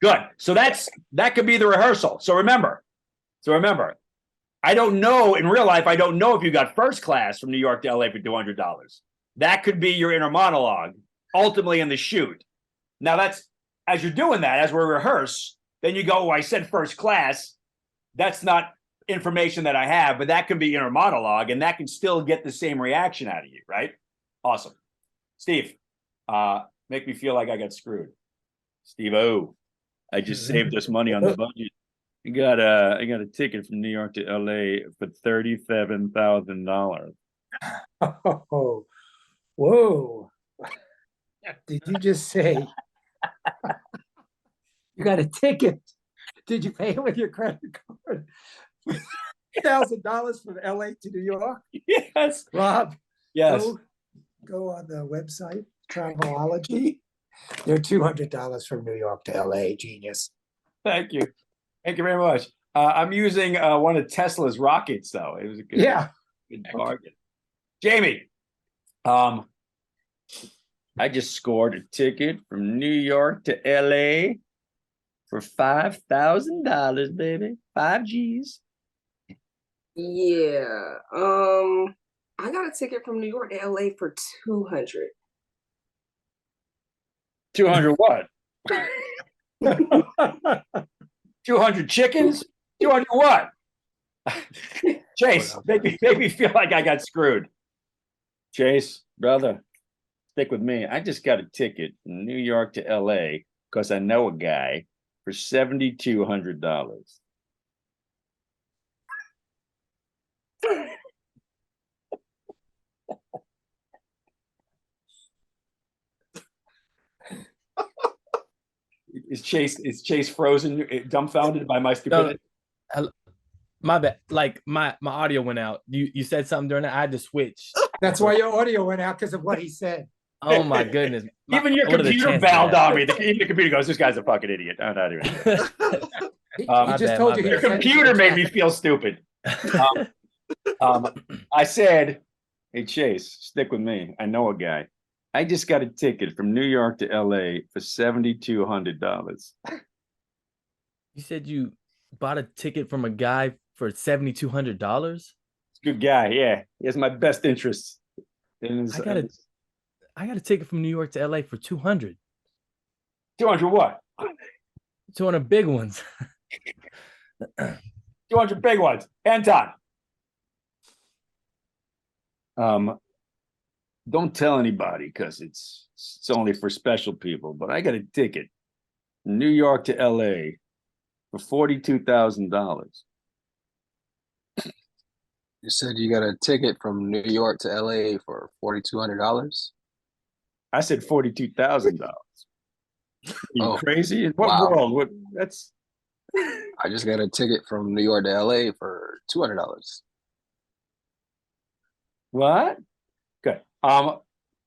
Good. So that could be the rehearsal. So remember, I don't know in real life. I don't know if you got first class from New York to LA for $200. That could be your inner monologue, ultimately in the shoot. Now that's, as you're doing that, as we rehearse, then you go, oh, I said first class. That's not information that I have, but that can be inner monologue, and that can still get the same reaction out of you, right? Awesome. Steve, make me feel like I got screwed. Steve-O, I just saved us money on the budget. I got a ticket from New York to LA for $37,000. Oh, whoa. Did you just say you got a ticket? Did you pay it with your credit card? $1,000 from LA to New York? Yes. Rob, yes. Go on the website, Travelology. They're $200 from New York to LA. Genius. Thank you. Thank you very much. I'm using one of Tesla's rockets, though. It was a good bargain. Jamie, I just scored a ticket from New York to LA for $5,000, baby. 5 G's. Yeah. I got a ticket from New York to LA for 200. 200 what? 200 chickens? 200 what? Chase, make me feel like I got screwed. Chase, brother, stick with me. I just got a ticket from New York to LA because I know a guy for $7,200. Is Chase frozen, dumbfounded by my stupidity? My bad. Like my audio went out. You said something during that. I had to switch. That's why your audio went out, because of what he said. Oh my goodness. Even your what are the computer chances of bailed that? on me. Even the computer goes, "This guy's a fucking idiot." I'm not even. He My just bad, told my you he bad. Your was headed to computer the made me traffic. feel stupid. I said, "Hey Chase, stick with me. I know a guy. I just got a ticket from New York to LA for $7,200. You said you bought a ticket from a guy for $7,200? Good guy, yeah. He has my best interests. In his, I got a ticket from New York to LA for 200. 200 what? 200 big ones. 200 big ones. Anton. Don't tell anybody because it's only for special people, but I got a ticket from New York to LA for $42,000. You said you got a ticket from New York to LA for $4,200? I said $42,000. Are you Oh, crazy? In what wow. world? What that's I just got a ticket from New York to LA for $200. what? Good.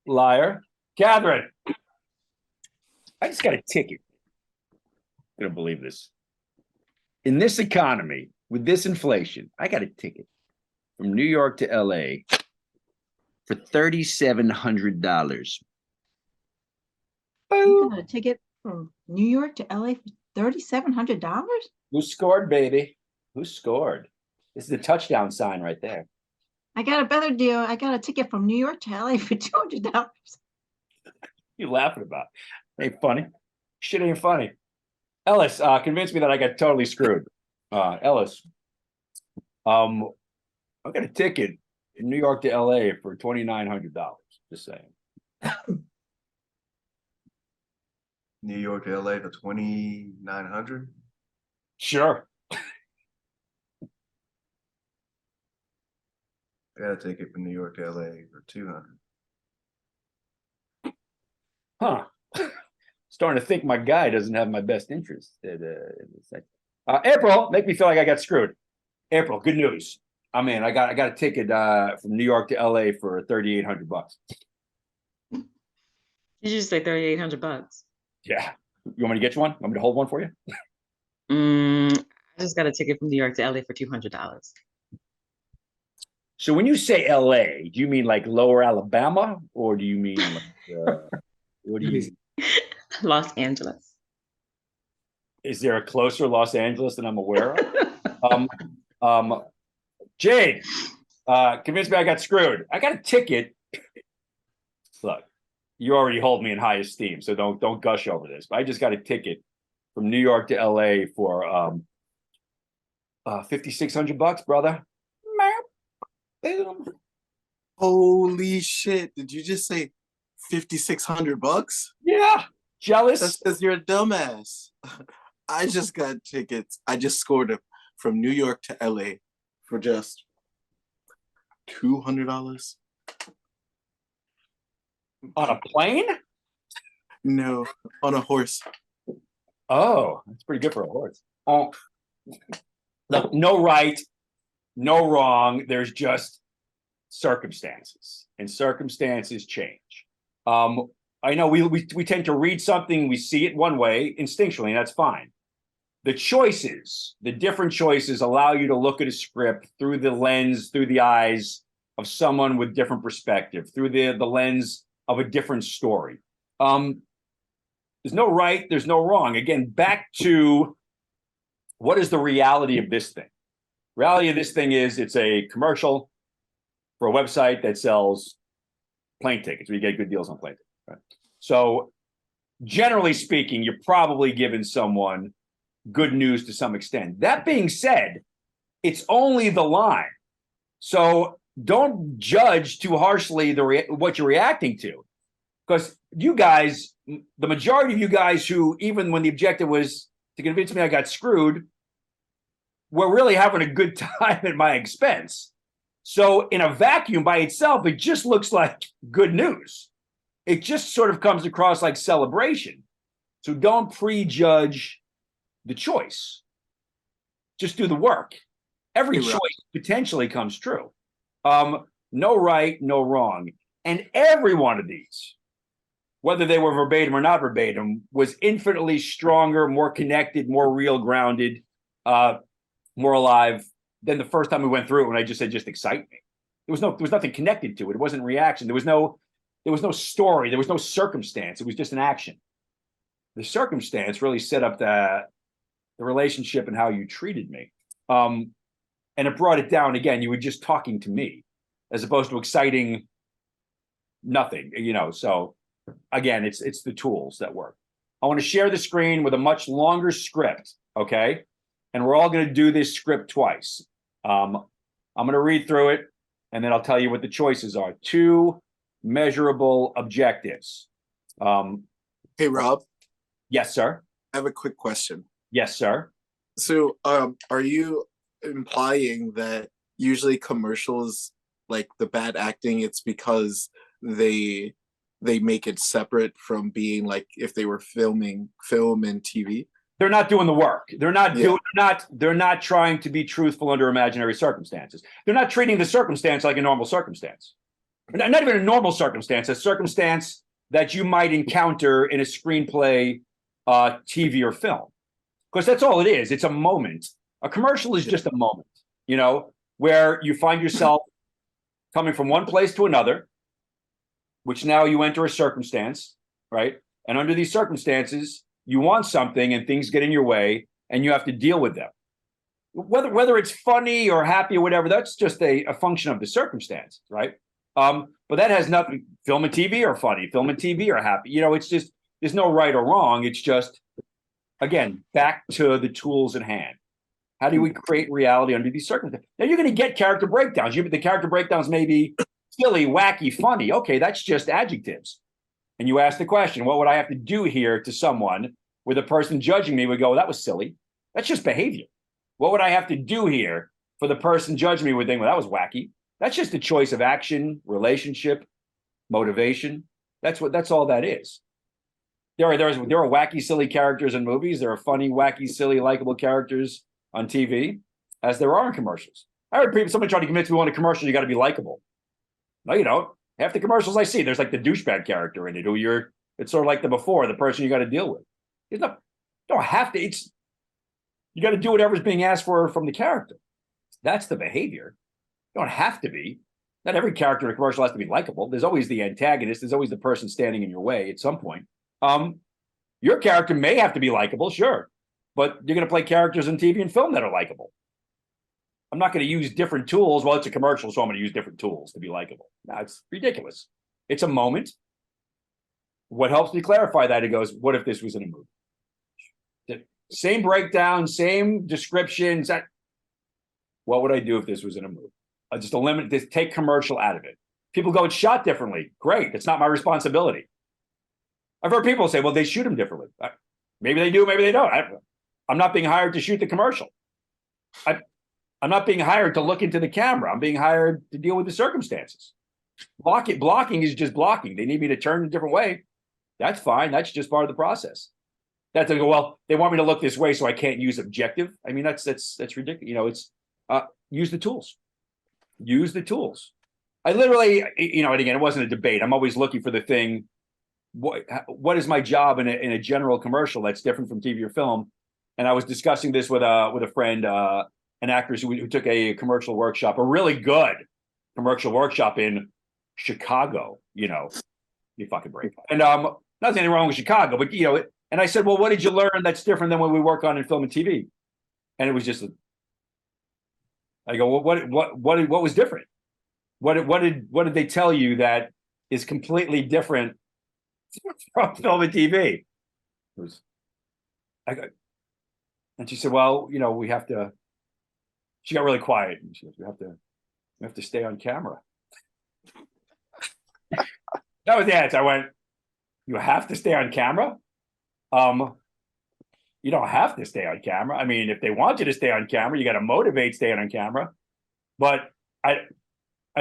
Liar. Catherine. I just got a ticket. I don't believe this. In this economy, with this inflation, I got a ticket from New York to LA for $3,700. You got a ticket from New York to LA for $3,700? Who scored, baby? Who scored? This is the touchdown sign right there. I got a better deal. I got a ticket from New York to LA for $200. You laughing about? Ain't funny. Shit ain't funny. Ellis, convinced me that I got totally screwed. Ellis, I got a ticket in New York to LA for $2,900. Just saying. New York to LA for 2,900. Sure. I got a ticket from New York to LA for 200. Huh. Starting to think my guy doesn't have my best interest. April, make me feel like I got screwed. April, good news. I'm in. I got a ticket from New York to LA for $3,800. Did you just say $3,800? Yeah. You want me to get you one? Want me to hold one for you? I just got a ticket from New York to LA for $200. So when you say LA, do you mean like Lower Alabama, or do you mean like, what do you? Los Angeles. Is there a closer Los Angeles than I'm aware of? Jade, convinced me I got screwed. I got a ticket. Look, you already hold me in high esteem, so don't gush over this. But I just got a ticket from New York to LA for $5,600, brother. Holy shit! Did you just say $5,600? Yeah. Jealous? That's because you're a dumbass. I just got tickets. I just scored them from New York to LA for just $200. On a plane? No, on a horse. Oh, that's pretty good for a horse. Oh, look, no right, no wrong. There's just circumstances, and circumstances change. I know we tend to read something, we see it one way instinctually, and that's fine. The choices, the different choices, allow you to look at a script through the lens, through the eyes of someone with different perspective, through the lens of a different story. There's no right, there's no wrong. Again, back to what is the reality of this thing? Reality of this thing is it's a commercial for a website that sells plane tickets. We get good deals on plane tickets. Right? So generally speaking, you're probably giving someone good news to some extent. That being said, it's only the line. So don't judge too harshly what you're reacting to. Because you guys, the majority of you guys who, even when the objective was to convince me I got screwed, were really having a good time at my expense. So in a vacuum by itself, it just looks like good news. It just sort of comes across like celebration. So don't prejudge the choice. Just do the work. Every choice potentially comes true. No right, no wrong. And every one of these whether they were verbatim or not verbatim, was infinitely stronger, more connected, more real grounded, more alive than the first time we went through it when I just said, just excite me. There was nothing connected to it. It wasn't reaction. There was no story. There was no circumstance. It was just an action. The circumstance really set up the relationship and how you treated me. And it brought it down again. You were just talking to me as opposed to exciting nothing, so again, it's the tools that work. I want to share the screen with a much longer script, okay? And we're all going to do this script twice. I'm going to read through it, and then I'll tell you what the choices are. 2 measurable objectives. Hey, Rob. Yes, sir. I have a quick question. Yes, sir. So, are you implying that usually commercials, like the bad acting, it's because they make it separate from being like if they were filming film and TV? They're not doing the work. They're not trying to be truthful under imaginary circumstances. They're not treating the circumstance like a normal circumstance. Not even a normal circumstance, a circumstance that you might encounter in a screenplay, TV or film. Because that's all it is. It's a moment. A commercial is just a moment, where you find yourself coming from one place to another, which now you enter a circumstance, right? And under these circumstances, you want something and things get in your way and you have to deal with them. Whether it's funny or happy or whatever, that's just a function of the circumstance, right? But that has nothing, film and TV are funny, film and TV are happy. It's just, there's no right or wrong. It's just, again, back to the tools at hand. How do we create reality under these circumstances? Now you're going to get character breakdowns. The character breakdowns may be silly, wacky, funny. Okay, that's just adjectives. And you ask the question, what would I have to do here to someone where the person judging me would go, that was silly. That's just behavior. What would I have to do here for the person judging me would think, well, that was wacky. That's just a choice of action, relationship, motivation. That's all that is. There are wacky, silly characters in movies. There are funny, wacky, silly, likable characters on TV, as there are in commercials. I heard somebody trying to convince me on a commercial, you got to be likable. No, you don't. Half the commercials I see, there's like the douchebag character in it, it's sort of like the person you got to deal with. You don't have to, you got to do whatever's being asked for from the character. That's the behavior. You don't have to be. Not every character in a commercial has to be likable. There's always the antagonist. There's always the person standing in your way at some point. Your character may have to be likable, sure, but you're going to play characters in TV and film that are likable. I'm not going to use different tools. Well, it's a commercial, so I'm going to use different tools to be likable. No, it's ridiculous. It's a moment. What helps me clarify that, it goes, what if this was in a movie? Same breakdown, same descriptions. What would I do if this was in a movie? I just eliminate this, take commercial out of it. People go, it's shot differently. Great. It's not my responsibility. I've heard people say, well, they shoot them differently. Maybe they do, maybe they don't. I'm not being hired to shoot the commercial. I'm not being hired to look into the camera. I'm being hired to deal with the circumstances. Blocking is just blocking. They need me to turn a different way. That's fine. That's just part of the process. That's like, well, they want me to look this way, so I can't use objective. I mean, that's ridiculous. Use the tools. Use the tools. I literally, and again, it wasn't a debate. I'm always looking for the thing. What is my job in a general commercial that's different from TV or film? And I was discussing this with a friend, an actress who took a commercial workshop, a really good commercial workshop in Chicago. You fucking break. And nothing wrong with Chicago, but and I said, well, what did you learn that's different than what we work on in film and TV? And it was just, I go, well, what was different? What did they tell you that is completely different from film and TV? And she said, well, we have to. She got really quiet, and she goes, we have to stay on camera. That was the answer. I went, you have to stay on camera? You don't have to stay on camera. I mean, if they want you to stay on camera, you got to motivate staying on camera. But I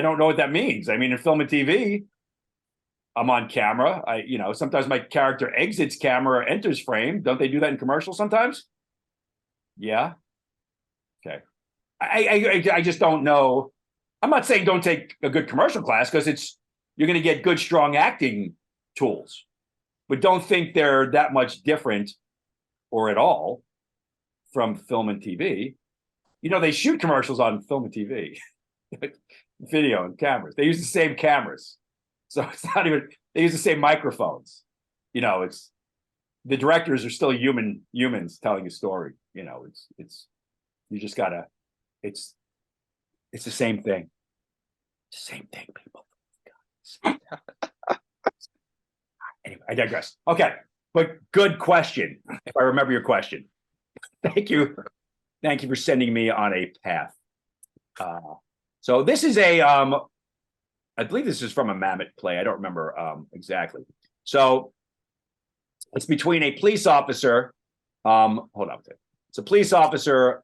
don't know what that means. I mean, in film and TV, I'm on camera. Sometimes my character exits camera or enters frame. Don't they do that in commercials sometimes? Yeah. Okay. I just don't know. I'm not saying don't take a good commercial class, because you're going to get good, strong acting tools. but don't think they're that much different or at all from film and TV. You know, they shoot commercials on film and TV, video and cameras. They use the same cameras. So it's not even, they use the same microphones. You know, it's, the directors are still humans telling a story. You know, it's, you just gotta, it's the same thing. Same thing, people. Anyway, I digress. Okay, but good question. If I remember your question, thank you for sending me on a path. So this is a, I believe this is from a Mamet play. I don't remember exactly. So it's between a police officer. Hold on. It's a police officer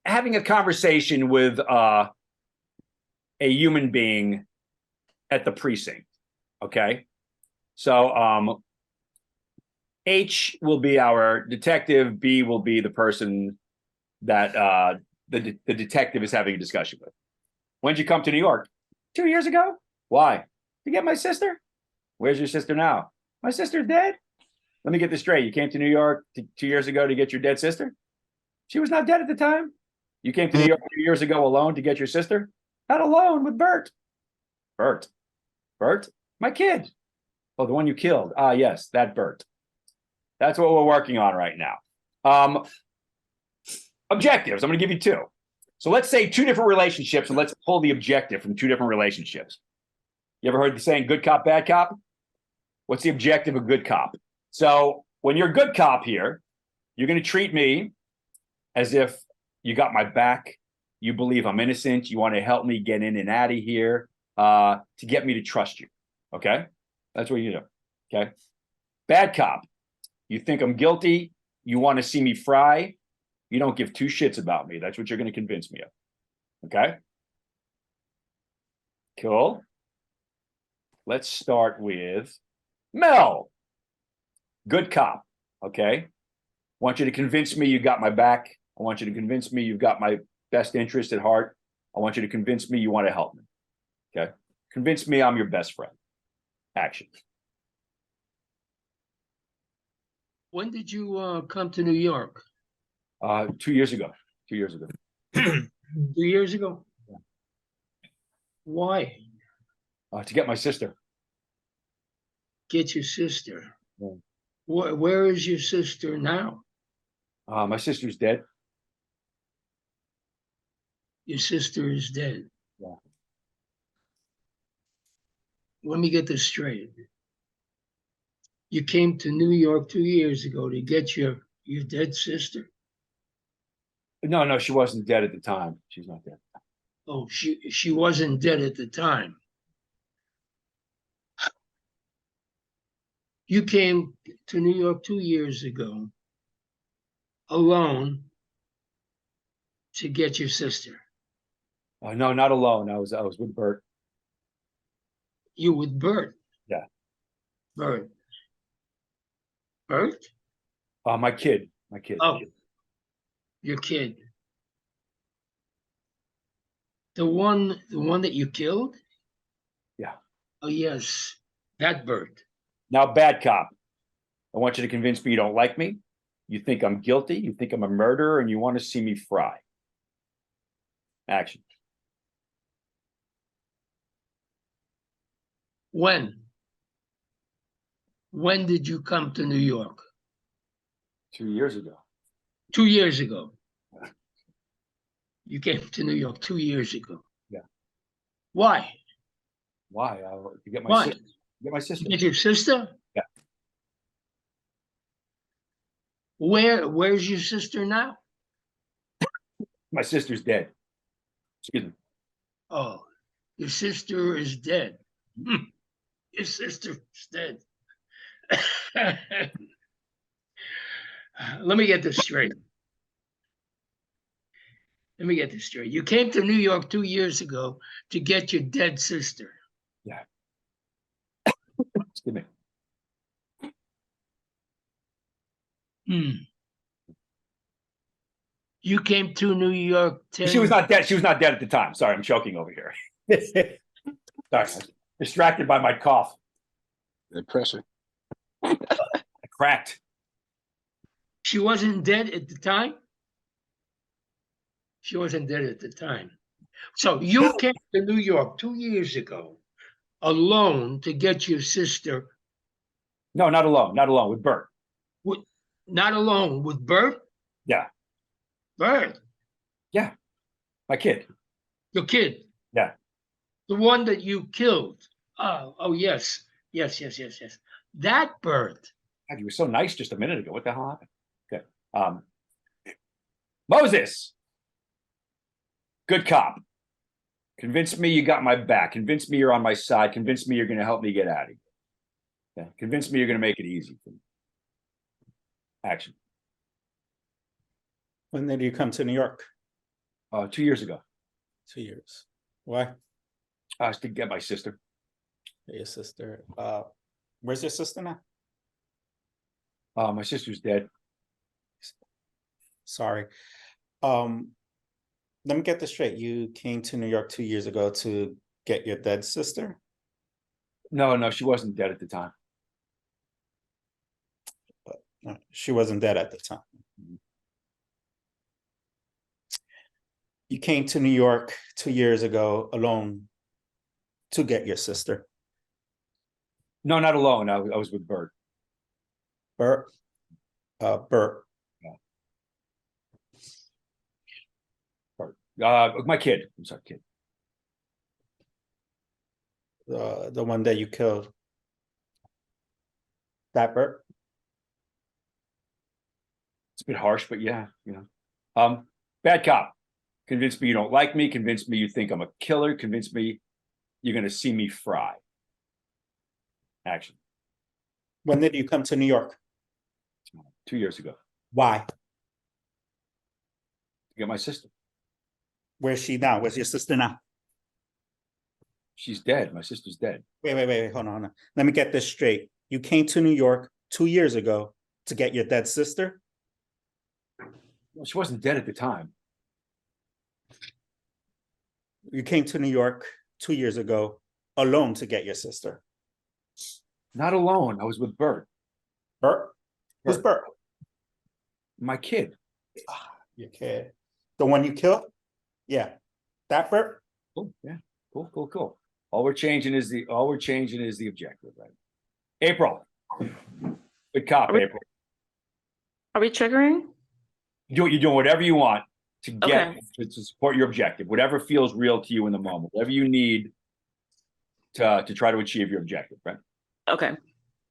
having a conversation with a human being at the precinct. Okay. So H will be our detective, B will be the person that the detective is having a discussion with. When'd you come to New York? 2 years ago. Why? To get my sister? Where's your sister now? My sister's dead. Let me get this straight. You came to New York 2 years ago to get your dead sister? She was not dead at the time. You came to New York 2 years ago alone to get your sister? Not alone, with Bert. Bert? My kid. Oh, the one you killed. Ah, yes, that Bert. That's what we're working on right now. Objectives, I'm going to give you two. So let's say two different relationships, and let's pull the objective from two different relationships. You ever heard the saying, good cop, bad cop? What's the objective of good cop? So when you're a good cop here, you're going to treat me as if you got my back, you believe I'm innocent, you want to help me get in and out of here to get me to trust you, okay? That's what you do, okay? Bad cop, you think I'm guilty, you want to see me fry, you don't give two shits about me. That's what you're going to convince me of, okay? Cool. Let's start with Mel. Good cop, okay? Want you to convince me you got my back. I want you to convince me you've got my best interest at heart. I want you to convince me you want to help me, okay? Convince me I'm your best friend. Action. When did you come to New York? 2 years ago. 2 years ago. 2 years ago? Yeah. Why? To get my sister. Get your sister. Yeah. Where is your sister now? My sister's dead. Your sister is dead. Yeah. Let me get this straight. You came to New York 2 years ago to get your dead sister? No, she wasn't dead at the time. She's not dead. Oh, she wasn't dead at the time. You came to New York 2 years ago alone to get your sister. No, not alone. I was with Bert. You with Bert? Yeah. Bert? My kid. Oh, your kid. The one that you killed? Yeah. Oh, yes, that Bert. Now, bad cop. I want you to convince me you don't like me. You think I'm guilty. You think I'm a murderer, and you want to see me fry. Action. When? When did you come to New York? 2 years ago. 2 years ago. You came to New York 2 years ago. Yeah. Why? Why? To get my Why? sister. Get my sister. To get your sister? Yeah. Where's your sister now? My sister's dead. Excuse me. Oh, your sister is dead. Your sister's dead. Let me get this straight. You came to New York 2 years ago to get your dead sister. Yeah. Excuse me. You came to New York. She was not dead. She was not dead at the time. Sorry, I'm choking over here. Sorry, distracted by my cough. The pressure. I cracked. She wasn't dead at the time? She wasn't dead at the time. So you came to New York 2 years ago alone to get your sister. No, not alone. Not alone with Bert. Not alone with Bert? Yeah. Bert? Yeah. My kid. Your kid? Yeah. The one that you killed? Oh, yes. Yes. That Bert. God, you were so nice just a minute ago. What the hell happened? Okay. Moses. Good cop. Convince me you got my back. Convince me you're on my side. Convince me you're going to help me get out of here. Okay. Convince me you're going to make it easy for me. Action. When did you come to New York? 2 years ago. 2 years. Why? To get my sister. Your sister. Where's your sister now? My sister's dead. Sorry. Let me get this straight. You came to New York 2 years ago to get your dead sister? No, she wasn't dead at the time. But she wasn't dead at the time. You came to New York 2 years ago alone to get your sister? No, not alone. I was with Bert. Bert? Bert. My kid. I'm sorry, kid. The one that you killed. That Bert? It's a bit harsh, but yeah, bad cop. Convince me you don't like me. Convince me you think I'm a killer. Convince me you're going to see me fry. Action. When did you come to New York? 2 years ago. Why? To get my sister. Where's she now? Where's your sister now? She's dead. My sister's dead. Wait. Hold on. Let me get this straight. You came to New York 2 years ago to get your dead sister? Well, she wasn't dead at the time. You came to New York 2 years ago alone to get your sister? Not alone. I was with Bert. Bert? Who's Bert? My kid. Your kid. The one you killed? Yeah. That Bert? Cool. Yeah. Cool. All we're changing is the objective, right? April. Good cop, April. Are we triggering? You're doing whatever you want to get to support your objective, whatever feels real to you in the moment, whatever you need to try to achieve your objective, right? Okay.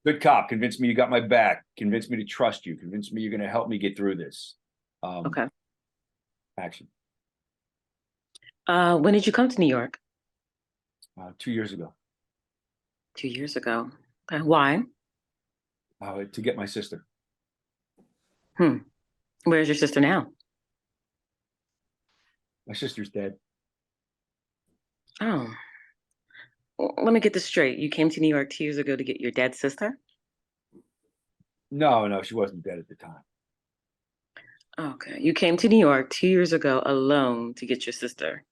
Good cop. Convince me you got my back. Convince me to trust you. Convince me you're going to help me get through this. Okay. Action. When did you come to New York? 2 years ago. 2 years ago. Why? To get my sister. Where's your sister now? My sister's dead. Oh. Well, let me get this straight. You came to New York 2 years ago to get your dad's sister? No, she wasn't dead at the time. Okay. You came to New York 2 years ago alone to get your sister?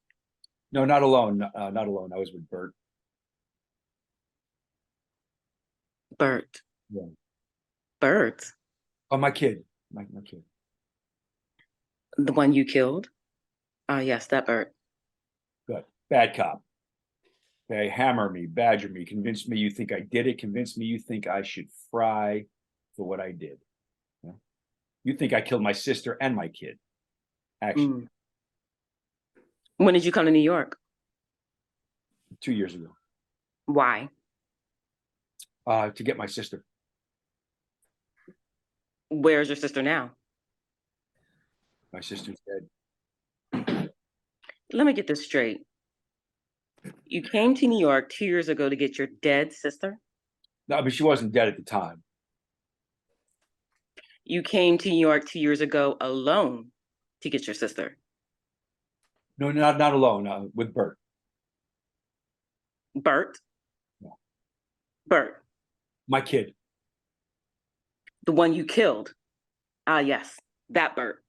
No, not alone. Not alone. I was with Bert. Bert. Yeah. Bert? Oh, my kid. My kid. The one you killed? Yes, that Bert. Good. Bad cop. Okay, hammer me, badger me, convince me you think I did it, convince me you think I should fry for what I did. Yeah? You think I killed my sister and my kid. Action. When did you come to New York? 2 years ago. Why? To get my sister. Where's your sister now? My sister's dead. Let me get this straight. You came to New York 2 years ago to get your dead sister? No, but she wasn't dead at the time. You came to New York 2 years ago alone to get your sister? No, not alone. With Bert. Bert? No. Bert. My kid. The one you killed? Yes, that Bert.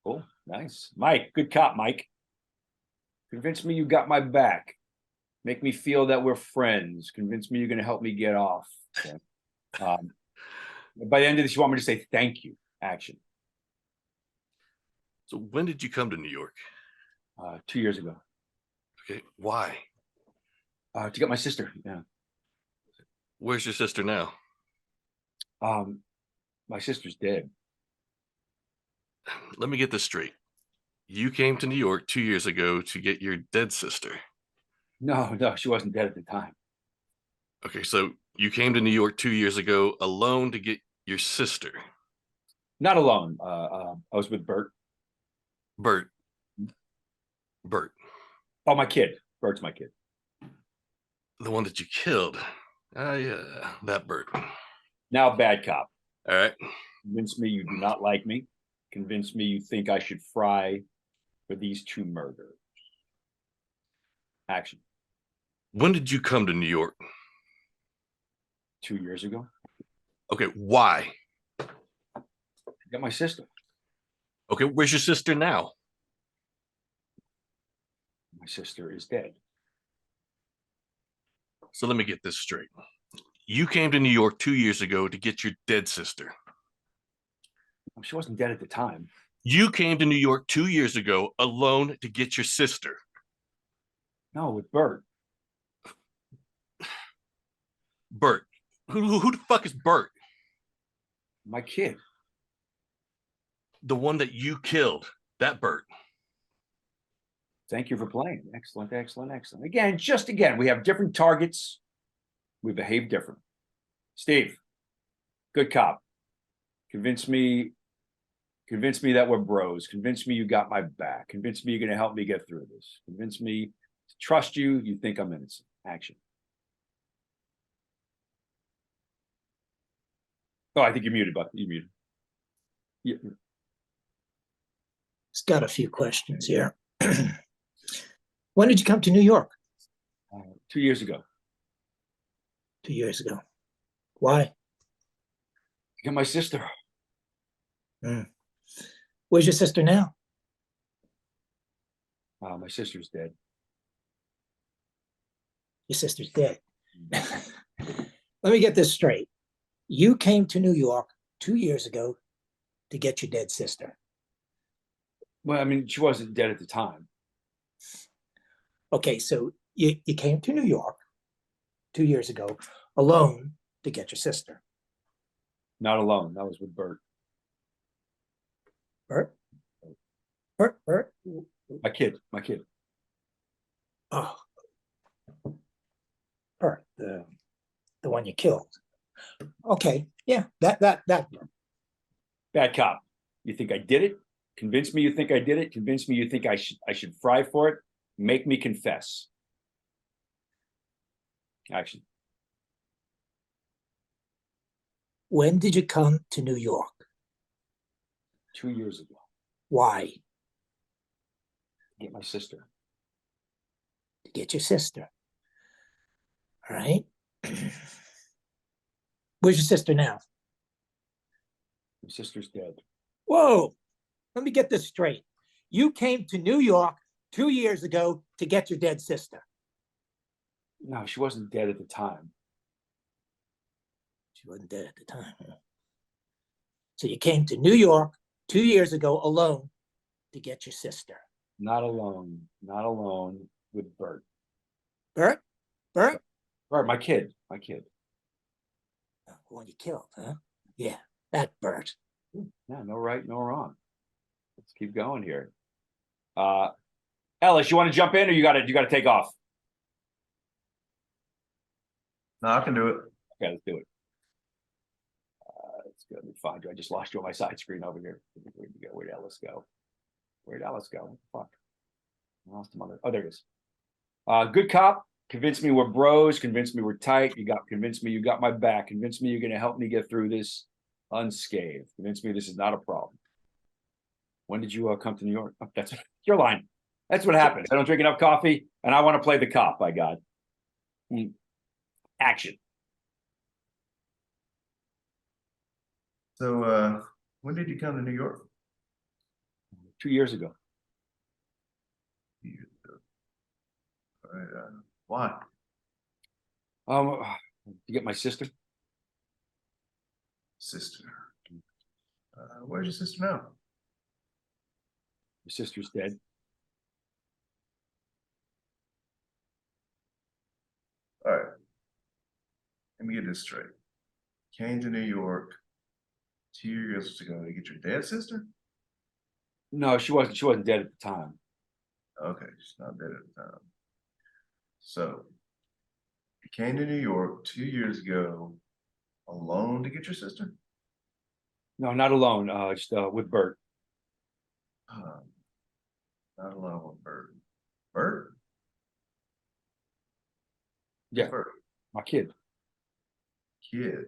Oh, nice. Mike, good cop, Mike. Convince me you got my back. Make me feel that we're friends. Convince me you're going to help me get off. Okay. By the end of this, you want me to say thank you. Action. So when did you come to New York? 2 years ago. Okay, why? To get my sister. Yeah. Where's your sister now? My sister's dead. Let me get this straight. You came to New York 2 years ago to get your dead sister. No, she wasn't dead at the time. Okay, so you came to New York 2 years ago alone to get your sister. Not alone. I was with Bert. Bert. Oh, my kid. Bert's my kid. The one that you killed. Yeah, that Bert. Now, bad cop. All right. Convince me you do not like me. Convince me you think I should fry for these two murders. Action. When did you come to New York? 2 years ago. Okay, why? I got my sister. Okay, where's your sister now? My sister is dead. So let me get this straight. You came to New York 2 years ago to get your dead sister. She wasn't dead at the time. You came to New York 2 years ago alone to get your sister. No, with Bert. Bert. Who the fuck is Bert? My kid. The one that you killed. That Bert. Thank you for playing. Excellent, excellent, excellent. Again, we have different targets. We behave different. Steve, good cop. Convince me that we're bros. Convince me you got my back. Convince me you're going to help me get through this. Convince me to trust you. You think I'm innocent. Action. Oh, I think you're muted, Buck. You're muted. Yeah. It's got a few questions here. When did you come to New York? 2 years ago. 2 years ago. Why? I got my sister. Where's your sister now? My sister's dead. Your sister's dead. Let me get this straight. You came to New York 2 years ago to get your dead sister. Well, I mean, she wasn't dead at the time. Okay, so you came to New York 2 years ago alone to get your sister. Not alone. That was with Bert. Bert? My kid. Oh. Bert, the one you killed. Okay, yeah, that. Bad cop. You think I did it? Convince me you think I did it. Convince me you think I should fry for it. Make me confess. Action. When did you come to New York? 2 years ago. Why? Get my sister. To get your sister. All right. Where's your sister now? My sister's dead. Whoa, let me get this straight. You came to New York 2 years ago to get your dead sister. No, she wasn't dead at the time. She wasn't dead at the time. Huh? So you came to New York 2 years ago alone to get your sister. Not alone. Not alone with Bert. Bert? Bert, my kid. The one you killed, huh? Yeah, that Bert. Yeah, no right, no wrong. Let's keep going here. Ellis, you want to jump in or you gotta take off? No, I can do it. Okay, let's do it. Let's go. Let me find you. I just lost you on my side screen over here. Where'd you go? Where'd Ellis go? What the fuck? I lost him on there. Oh, there it is. Good cop. Convince me we're bros. Convince me we're tight. Convince me you got my back. Convince me you're gonna help me get through this unscathed. Convince me this is not a problem. When did you come to New York? Oh, that's your line. That's what happens. I don't drink enough coffee, and I want to play the cop. By God. Action. So, when did you come to New York? 2 years ago. All right. Why? To get my sister. Sister. Where's your sister now? My sister's dead. All right. Let me get this straight. Came to New York 2 years ago to get your dead sister? No, she wasn't dead at the time. Okay, she's not dead at the time. So you came to New York 2 years ago alone to get your sister? No, not alone. Just with Bert. Not alone with Bert. Bert? Yeah, Bert. my kid. Kid.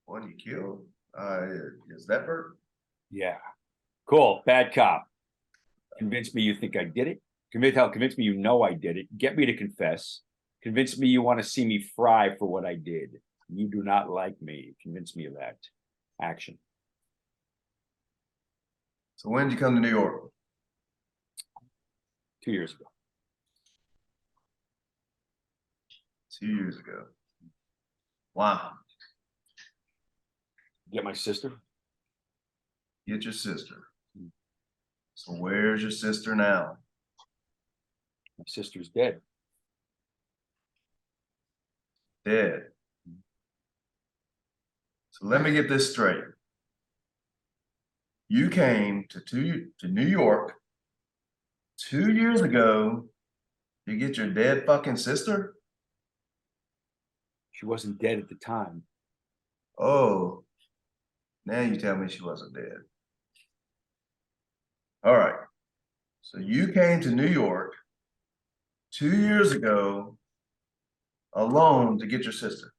One you killed? Is that Bert? Yeah. Cool. Bad cop. Convince me you think I did it. Convince me you know I did it. Get me to confess. Convince me you want to see me fry for what I did. You do not like me. Convince me of that. Action. So when did you come to New York? 2 years ago. 2 years ago. Wow. Get my sister. Get your sister. So where's your sister now? My sister's dead. Dead. So let me get this straight. You came to New York 2 years ago to get your dead fucking sister? She wasn't dead at the time. Oh, now you tell me she wasn't dead. All right. So you came to New York 2 years ago alone to get your sister?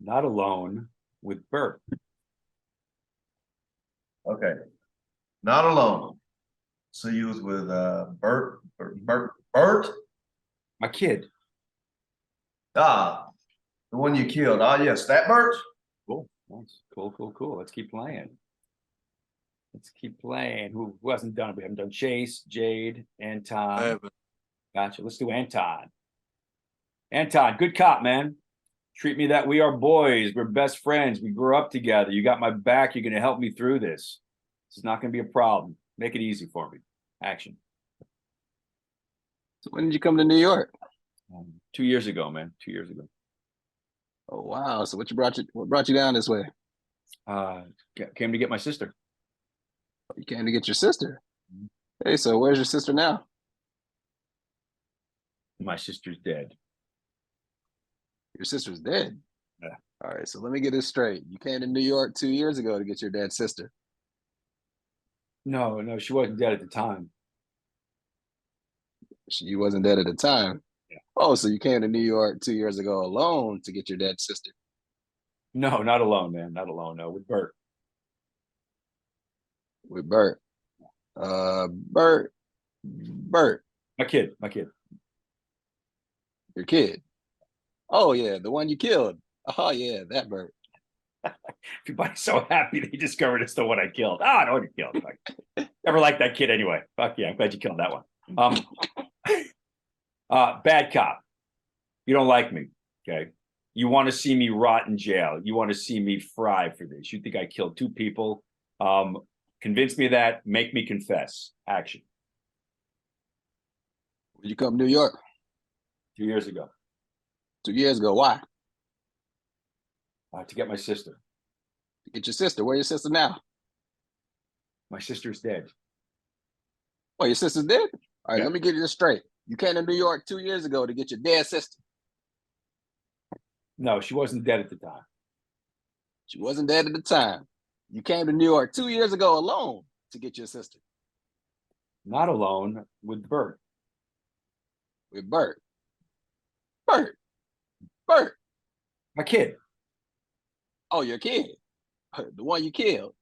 Not alone, with Bert. Okay. Not alone. So you was with Bert? My kid. Ah, the one you killed. Ah, yes, that Bert? Cool. Nice. Cool. Let's keep playing. Who hasn't done it? We haven't done Chase, Jade, Anton. I haven't. Gotcha. Let's do Anton. Anton, good cop, man. Treat me that we are boys. We're best friends. We grew up together. You got my back. You're going to help me through this. This is not going to be a problem. Make it easy for me. Action. So when did you come to New York? 2 years ago, man. 2 years ago. Oh wow. So what brought you down this way? Came to get my sister. You came to get your sister. Hey, so where's your sister now? My sister's dead. Your sister's dead. Yeah. All right, so let me get this straight. You came to New York 2 years ago to get your dead sister. No, she wasn't dead at the time. She wasn't dead at the time. Yeah. Oh, so you came to New York 2 years ago alone to get your dead sister. No, not alone, man. Not alone. No, with Bert. With Bert. Bert. My kid. Your kid. Oh yeah, the one you killed. Oh yeah, that Bert. Everybody's so happy they discovered it's the one I killed. I know what you killed. Never liked that kid anyway. Fuck yeah, I'm glad you killed that one. Bad cop. You don't like me, okay? You want to see me rot in jail. You want to see me fry for this. You think I killed 2 people. Convince me of that. Make me confess. Action. When you come to New York? 2 years ago. 2 years ago, why? To get my sister. To get your sister. Where's your sister now? My sister's dead. Oh, your sister's dead? All right, Yeah. let me get this straight. You came to New York 2 years ago to get your dead sister. No, she wasn't dead at the time. She wasn't dead at the time. You came to New York 2 years ago alone to get your sister. Not alone, with Bert. With Bert. My kid. Oh, your kid. The one you killed.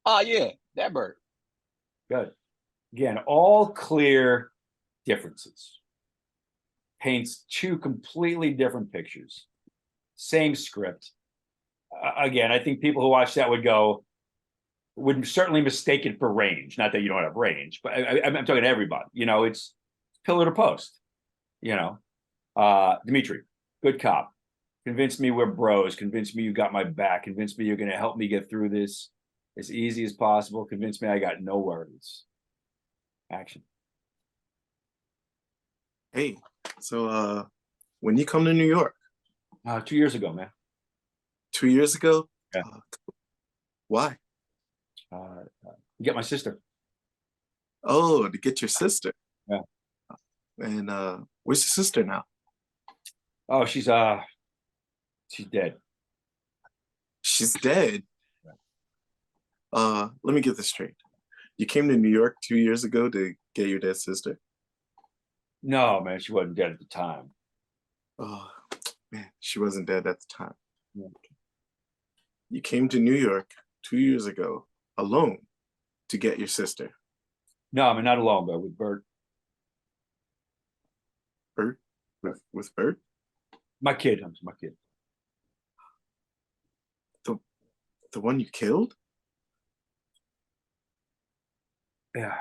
Oh yeah, that Bert. Good. Again, all clear differences. Paints 2 completely different pictures. Same script. Again, I think people who watch that would certainly mistake it for range. Not that you don't have range, but I'm talking to everybody. You know, it's pillar to post. you know. Dimitri, good cop. Convince me we're bros. Convince me you got my back. Convince me you're going to help me get through this as easy as possible. Convince me I got no worries. Action. Hey, so when you come to New York? 2 years ago, man. 2 years ago? Yeah. Why? Get my sister. Oh, to get your sister. Yeah. And where's your sister now? Oh, she's dead. She's dead. Let me get this straight. You came to New York 2 years ago to get your dead sister? No, man, she wasn't dead at the time. Oh, man, she wasn't dead at the time. Yeah. You came to New York 2 years ago alone to get your sister? No, I mean, not alone, but with Bert. Bert? With Bert? My kid. My kid. The one you killed? Yeah.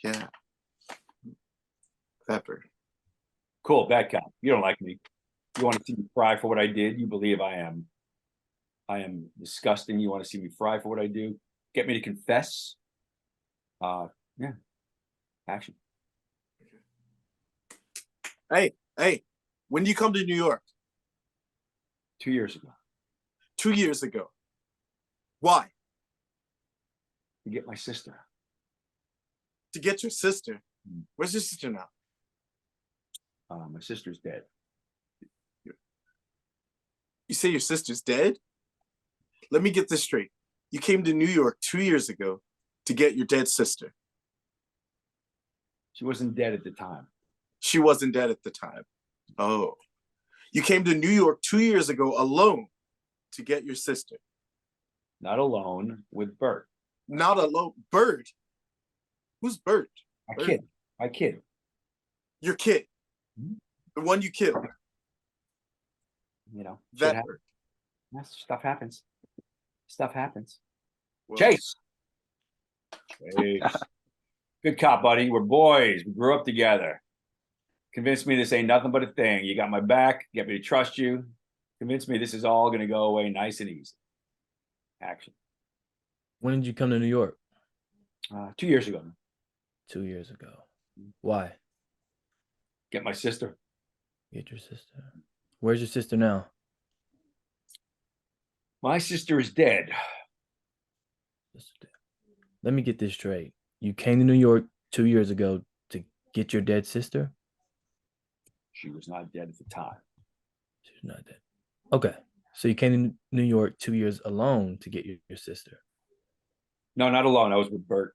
Yeah. That Bert. Cool, bad cop. You don't like me. You want to see me fry for what I did? You believe I am disgusting. You want to see me fry for what I do? Get me to confess? Yeah. Action. Hey, when do you come to New York? 2 years ago. 2 years ago. Why? To get my sister. To get your sister? Where's your sister now? My sister's dead. You say your sister's dead? Let me get this straight. You came to New York 2 years ago to get your dead sister. She wasn't dead at the time. She wasn't dead at the time. Oh. You came to New York 2 years ago alone to get your sister. Not alone, with Bert. Not alone. Bert? Who's Bert? My kid. My kid. Your kid. The one you killed. You know. That Bert. Stuff happens. Stuff happens. Well, Chase. Good cop, buddy. We're boys. We grew up together. Convince me this ain't nothing but a thing. You got my back. Get me to trust you. Convince me this is all going to go away nice and easy. Action. When did you come to New York? 2 years ago. 2 years ago. Why? Get my sister. Get your sister. Where's your sister now? My sister is dead. Let me get this straight. You came to New York 2 years ago to get your dead sister? She was not dead at the time. She was not dead. Okay. So you came to New York 2 years alone to get your sister? No, not alone. I was with Bert.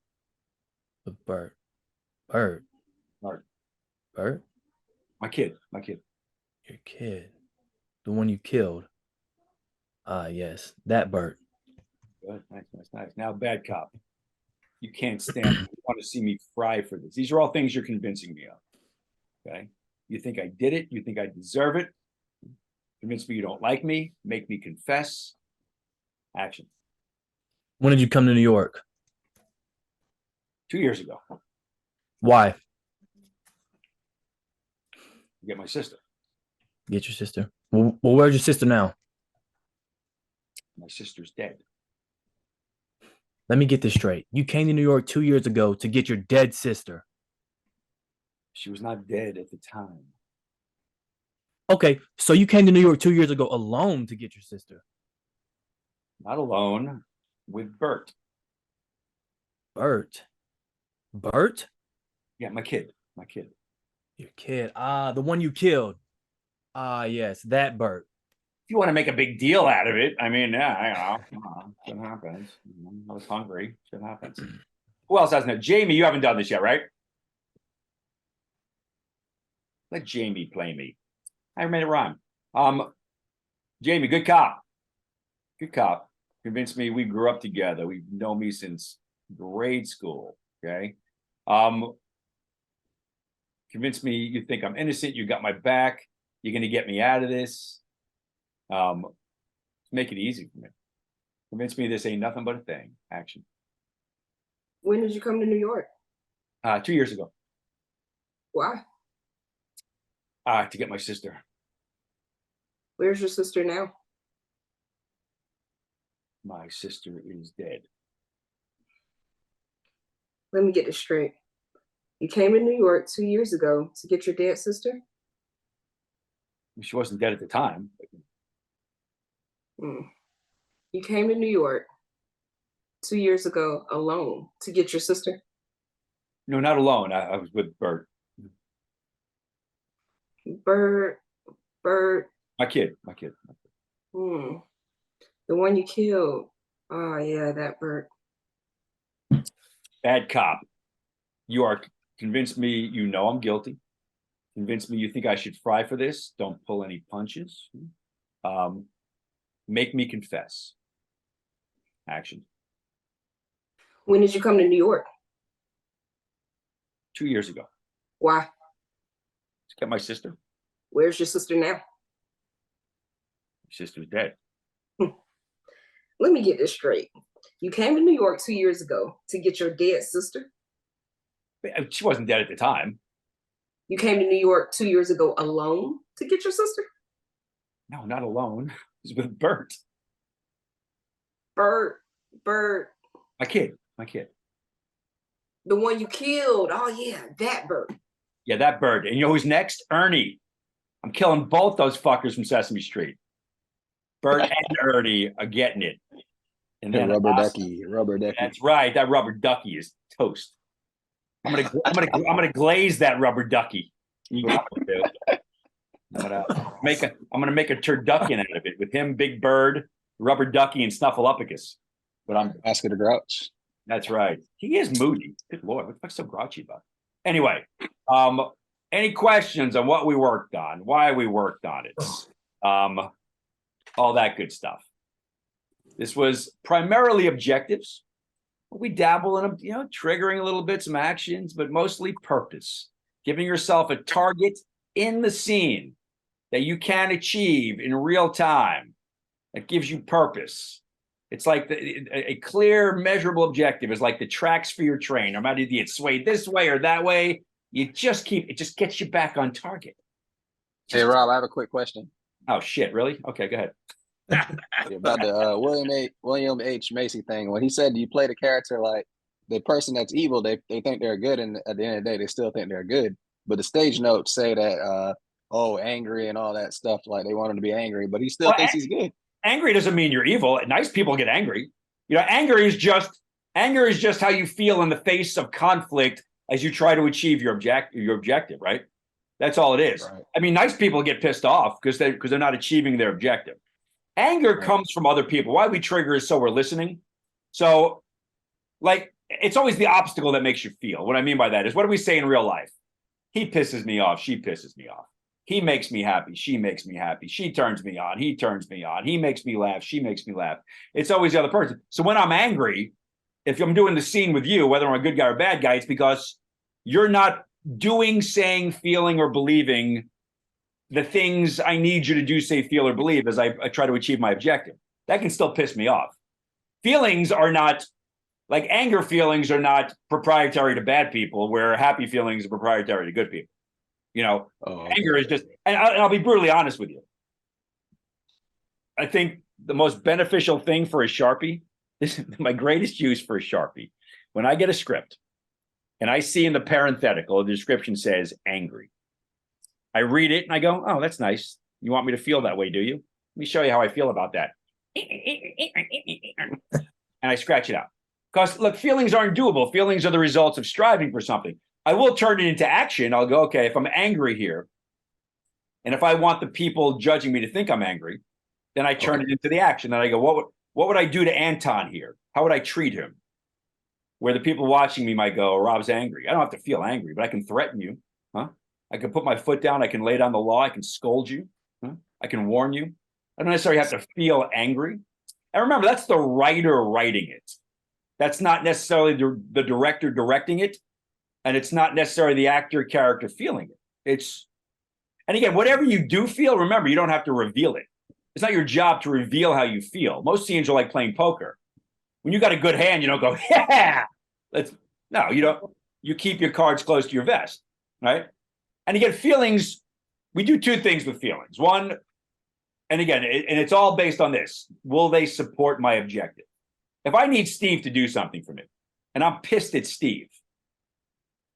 With Bert. Bert? Bert. Bert? My kid. My kid. Your kid. The one you killed. Yes. That Bert. Good. Nice. Now, bad cop. You can't stand. You want to see me fry for this. These are all things you're convincing me of. Okay. You think I did it. You think I deserve it. Convince me you don't like me. Make me confess. Action. When did you come to New York? 2 years ago. Why? Get my sister. Get your sister. Well, where's your sister now? My sister's dead. Let me get this straight. You came to New York 2 years ago to get your dead sister. She was not dead at the time. Okay, so you came to New York 2 years ago alone to get your sister. Not alone, with Bert. Bert? Bert? Yeah, my kid. My kid. Your kid. The one you killed. Yes, that Bert. If you want to make a big deal out of it, I mean, yeah, I know. Shit happens. I was hungry. Shit happens. Who else hasn't? Jamie, you haven't done this yet, right? Let Jamie play me. I made it rhyme. Jamie, good cop. Good cop. Convinced me we grew up together. We've known me since grade school. Okay. Convinced me you think I'm innocent. You got my back. You're gonna get me out of this. Make it easy for me. Convince me this ain't nothing but a thing. Action. When did you come to New York? 2 years ago. Why? To get my sister. Where's your sister now? My sister is dead. Let me get this straight. You came to New York 2 years ago to get your dead sister? She wasn't dead at the time. You came to New York 2 years ago alone to get your sister? No, not alone. I was with Bert. Bert. My kid. The one you killed. Oh yeah, that Bert. Bad cop. You are convinced me you know I'm guilty. Convinced me you think I should fry for this. Don't pull any punches. Make me confess. Action. When did you come to New York? 2 years ago. Why? To get my sister. Where's your sister now? My sister's dead. Let me get this straight. You came to New York 2 years ago to get your dead sister? She wasn't dead at the time. You came to New York 2 years ago alone to get your sister? No, not alone. I was with Bert. Bert. My kid. The one you killed. Oh yeah, that Bert. Yeah, that Bert. And you know who's next? Ernie. I'm killing both those fuckers from Sesame Street. Bert and Ernie are getting it. And then Rubber ducky. That's right. That rubber ducky is toast. I'm gonna glaze that rubber ducky. You got it, dude. I'm gonna make a turducken out of it with him, Big Bird, Rubber Ducky, and Snuffleupagus. But I'm Oscar the Grouch. That's right. He is moody. Good Lord, what the fuck's so grouchy about? Anyway, any questions on what we worked on, why we worked on it, all that good stuff. This was primarily objectives. We dabble in them, triggering a little bit, some actions, but mostly purpose. Giving yourself a target in the scene that you can achieve in real time. That gives you purpose. It's like a clear, measurable objective is like the tracks for your train. No matter if it's swayed this way or that way, it just gets you back on target. Hey, Rob, I have a quick question. Oh, shit, really? Okay, go ahead. About the William H. Macy thing. When he said you play the character like the person that's evil, they think they're good, and at the end of the day, they still think they're good. But the stage notes say that, angry and all that stuff, like they want him to be angry, but he still thinks he's good. Angry doesn't mean you're evil. Nice people get angry. Anger is just how you feel in the face of conflict as you try to achieve your objective, right? That's all it is. Right. I mean, nice people get pissed off because they're not achieving their objective. Anger comes from other people. Why we trigger is so we're listening. So, it's always the obstacle that makes you feel. What I mean by that is, what do we say in real life? He pisses me off. She pisses me off. He makes me happy. She makes me happy. She turns me on. He turns me on. He makes me laugh. She makes me laugh. It's always the other person. So when I'm angry, if I'm doing the scene with you, whether I'm a good guy or bad guy, it's because you're not doing, saying, feeling, or believing the things I need you to do, say, feel, or believe as I try to achieve my objective. That can still piss me off. Feelings are not, like anger feelings are not proprietary to bad people, where happy feelings are proprietary to good people. Anger is just, and I'll be brutally honest with you. I think the most beneficial thing for a Sharpie, this is my greatest use for a Sharpie. When I get a script and I see in the parenthetical, the description says angry. I read it and I go, oh, that's nice. You want me to feel that way, do you? Let me show you how I feel about that. And I scratch it out. Because look, feelings aren't doable. Feelings are the results of striving for something. I will turn it into action. I'll go, okay, if I'm angry here, and if I want the people judging me to think I'm angry, then I turn it into the action. Then I go, what would I do to Anton here? How would I treat him? Where the people watching me might go, Rob's angry. I don't have to feel angry, but I can threaten you. Huh? I can put my foot down. I can lay down the law. I can scold you. Huh? I can warn you. I don't necessarily have to feel angry. And remember, that's the writer writing it. That's not necessarily the director directing it. And it's not necessarily the actor character feeling it. And again, whatever you do feel, remember, you don't have to reveal it. It's not your job to reveal how you feel. Most scenes are like playing poker. When you got a good hand, you don't go, yeah. No, you don't. You keep your cards close to your vest, right? And again, feelings, we do two things with feelings. One, and again, and it's all based on this. Will they support my objective? If I need Steve to do something for me and I'm pissed at Steve,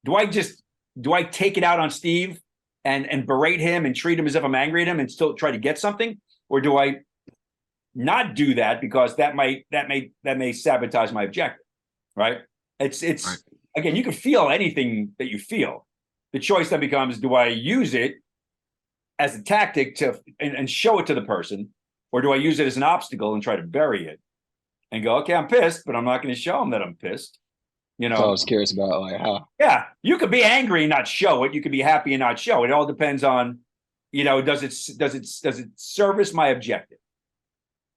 do I take it out on Steve and berate him and treat him as if I'm angry at him and still try to get something? Or do I not do that because that may sabotage my objective, right? It's right. Again, you can feel anything that you feel. The choice then becomes, do I use it as a tactic to and show it to the person, or do I use it as an obstacle and try to bury it and go, okay, I'm pissed, but I'm not going to show them that I'm pissed. You know, So I was curious about like how. Yeah, you could be angry and not show it. You could be happy and not show it. It all depends on, you know, does it service my objective?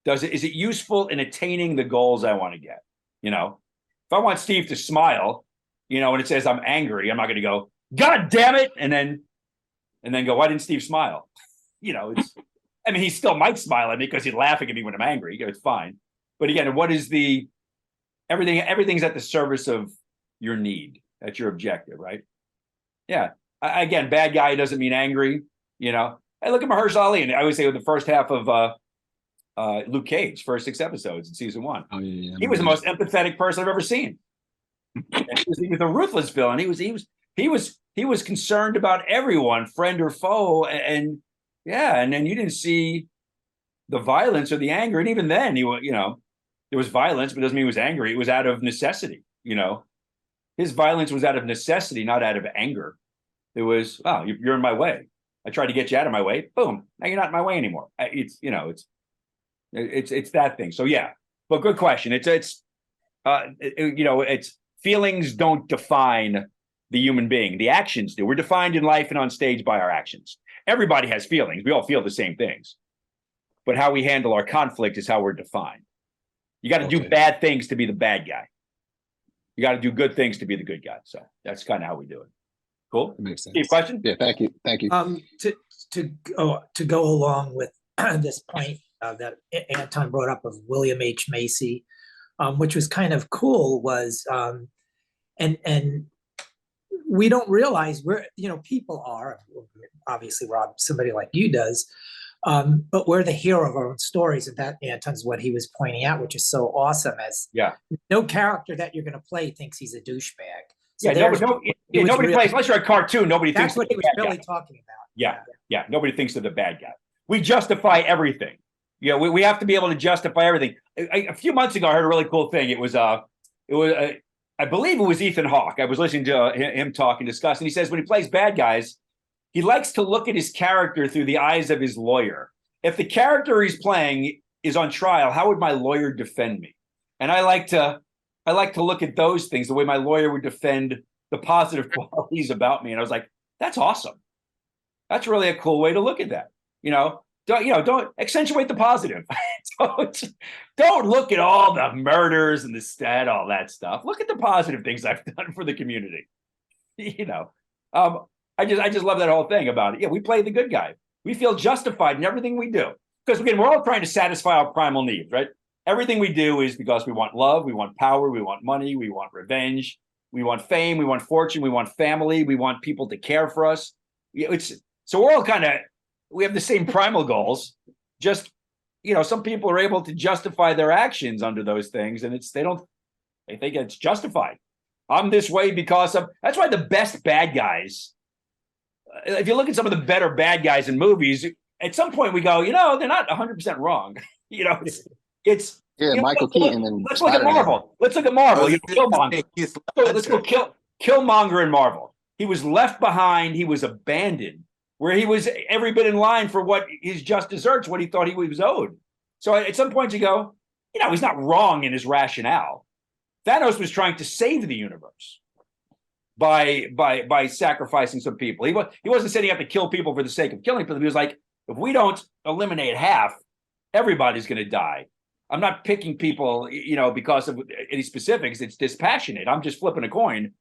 Is it useful in attaining the goals I want to get? You know, if I want Steve to smile, you know, and it says I'm angry, I'm not going to go, God damn it, and then go, why didn't Steve smile? You know, it's, I mean, he still might smile at me because he's laughing at me when I'm angry. You know, it's fine. But again, what is everything's at the service of your need. That's your objective, right? Yeah. Again, bad guy doesn't mean angry. You know, hey, look at Mahershala Ali, and I always say with the first half of Luke Cage, first 6 episodes in season 1. Oh, yeah, he was the most empathetic person I've ever seen. He was a ruthless villain. He was concerned about everyone, friend or foe, and then you didn't see the violence or the anger, and even then, there was violence, but it doesn't mean he was angry. It was out of necessity. You know, his violence was out of necessity, not out of anger. It was, oh, you're in my way. I tried to get you out of my way. Boom, now you're not in my way anymore. It's that thing. So yeah, but good question. It's feelings don't define the human being. The actions do. We're defined in life and on stage by our actions. Everybody has feelings. We all feel the same things. But how we handle our conflict is how we're defined. You got to do bad things to be the bad guy. You got to do good things to be the good guy. So that's kind of how we do it. Cool. That makes sense. Any question? Yeah, thank you. To go along with this point that Anton brought up of William H. Macy, which was kind of cool, was and we don't realize people are, obviously Rob, somebody like you does, but we're the hero of our own stories, and that, Anton's what he was pointing out, which is so awesome. As no character that you're going to play thinks he's a douchebag. So nobody plays, unless you're a cartoon, nobody thinks. That's what he was really talking about. Yeah, nobody thinks of the bad guy. We justify everything. Yeah, we have to be able to justify everything. A few months ago, I heard a really cool thing. It was I believe it was Ethan Hawke. I was listening to him talk and discuss, and he says when he plays bad guys, he likes to look at his character through the eyes of his lawyer. If the character he's playing is on trial, how would my lawyer defend me? And I like to look at those things, the way my lawyer would defend the positive qualities about me. And I was like, that's awesome. That's really a cool way to look at that. Don't accentuate the positive. don't look at all the murders and all that stuff. Look at the positive things I've done for the community. I just love that whole thing about it. Yeah, we play the good guy. We feel justified in everything we do. Because again, we're all trying to satisfy our primal needs, right? Everything we do is because we want love, we want power, we want money, we want revenge, we want fame, we want fortune, we want family, we want people to care for us. So we're all we have the same primal goals. Just, some people are able to justify their actions under those things, and they think it's justified. I'm this way because of, that's why the best bad guys, if you look at some of the better bad guys in movies, at some point we go, they're not 100% wrong. It's Michael Keaton. And let's look at Marvel. Let's look at Marvel. Killmonger. Let's go Killmonger in Marvel. He was left behind. He was abandoned, where he was every bit in line for what his just deserts, what he thought he was owed. So at some point you go, he's not wrong in his rationale. Thanos was trying to save the universe by sacrificing some people. He wasn't saying you have to kill people for the sake of killing people. He was like, if we don't eliminate half, everybody's going to die. I'm not picking people, because of any specifics. It's dispassionate. I'm just flipping a coin,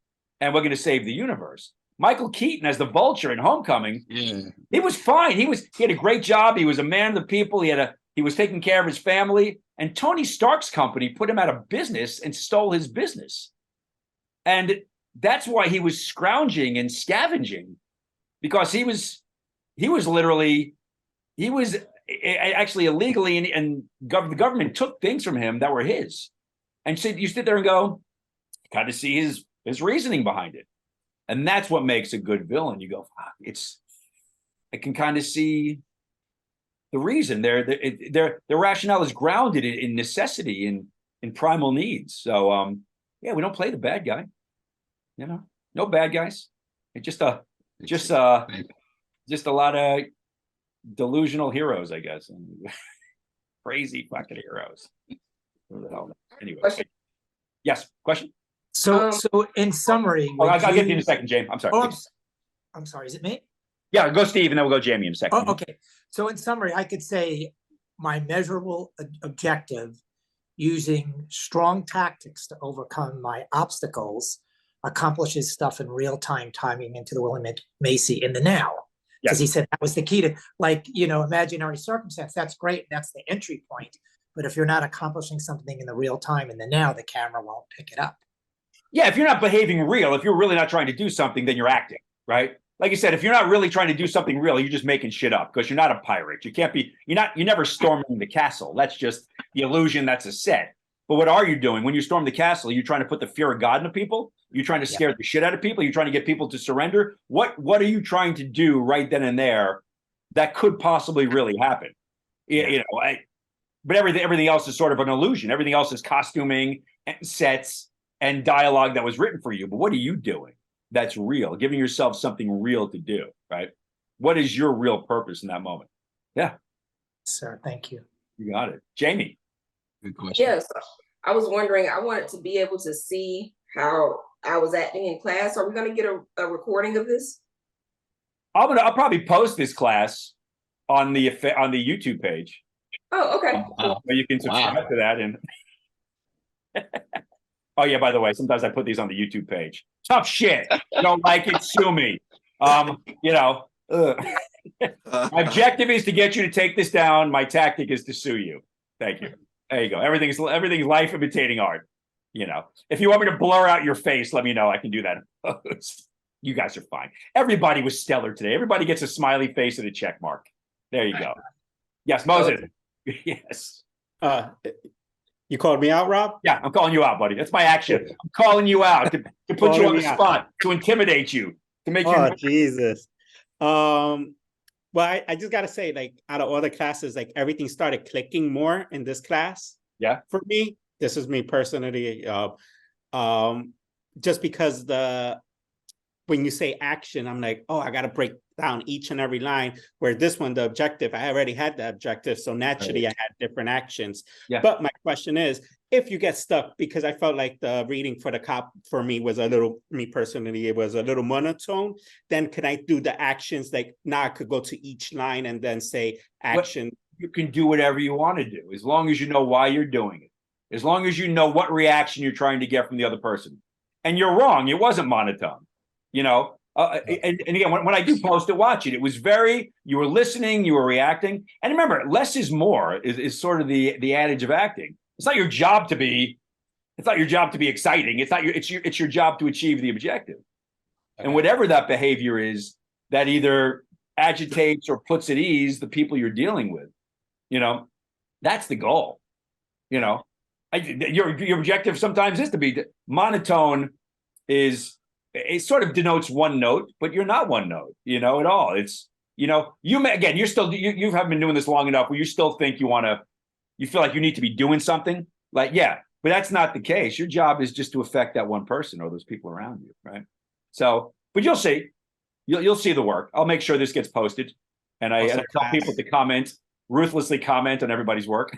and we're going to save the universe. Michael Keaton as the Vulture in Homecoming, he was fine. He had a great job. He was a man of the people. He was taking care of his family. And Tony Stark's company put him out of business and stole his business. And that's why he was scrounging and scavenging because he was literally, actually illegally, and the government took things from him that were his. And so you sit there and go, kind of see his reasoning behind it. And that's what makes a good villain. You go, fuck, I can kind of see the reason. Their rationale is grounded in necessity, in primal needs. So yeah, we don't play the bad guy. You know, no bad guys. It's just a lot of delusional heroes, I guess. Crazy fucking heroes. Anyway. Yes, question? So in summary, I'll get to you in a second, James. I'm sorry. Oh, I'm sorry, is it me? Yeah, go Steve, and then we'll go Jamie in a second. Oh, okay. So in summary, I could say my measurable objective, using strong tactics to overcome my obstacles, accomplishes stuff in real time, timing into the William Macy in the now. Because he said that was the key to, like, imaginary circumstance. That's great. That's the entry point. But if you're not accomplishing something in the real time in the now, the camera won't pick it up. Yeah, if you're not behaving real, if you're really not trying to do something, then you're acting, right? Like you said, if you're not really trying to do something real, you're just making shit up because you're not a pirate. You can't be, you're never storming the castle. That's just the illusion, that's a set. But what are you doing? When you storm the castle, you're trying to put the fear of God into people? You're trying to scare the shit out of people? You're trying to get people to surrender? What are you trying to do right then and there that could possibly really happen? But everything else is sort of an illusion. Everything else is costuming and sets and dialogue that was written for you. But what are you doing that's real? Giving yourself something real to do, right? What is your real purpose in that moment? Yeah. Sir, thank you. You got it. Jamie. Good question. Yes, I was wondering, I wanted to be able to see how I was acting in class. Are we going to get a recording of this? I'll probably post this class on the YouTube page. Oh, okay. So you can subscribe to that. And oh yeah, by the way, sometimes I put these on the YouTube page. Tough shit. You don't like it, sue me. My objective is to get you to take this down. My tactic is to sue you. Thank you. There you go. Everything's life imitating art. If you want me to blur out your face, let me know. I can do that. You guys are fine. Everybody was stellar today. Everybody gets a smiley face and a check mark. There you go. Yes, Moses. Yes. You called me out, Rob? Yeah, I'm calling you out, buddy. That's my action. I'm calling you out to put you on the spot, to intimidate you, to make you. Oh, Jesus. Well, I just gotta say, like, out of all the classes, like, everything started clicking more in this class. Yeah. For me, this is me personally. Just because when you say action, I'm like, oh, I gotta break down each and every line. Where this one, the objective, I already had the objective, so naturally I had different actions. Yeah. But my question is, if you get stuck, because I felt like the reading for the cop for me was me personally, it was a little monotone, then can I do the actions? Like now I could go to each line and then say action. But you can do whatever you want to do, as long as you know why you're doing it, as long as you know what reaction you're trying to get from the other person. And you're wrong, it wasn't monotone, and again, when I do post it, watch it. It was you were listening, you were reacting. And remember, less is more is sort of the adage of acting. It's not your job to be exciting. It's your job to achieve the objective. Okay. And whatever that behavior is that either agitates or puts at ease the people you're dealing with, that's the goal. Your objective sometimes is to be monotone. It sort of denotes one note, but you're not one note, at all. It's, you haven't been doing this long enough where you still think you feel like you need to be doing something. Like, yeah, but that's not the case. Your job is just to affect that one person or those people around you, right? So, but you'll see. You'll see the work. I'll make sure this gets posted. And I tell people to ruthlessly comment on everybody's work.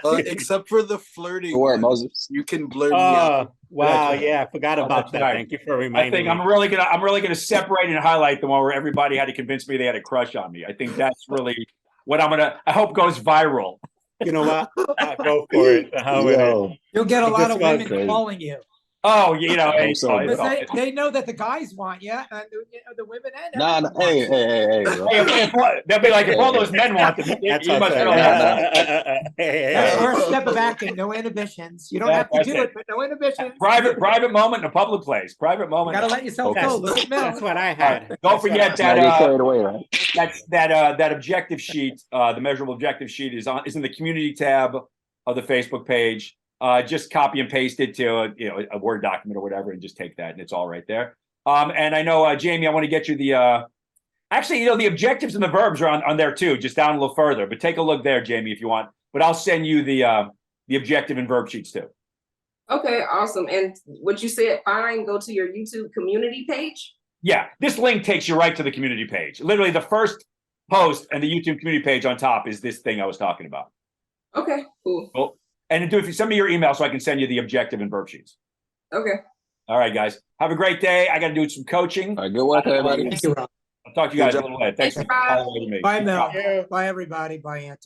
Except for the flirting. Moses. You can blur me out. Wow, yeah, I forgot about that. Right. Thank you for reminding me. I'm really gonna separate and highlight the one where everybody had to convince me they had a crush on me. I think that's really what I hope goes viral. You know what? Go for it. You'll get a lot of women calling you. Oh, you know, I'm so it's all- Because they know that the guys want you, and the women and Nah, everyone hey, wants you. hey, bro. they'll be like, if all those men want them, That's you what must I really said. have. That's the first step of acting, no inhibitions. You don't have to That's do it. it, but no inhibitions. Private moment in a public place. Private You moment. gotta let yourself That's, go. Look at Mel. that's what I All had. right, don't forget Let's not get that carried away, right? that objective sheet, the measurable objective sheet is in the community tab of the Facebook page. Just copy and paste it to a Word document or whatever, and just take that, and it's all right there. And I know Jamie, I want to get you the actually, the objectives and the verbs are on there too, just down a little further. But take a look there, Jamie, if you want. But I'll send you the objective and verb sheets too. Okay, awesome. And what you said, fine, go to your YouTube community page. Yeah, this link takes you right to the community page. Literally, the first post and the YouTube community page on top is this thing I was talking about. Okay, cool. Cool. And if you send me your email so I can send you the objective and verb sheets. Okay. All right, guys. Have a great day. I got to do some coaching. All right, good work, everybody. Thank you, Rob. I'll talk to you guys Good a little later. Thanks for Rob. following me. Bye, Mel. Bye, everybody. Bye, Anthony.